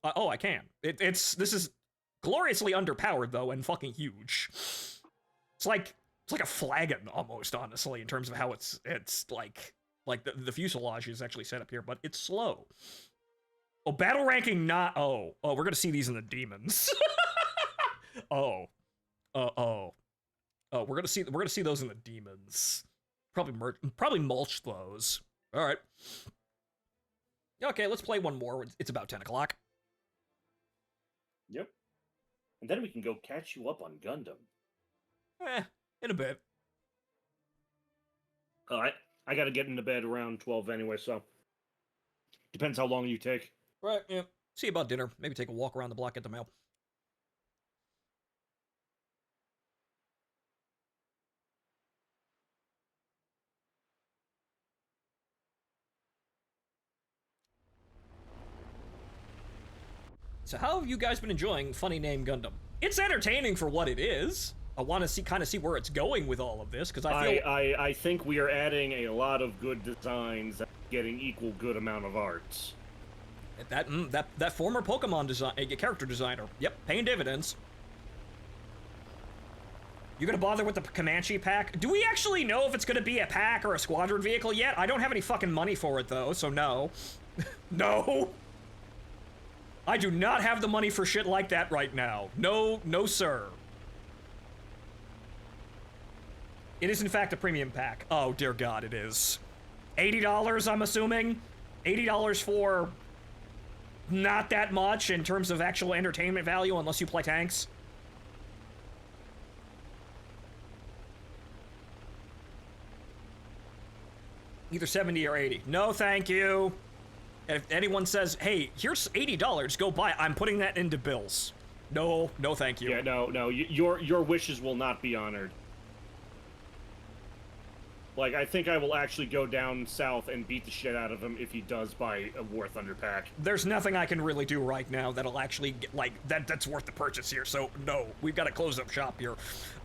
[SPEAKER 1] Oh, I can. This is gloriously underpowered though, and fucking huge. It's like a flagon almost, honestly, in terms of how it's like the fuselage is actually set up here, but it's slow. Oh, battle ranking not. Oh, we're gonna see these in the demons. Oh, we're gonna see those in the demons. Probably mulch those. All right. Okay, let's play one more. It's about 10 o'clock.
[SPEAKER 2] Yep. And then we can go catch you up on Gundam.
[SPEAKER 1] In a bit.
[SPEAKER 2] All right. I got to get into bed around 12 anyway, so depends how long you take.
[SPEAKER 1] Right. Yeah. See you about dinner. Maybe take a walk around the block, get the mail. So how have you guys been enjoying Funny Name Gundam? It's entertaining for what it is. I want to kind of see where it's going with all of this, because I feel...
[SPEAKER 2] I think we are adding a lot of good designs and getting equal good amount of arts.
[SPEAKER 1] That former Pokemon character designer, yep, paying dividends. You gonna bother with the Comanche pack? Do we actually know if it's gonna be a pack or a squadron vehicle yet? I don't have any fucking money for it though, so no. No! I do not have the money for shit like that right now. No, sir. It is in fact a premium pack. Oh dear God, it is. $80, I'm assuming? $80 for not that much in terms of actual entertainment value unless you play tanks? Either 70 or 80. No, thank you. If anyone says, hey, here's $80, go buy it, I'm putting that into bills. No, thank you.
[SPEAKER 2] Yeah, no, your wishes will not be honored. Like, I think I will actually go down south and beat the shit out of him if he does buy a War Thunder pack.
[SPEAKER 1] There's nothing I can really do right now that'll actually get, like, that's worth the purchase here, so no, we've got to close up shop here.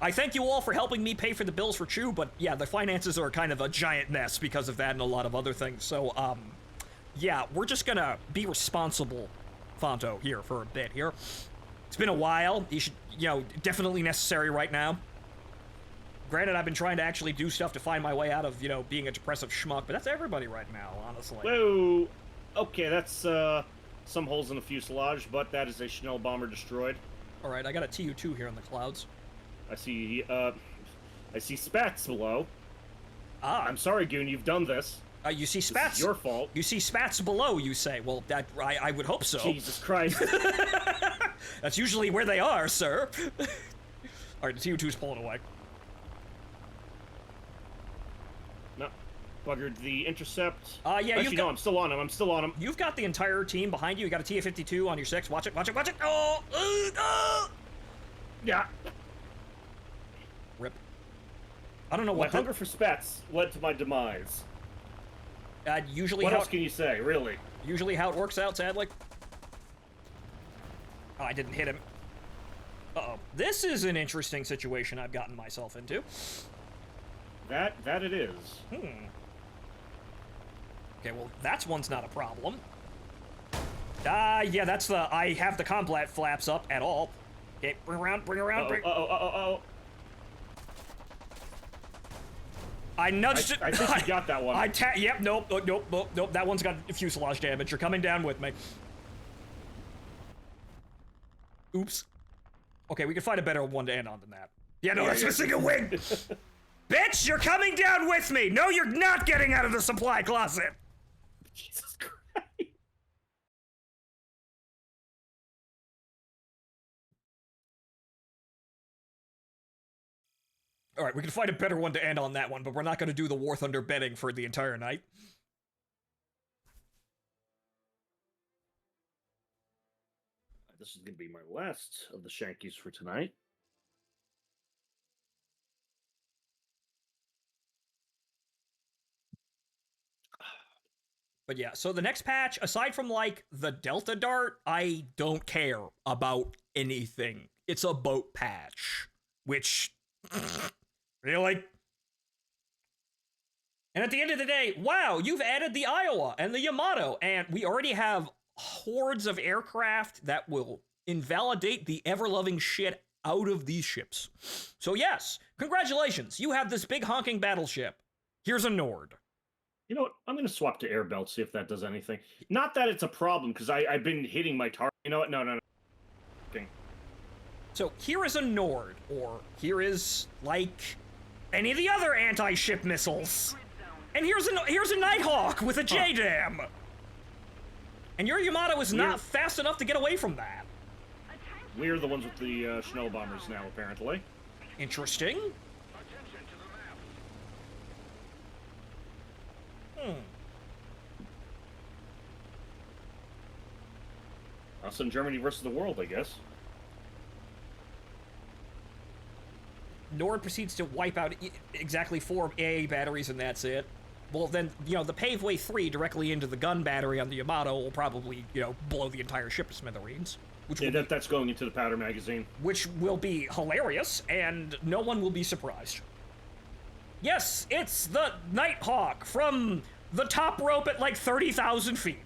[SPEAKER 1] I thank you all for helping me pay for the bills for Chew, but yeah, the finances are kind of a giant mess because of that and a lot of other things, so, yeah, we're just gonna be responsible, Fonto, here for a bit here. It's been a while. You should, definitely necessary right now. Granted, I've been trying to actually do stuff to find my way out of, you know, being a depressive schmuck, but that's everybody right now, honestly.
[SPEAKER 2] Whoa. Okay, that's some holes in the fuselage, but that is a Schnell bomber destroyed.
[SPEAKER 1] All right, I got a Tu-2 here in the clouds.
[SPEAKER 2] I see spats below.
[SPEAKER 1] Ah,
[SPEAKER 2] I'm sorry, Goon, you've done this.
[SPEAKER 1] you see
[SPEAKER 2] This
[SPEAKER 1] spats.
[SPEAKER 2] is your fault.
[SPEAKER 1] You see spats below, you say. Well, that I would hope so.
[SPEAKER 2] Jesus Christ.
[SPEAKER 1] That's usually where they are, sir. All right, the Tu-2's pulling away.
[SPEAKER 2] No. Buggered the intercept.
[SPEAKER 1] Yeah,
[SPEAKER 2] Actually, no, I'm still on him. I'm still on him.
[SPEAKER 1] You've got the entire team behind you. You got a TF-52 on your 6. Watch it, watch it, watch it. Oh!
[SPEAKER 2] Yeah.
[SPEAKER 1] Rip. I don't know
[SPEAKER 2] My
[SPEAKER 1] what
[SPEAKER 2] hunger for spats led to my demise.
[SPEAKER 1] usually
[SPEAKER 2] What
[SPEAKER 1] how
[SPEAKER 2] else can you say, really?
[SPEAKER 1] usually how it works out, sadly. Oh, I didn't hit him. Uh-oh. This is an interesting situation I've gotten myself into.
[SPEAKER 2] That it is.
[SPEAKER 1] Okay, well, that's one's not a problem. Yeah, that's the... I have the complat flaps up at all. Okay, bring around, bring around, bring... I nudged it.
[SPEAKER 2] I think you got that one.
[SPEAKER 1] Yep, nope, nope. That one's got fuselage damage. You're coming down with me. Oops. Okay, we can find a better one to end on than that. Yeah, no, that's missing a wing! Bitch, you're coming down with me! No, you're not getting out of the supply closet!
[SPEAKER 2] Jesus Christ.
[SPEAKER 1] Alright, we can find a better one to end on that one, but we're not gonna do the War Thunder betting for the entire night.
[SPEAKER 2] This is going to be my last of the Shankies for tonight.
[SPEAKER 1] But yeah, so the next patch, aside from, like, the Delta Dart, I don't care about anything. It's a boat patch. Which... really? And at the end of the day, wow, you've added the Iowa and the Yamato, and we already have hordes of aircraft that will invalidate the ever-loving shit out of these ships. So yes, congratulations, you have this big honking battleship. Here's a Nord.
[SPEAKER 2] You know what? I'm going to swap to air belt, see if that does anything. Not that it's a problem, because I've been hitting my target. You know what? No. Okay.
[SPEAKER 1] So here is a Nord, or here is, like, any of the other anti-ship missiles. And here's a Nighthawk with a JDAM. And your Yamato is not fast enough to get away from that.
[SPEAKER 2] We're the ones with the Schnell bombers now, apparently.
[SPEAKER 1] Interesting.
[SPEAKER 2] Us in Germany versus the world, I guess.
[SPEAKER 1] Nord proceeds to wipe out exactly 4 AA batteries, and that's it. Well, then, you know, the Paveway 3 directly into the gun battery on the Yamato will probably, you know, blow the entire ship to smithereens. Which
[SPEAKER 2] Yeah, that's going into the powder magazine.
[SPEAKER 1] Which will be hilarious, and no one will be surprised. Yes, it's the Nighthawk from the top rope at like 30,000 feet.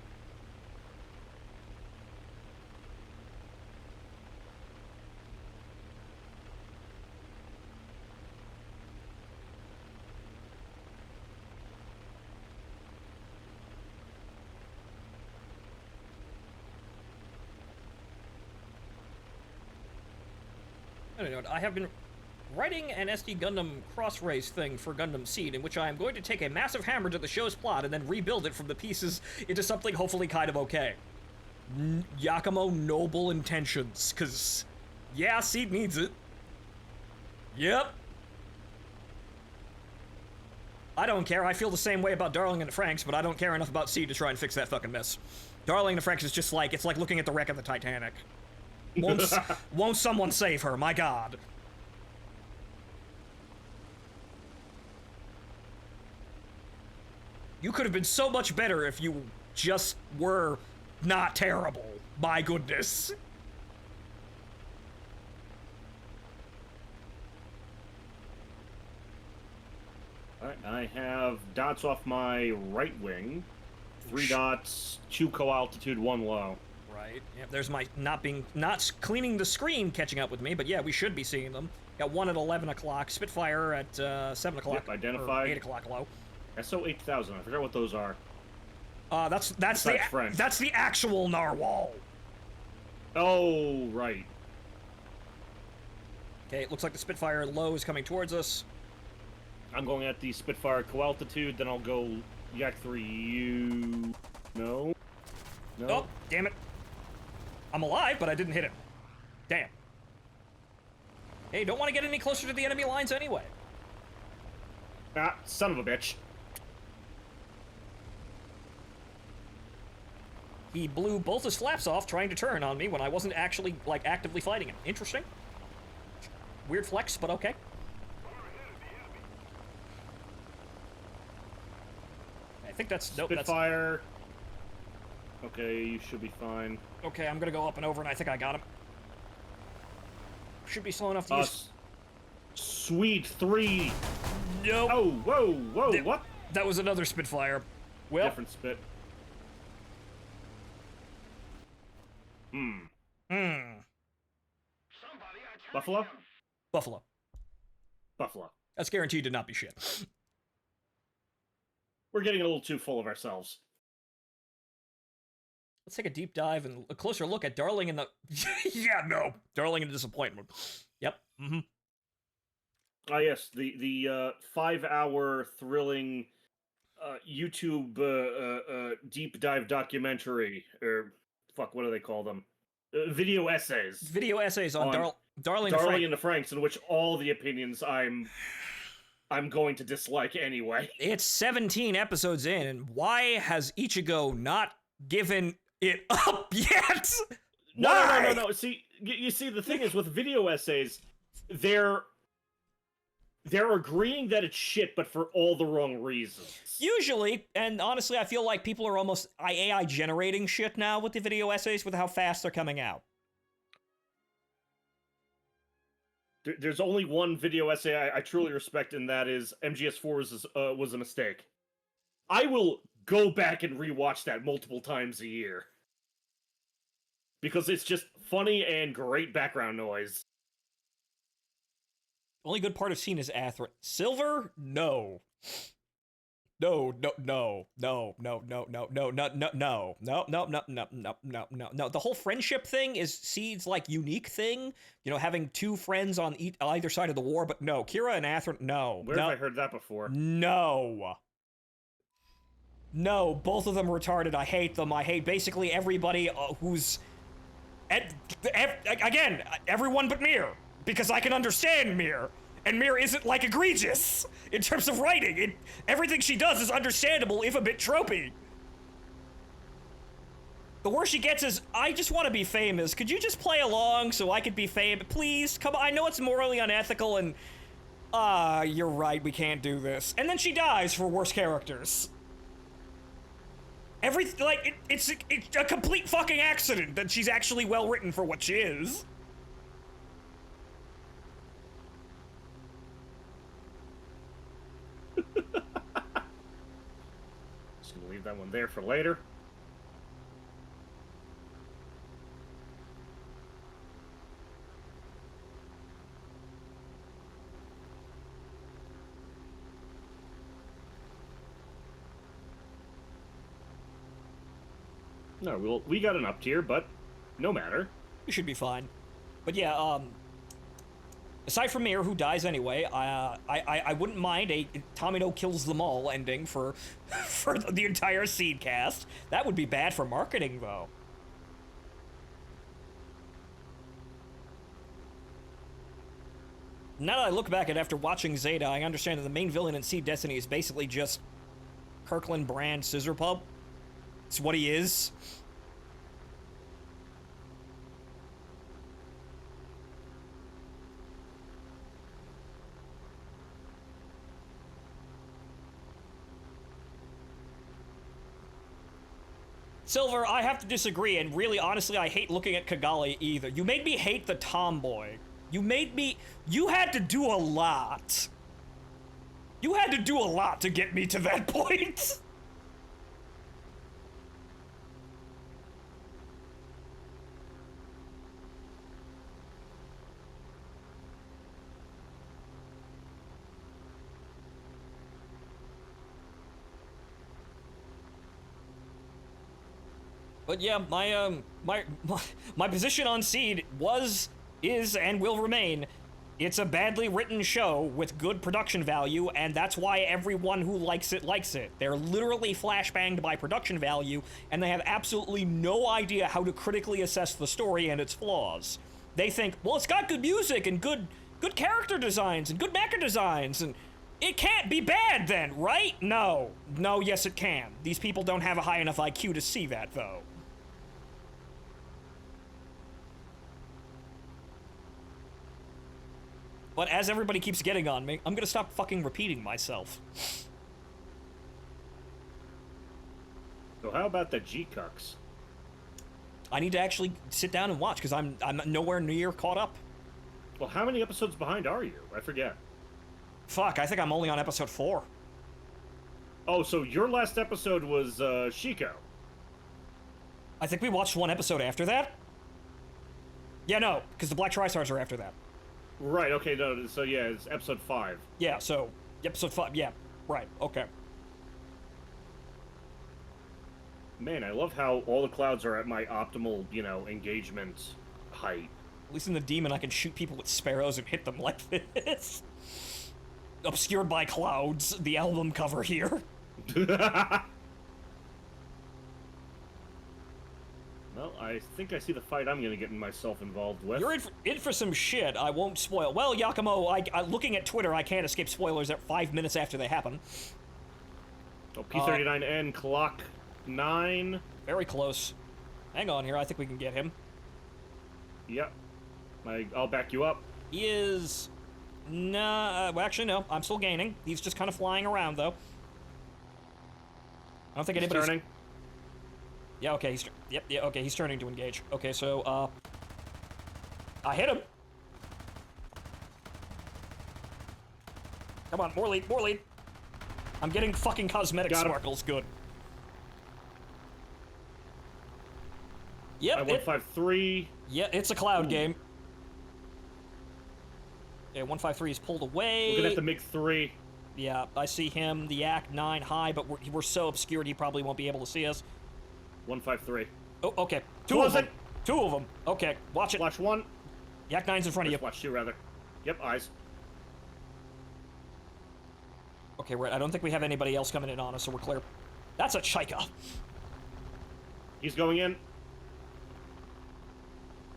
[SPEAKER 1] I don't know, I have been writing an SD Gundam cross race thing for Gundam Seed, in which I am going to take a massive hammer to the show's plot and then rebuild it from the pieces into something hopefully kind of okay. Yakumo noble intentions, cause yeah, Seed needs it. Yep. I don't care, I feel the same way about Darling and the Franks, but I don't care enough about Seed to try and fix that fucking mess. Darling and the Franks is just like, it's like looking at the wreck of the Titanic. Won't someone save her, my god. You could have been so much better if you just were not terrible. My goodness.
[SPEAKER 2] Alright, I have dots off my right wing. 3 dots, 2 co-altitude, 1 low.
[SPEAKER 1] Right. Yep, there's my not cleaning the screen catching up with me, but yeah, we should be seeing them. Got one at 11 o'clock. Spitfire at 7 o'clock.
[SPEAKER 2] Yep, identified.
[SPEAKER 1] Or 8 o'clock low.
[SPEAKER 2] SO 8000. I forgot what those are.
[SPEAKER 1] That's
[SPEAKER 2] Besides French.
[SPEAKER 1] that's the actual narwhal.
[SPEAKER 2] Oh, right.
[SPEAKER 1] Okay, it looks like the Spitfire low is coming towards us.
[SPEAKER 2] I'm going at the Spitfire co-altitude, then I'll go Yak 3U. No. No.
[SPEAKER 1] Oh, damn it. I'm alive, but I didn't hit him. Damn. Hey, don't want to get any closer to the enemy lines anyway.
[SPEAKER 2] Ah, son of a bitch.
[SPEAKER 1] He blew both his flaps off trying to turn on me when I wasn't actually, like, actively fighting him. Interesting. Weird flex, but okay. I think that's... Nope,
[SPEAKER 2] Spitfire. Okay, you should be fine.
[SPEAKER 1] Okay, I'm gonna go up and over, and I think I got him. Should be slow enough to use...
[SPEAKER 2] Sweet 3.
[SPEAKER 1] Nope.
[SPEAKER 2] Oh, whoa, whoa, what?
[SPEAKER 1] That was another Spitfire. Well...
[SPEAKER 2] Different spit. Hmm. Buffalo?
[SPEAKER 1] Buffalo.
[SPEAKER 2] Buffalo.
[SPEAKER 1] That's guaranteed to not be shit.
[SPEAKER 2] We're getting a little too full of ourselves.
[SPEAKER 1] Let's take a deep dive and a closer look at Darling in the... yeah, no. Darling in Disappointment. Yep. Mm-hmm.
[SPEAKER 2] Ah, yes, the 5-hour thrilling YouTube deep dive documentary, or fuck, what do they call them? Video essays.
[SPEAKER 1] Video essays on, Darling
[SPEAKER 2] in the Franxx, in which all the opinions I'm going to dislike anyway.
[SPEAKER 1] It's 17 episodes in, and why has Ichigo not given it up yet?
[SPEAKER 2] No. See, you see, the thing is with video essays, they're agreeing that it's shit, but for all the wrong reasons.
[SPEAKER 1] Usually, and honestly, I feel like people are almost AI generating shit now with the video essays with how fast they're coming out.
[SPEAKER 2] There's only one video essay I truly respect, and that is MGS4 was a mistake. I will go back and rewatch that multiple times a year. Because it's just funny and great background noise.
[SPEAKER 1] Only good part of scene is Atherin. Silver? No. No. The whole friendship thing is Seed's, like, unique thing. You know, having two friends on either side of the war, but no. Kira and Atherin, no.
[SPEAKER 2] Where have I heard that before?
[SPEAKER 1] No. No, both of them retarded. I hate them. I hate basically everybody who's... Again, everyone but Mir. Because I can understand Mir. And Mir isn't, like, egregious in terms of writing. Everything she does is understandable, if a bit tropey. The worst she gets is, I just want to be famous. Could you just play along so I could be famous? Please, come on. I know it's morally unethical and... you're right, we can't do this. And then she dies for worse characters. It's a complete fucking accident that she's actually well written for what she is.
[SPEAKER 2] Just gonna leave that one there for later. No, we got an up tier, but no matter.
[SPEAKER 1] We should be fine. But yeah, aside from Mir, who dies anyway, I wouldn't mind a Tomino kills them all ending for the entire Seed cast. That would be bad for marketing, though. Now that I look back at after watching Zeta, I understand that the main villain in Seed Destiny is basically just Kirkland Brand Scissor Pub. It's what he is. Silver, I have to disagree, and really, honestly, I hate looking at Kigali either. You made me hate the tomboy. You had to do a lot. You had to do a lot to get me to that point. But yeah, my position on Seed was, is, and will remain. It's a badly written show with good production value, and that's why everyone who likes it likes it. They're literally flashbanged by production value, and they have absolutely no idea how to critically assess the story and its flaws. They think, well, it's got good music and good character designs and good mecha designs, and it can't be bad then, right? No. No, yes it can. These people don't have a high enough IQ to see that, though. But as everybody keeps getting on me, I'm gonna stop fucking repeating myself.
[SPEAKER 2] So how about the G-Cucks?
[SPEAKER 1] I need to actually sit down and watch, because I'm nowhere near caught up.
[SPEAKER 2] Well, how many episodes behind are you? I forget.
[SPEAKER 1] Fuck, I think I'm only on episode 4.
[SPEAKER 2] Oh, so your last episode was Shiko.
[SPEAKER 1] I think we watched one episode after that? Yeah, no, because the Black Tri-Stars are after that.
[SPEAKER 2] Right, okay, no, so yeah, it's episode 5.
[SPEAKER 1] Yeah, so, episode 5, yeah, right, okay.
[SPEAKER 2] Man, I love how all the clouds are at my optimal, engagement height.
[SPEAKER 1] At least in the Demon, I can shoot people with sparrows and hit them like this. Obscured by clouds, the album cover here.
[SPEAKER 2] Well, I think I see the fight I'm gonna get myself involved with.
[SPEAKER 1] You're in for some shit. I won't spoil. Well, Yakumo, looking at Twitter, I can't escape spoilers at 5 minutes after they happen.
[SPEAKER 2] Oh, P39N, clock 9.
[SPEAKER 1] Very close. Hang on here. I think we can get him.
[SPEAKER 2] Yep. I'll back you up.
[SPEAKER 1] He is... Nah, well, actually, no. I'm still gaining. He's just kind of flying around, though. I don't think
[SPEAKER 2] He's
[SPEAKER 1] anybody's...
[SPEAKER 2] turning.
[SPEAKER 1] Yeah, okay, okay, he's turning to engage. Okay, so, I hit him! Come on, more lead, more lead! I'm getting fucking cosmetic
[SPEAKER 2] Got him.
[SPEAKER 1] sparkles, good. Yep,
[SPEAKER 2] 153.
[SPEAKER 1] Yeah, it's a cloud game. Okay, 153 is pulled away.
[SPEAKER 2] Looking at the MiG-3.
[SPEAKER 1] Yeah, I see him, the Yak 9 high, but we're so obscured he probably won't be able to see us.
[SPEAKER 2] 153.
[SPEAKER 1] Oh, okay. Two
[SPEAKER 2] Close
[SPEAKER 1] of them.
[SPEAKER 2] it.
[SPEAKER 1] Two of them. Okay, watch it.
[SPEAKER 2] Watch 1.
[SPEAKER 1] Yak 9's in front of you.
[SPEAKER 2] Watch 2, rather. Yep, eyes.
[SPEAKER 1] Okay, right. I don't think we have anybody else coming in on us, so we're clear. That's a Chaika.
[SPEAKER 2] He's going in.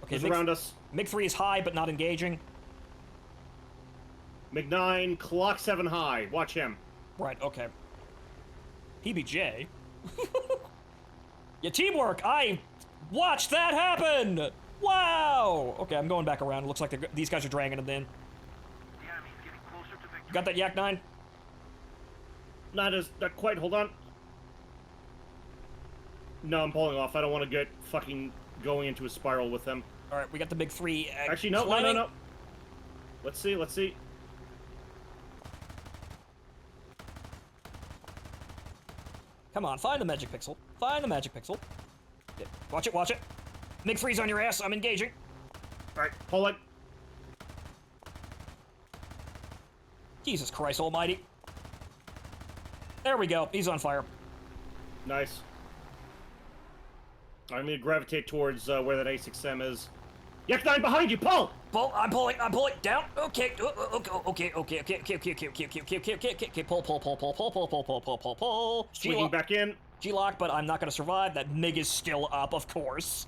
[SPEAKER 1] Okay,
[SPEAKER 2] He's around us.
[SPEAKER 1] MiG-3 is high, but not engaging.
[SPEAKER 2] MiG-9, clock 7 high. Watch him.
[SPEAKER 1] Right, okay. PBJ? Yeah, teamwork! I watched that happen! Wow! Okay, I'm going back around. It looks like these guys are dragging him in.
[SPEAKER 4] The enemy's getting closer to victory.
[SPEAKER 1] Got that Yak 9?
[SPEAKER 2] Not quite. Hold on. No, I'm pulling off. I don't want to get fucking going into a spiral with them.
[SPEAKER 1] Alright, we got the MiG-3.
[SPEAKER 2] Actually, no.
[SPEAKER 1] climbing.
[SPEAKER 2] Let's see.
[SPEAKER 1] Come on, find the magic pixel. Find the magic pixel. Yeah, watch it. MiG-3's on your ass. I'm engaging.
[SPEAKER 2] Alright, pull it.
[SPEAKER 1] Jesus Christ almighty. There we go. He's on fire.
[SPEAKER 2] Nice. I'm gonna gravitate towards where that A6M is. Yak 9 behind you, pull!
[SPEAKER 1] Pull, I'm pulling, down. Okay, okay. Pull.
[SPEAKER 2] Swinging back in.
[SPEAKER 1] G-lock, but I'm not gonna survive. That MiG is still up, of course.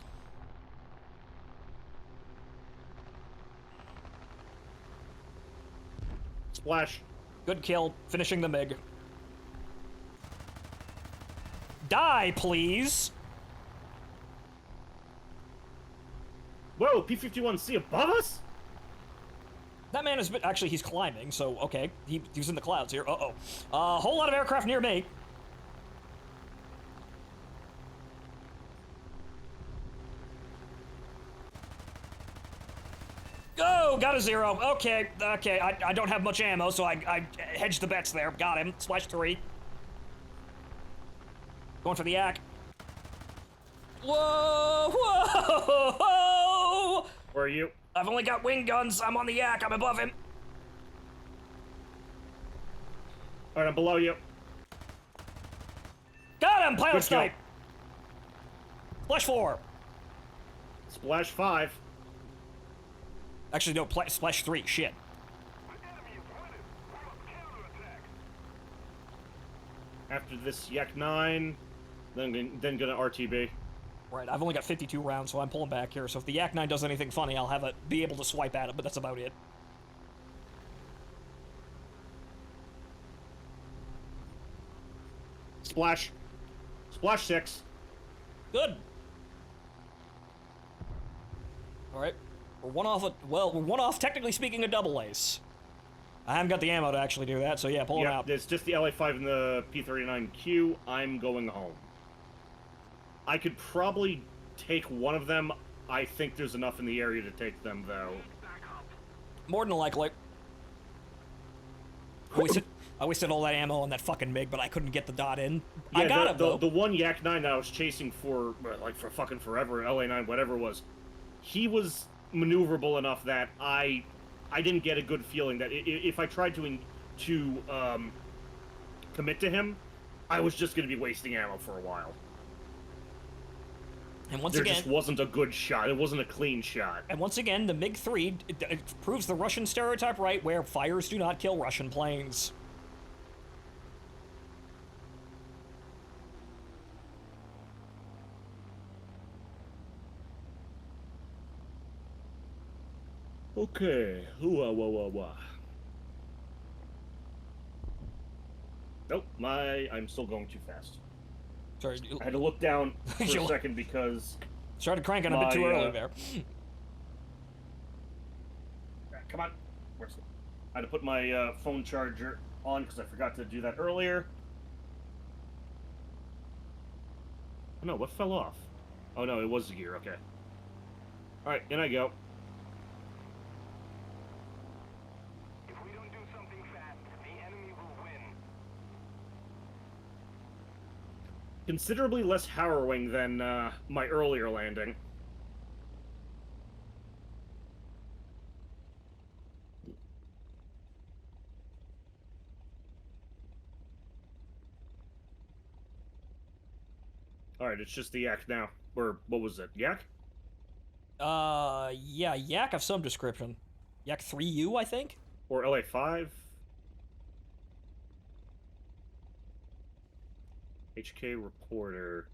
[SPEAKER 2] Splash.
[SPEAKER 1] Good kill, finishing the MiG. Die, please!
[SPEAKER 2] Whoa, P-51C above us?
[SPEAKER 1] That man has been, actually, he's climbing, so, okay. He's in the clouds here, uh-oh. A whole lot of aircraft near me. Oh, got a 0. Okay, I don't have much ammo, so I hedged the bets there. Got him. Splash 3. Going for the Yak. Whoa!
[SPEAKER 2] Where are you?
[SPEAKER 1] I've only got wing guns. I'm on the Yak. I'm above him.
[SPEAKER 2] Alright, I'm below you.
[SPEAKER 1] Got him! Pilot
[SPEAKER 2] Good kill.
[SPEAKER 1] snipe! Splash 4.
[SPEAKER 2] Splash 5.
[SPEAKER 1] Actually, no, splash 3. Shit.
[SPEAKER 3] The enemy is winning. We must counterattack.
[SPEAKER 2] After this Yak 9, then gonna RTB.
[SPEAKER 1] Right, I've only got 52 rounds, so I'm pulling back here. So if the Yak 9 does anything funny, I'll have it be able to swipe at it, but that's about it.
[SPEAKER 2] Splash. Splash 6.
[SPEAKER 1] Good. All right, we're one off. We're one off. Technically speaking, a double ace. I haven't got the ammo to actually do that, so yeah, pull it
[SPEAKER 2] Yeah,
[SPEAKER 1] out.
[SPEAKER 2] it's just the LA5 and the P39Q. I'm going home. I could probably take one of them. I think there's enough in the area to take them, though.
[SPEAKER 1] More than likely. I wasted all that ammo on that fucking MiG, but I couldn't get the dot in. I got it, though.
[SPEAKER 2] The one Yak 9 that I was chasing for, like, for fucking forever, LA9, whatever it was, he was maneuverable enough that I didn't get a good feeling that if I tried to commit to him, I was just going to be wasting ammo for a while.
[SPEAKER 1] And once
[SPEAKER 2] There
[SPEAKER 1] again,
[SPEAKER 2] just wasn't a good shot. It wasn't a clean shot.
[SPEAKER 1] and once again, the MiG-3 it proves the Russian stereotype right, where fires do not kill Russian planes.
[SPEAKER 2] Okay. Nope, I'm still going too fast.
[SPEAKER 1] Sorry,
[SPEAKER 2] I had to look down for a
[SPEAKER 1] You-
[SPEAKER 2] second because...
[SPEAKER 1] started cranking a bit too
[SPEAKER 2] my,
[SPEAKER 1] early there.
[SPEAKER 2] Come on. Where's it? I had to put my phone charger on because I forgot to do that earlier. Oh no, what fell off? Oh no, it was the gear, okay. Alright, in I go.
[SPEAKER 3] If we don't do something fast, the enemy will win.
[SPEAKER 2] Considerably less harrowing than my earlier landing. Alright, it's just the Yak now. Or, what was it? Yak?
[SPEAKER 1] Yeah, Yak of some description. Yak 3U, I think?
[SPEAKER 2] Or LA5? HK reporter.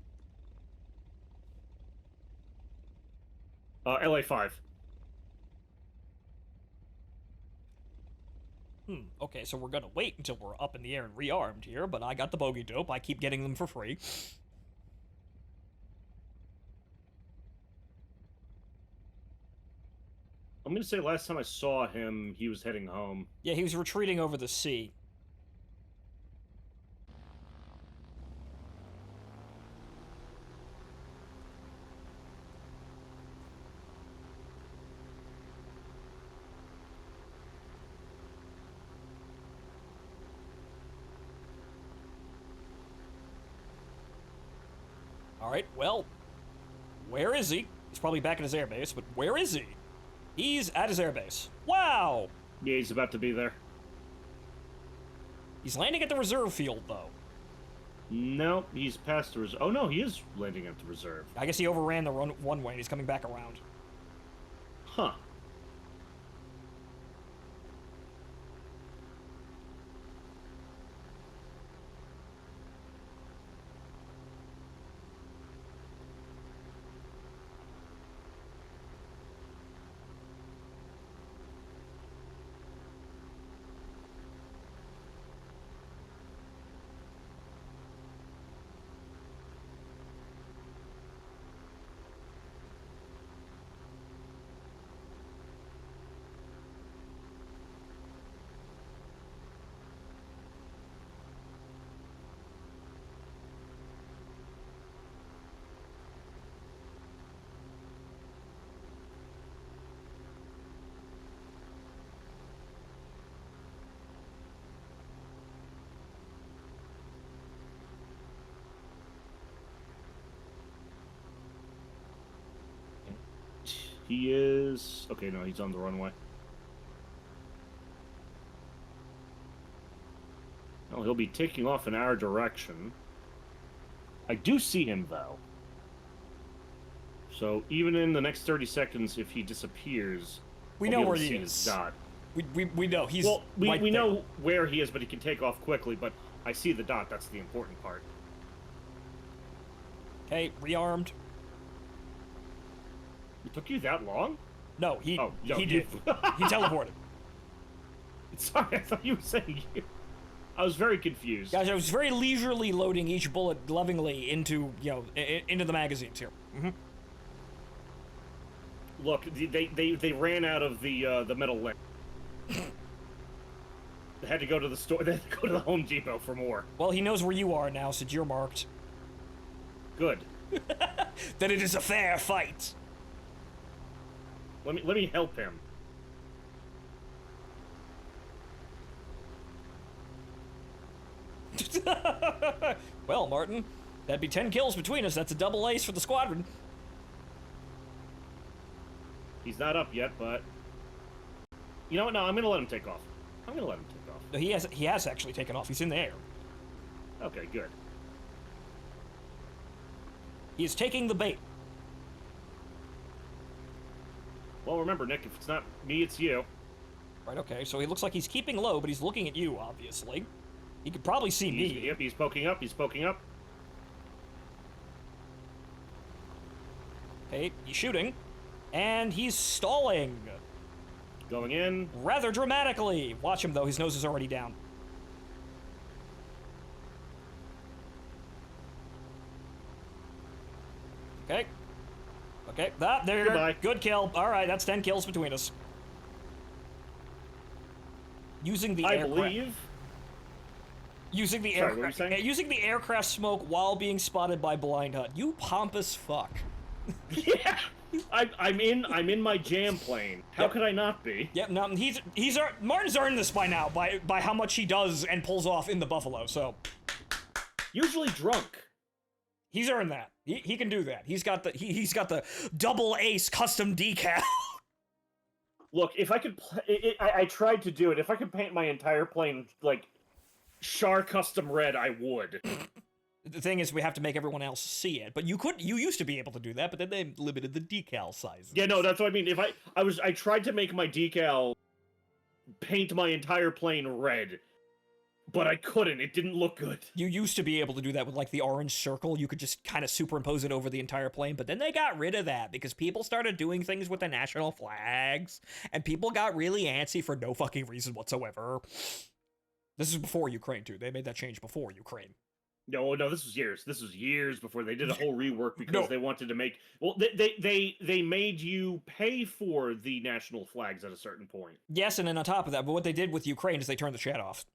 [SPEAKER 2] LA5.
[SPEAKER 1] Okay, so we're gonna wait until we're up in the air and rearmed here, but I got the bogey dope. I keep getting them for free.
[SPEAKER 2] I'm gonna say last time I saw him, he was heading home.
[SPEAKER 1] Yeah, he was retreating over the sea. Alright, well, where is he? He's probably back at his airbase, but where is he? He's at his airbase. Wow!
[SPEAKER 2] Yeah, he's about to be there.
[SPEAKER 1] He's landing at the reserve field, though.
[SPEAKER 2] No, he's past the reserve. Oh no, he is landing at the reserve.
[SPEAKER 1] I guess he overran the one way and he's coming back around.
[SPEAKER 2] Huh. He is... Okay, no, he's on the runway. Oh, he'll be taking off in our direction. I do see him, though. So even in the next 30 seconds, if he disappears,
[SPEAKER 1] We
[SPEAKER 2] I'll
[SPEAKER 1] know
[SPEAKER 2] be able
[SPEAKER 1] where
[SPEAKER 2] to
[SPEAKER 1] he
[SPEAKER 2] see
[SPEAKER 1] is.
[SPEAKER 2] his dot.
[SPEAKER 1] We know he's
[SPEAKER 2] Well, we
[SPEAKER 1] right there.
[SPEAKER 2] know where he is, but he can take off quickly. But I see the dot. That's the important part.
[SPEAKER 1] Okay, rearmed.
[SPEAKER 2] It took you that long?
[SPEAKER 1] No, he
[SPEAKER 2] Oh, yo,
[SPEAKER 1] he
[SPEAKER 2] you-
[SPEAKER 1] did. He teleported.
[SPEAKER 2] Sorry, I thought you were saying you. I was very confused.
[SPEAKER 1] Guys, I was very leisurely loading each bullet lovingly into, into the magazines here.
[SPEAKER 2] Look, they ran out of the metal leg. They had to go to the store. They had to go to the Home Depot for more.
[SPEAKER 1] Well, he knows where you are now, since you're marked.
[SPEAKER 2] Good.
[SPEAKER 1] That it is a fair fight.
[SPEAKER 2] Let me help him.
[SPEAKER 1] Well, Martin, that'd be 10 kills between us. That's a double ace for the squadron.
[SPEAKER 2] He's not up yet, but you know what? No, I'm gonna let him take off. I'm gonna let him take off.
[SPEAKER 1] No, he has actually taken off. He's in the air.
[SPEAKER 2] Okay, good.
[SPEAKER 1] He is taking the bait.
[SPEAKER 2] Well, remember, Nick, if it's not me, it's you.
[SPEAKER 1] Right, okay, so he looks like he's keeping low, but he's looking at you, obviously. He could probably see me.
[SPEAKER 2] Yep, he's poking up. He's poking up.
[SPEAKER 1] Okay, he's shooting. And he's stalling.
[SPEAKER 2] Going in.
[SPEAKER 1] Rather dramatically. Watch him, though. His nose is already down. Okay. Okay, there.
[SPEAKER 2] Goodbye.
[SPEAKER 1] Good kill. All right, that's 10 kills between us. Using the
[SPEAKER 2] I
[SPEAKER 1] aircraft.
[SPEAKER 2] believe.
[SPEAKER 1] Using the
[SPEAKER 2] Sorry, what were you
[SPEAKER 1] aircraft.
[SPEAKER 2] saying?
[SPEAKER 1] Using the aircraft smoke while being spotted by Blind Hut. You pompous fuck.
[SPEAKER 2] Yeah. I'm in my jam plane. How
[SPEAKER 1] Yep.
[SPEAKER 2] could I not be?
[SPEAKER 1] Yep, no, Martin's earned this by now by how much he does and pulls off in the Buffalo. So
[SPEAKER 2] Usually drunk.
[SPEAKER 1] he's earned that. He can do that. He's got the double ace custom decal.
[SPEAKER 2] Look, if I could, I tried to do it. If I could paint my entire plane like Char custom red, I would.
[SPEAKER 1] The thing is, we have to make everyone else see it. But you used to be able to do that, but then they limited the decal sizes.
[SPEAKER 2] Yeah, no, that's what I mean. If I tried to make my decal paint my entire plane red, but I couldn't. It didn't look good.
[SPEAKER 1] You used to be able to do that with like the orange circle. You could just kind of superimpose it over the entire plane, but then they got rid of that because people started doing things with the national flags, and people got really antsy for no fucking reason whatsoever. This is before Ukraine, too. They made that change before Ukraine.
[SPEAKER 2] No, this was years. This was years before they did a whole rework because
[SPEAKER 1] No.
[SPEAKER 2] they wanted to make. Well, they made you pay for the national flags at a certain point.
[SPEAKER 1] Yes, and then on top of that, but what they did with Ukraine is they turned the chat off.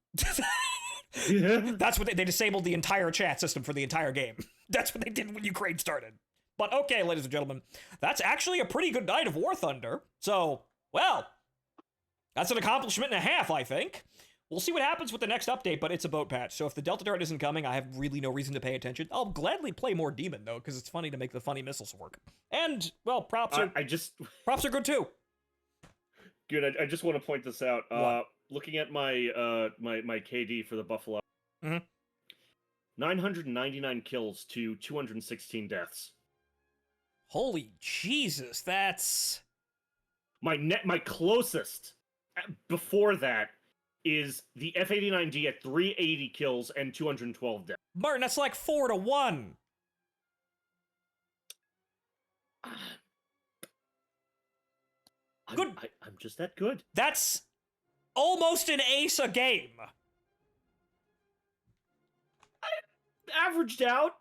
[SPEAKER 1] That's what they disabled the entire chat system for the entire game. That's what they did when Ukraine started. But okay, ladies and gentlemen, that's actually a pretty good night of War Thunder. So, well, that's an accomplishment and a half, I think. We'll see what happens with the next update, but it's a boat patch. So if the Delta Dart isn't coming, I have really no reason to pay attention. I'll gladly play more Demon, though, because it's funny to make the funny missiles work. And, well, props are good, too.
[SPEAKER 2] Good. I just want to point this out.
[SPEAKER 1] What?
[SPEAKER 2] Looking at my my KD for the Buffalo, 999 kills to 216 deaths.
[SPEAKER 1] Holy Jesus, that's...
[SPEAKER 2] My closest before that is the F-89D at 380 kills and 212 deaths.
[SPEAKER 1] Martin, that's like 4-1. Good.
[SPEAKER 2] I'm just that good.
[SPEAKER 1] That's almost an ace a game.
[SPEAKER 2] Averaged out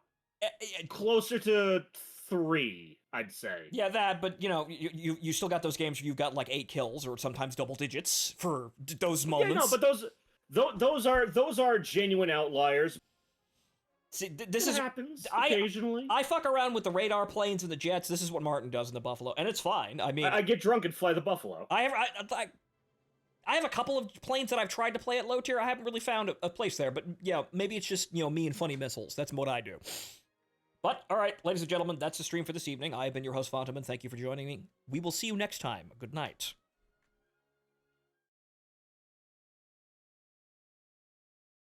[SPEAKER 1] Eh,
[SPEAKER 2] closer to 3, I'd say.
[SPEAKER 1] Yeah, that, but you still got those games where you've got like 8 kills or sometimes double digits for those moments.
[SPEAKER 2] Yeah, no, but those are genuine outliers.
[SPEAKER 1] See, this is
[SPEAKER 2] happens occasionally.
[SPEAKER 1] I fuck around with the radar planes and the jets. This is what Martin does in the Buffalo, and it's fine. I mean,
[SPEAKER 2] I get drunk and fly the Buffalo.
[SPEAKER 1] I have a couple of planes that I've tried to play at low tier. I haven't really found a place there, but yeah, maybe it's just me and funny missiles. That's what I do. But all right, ladies and gentlemen, that's the stream for this evening. I have been your host Fontaman. Thank you for joining me. We will see you next time. Good night.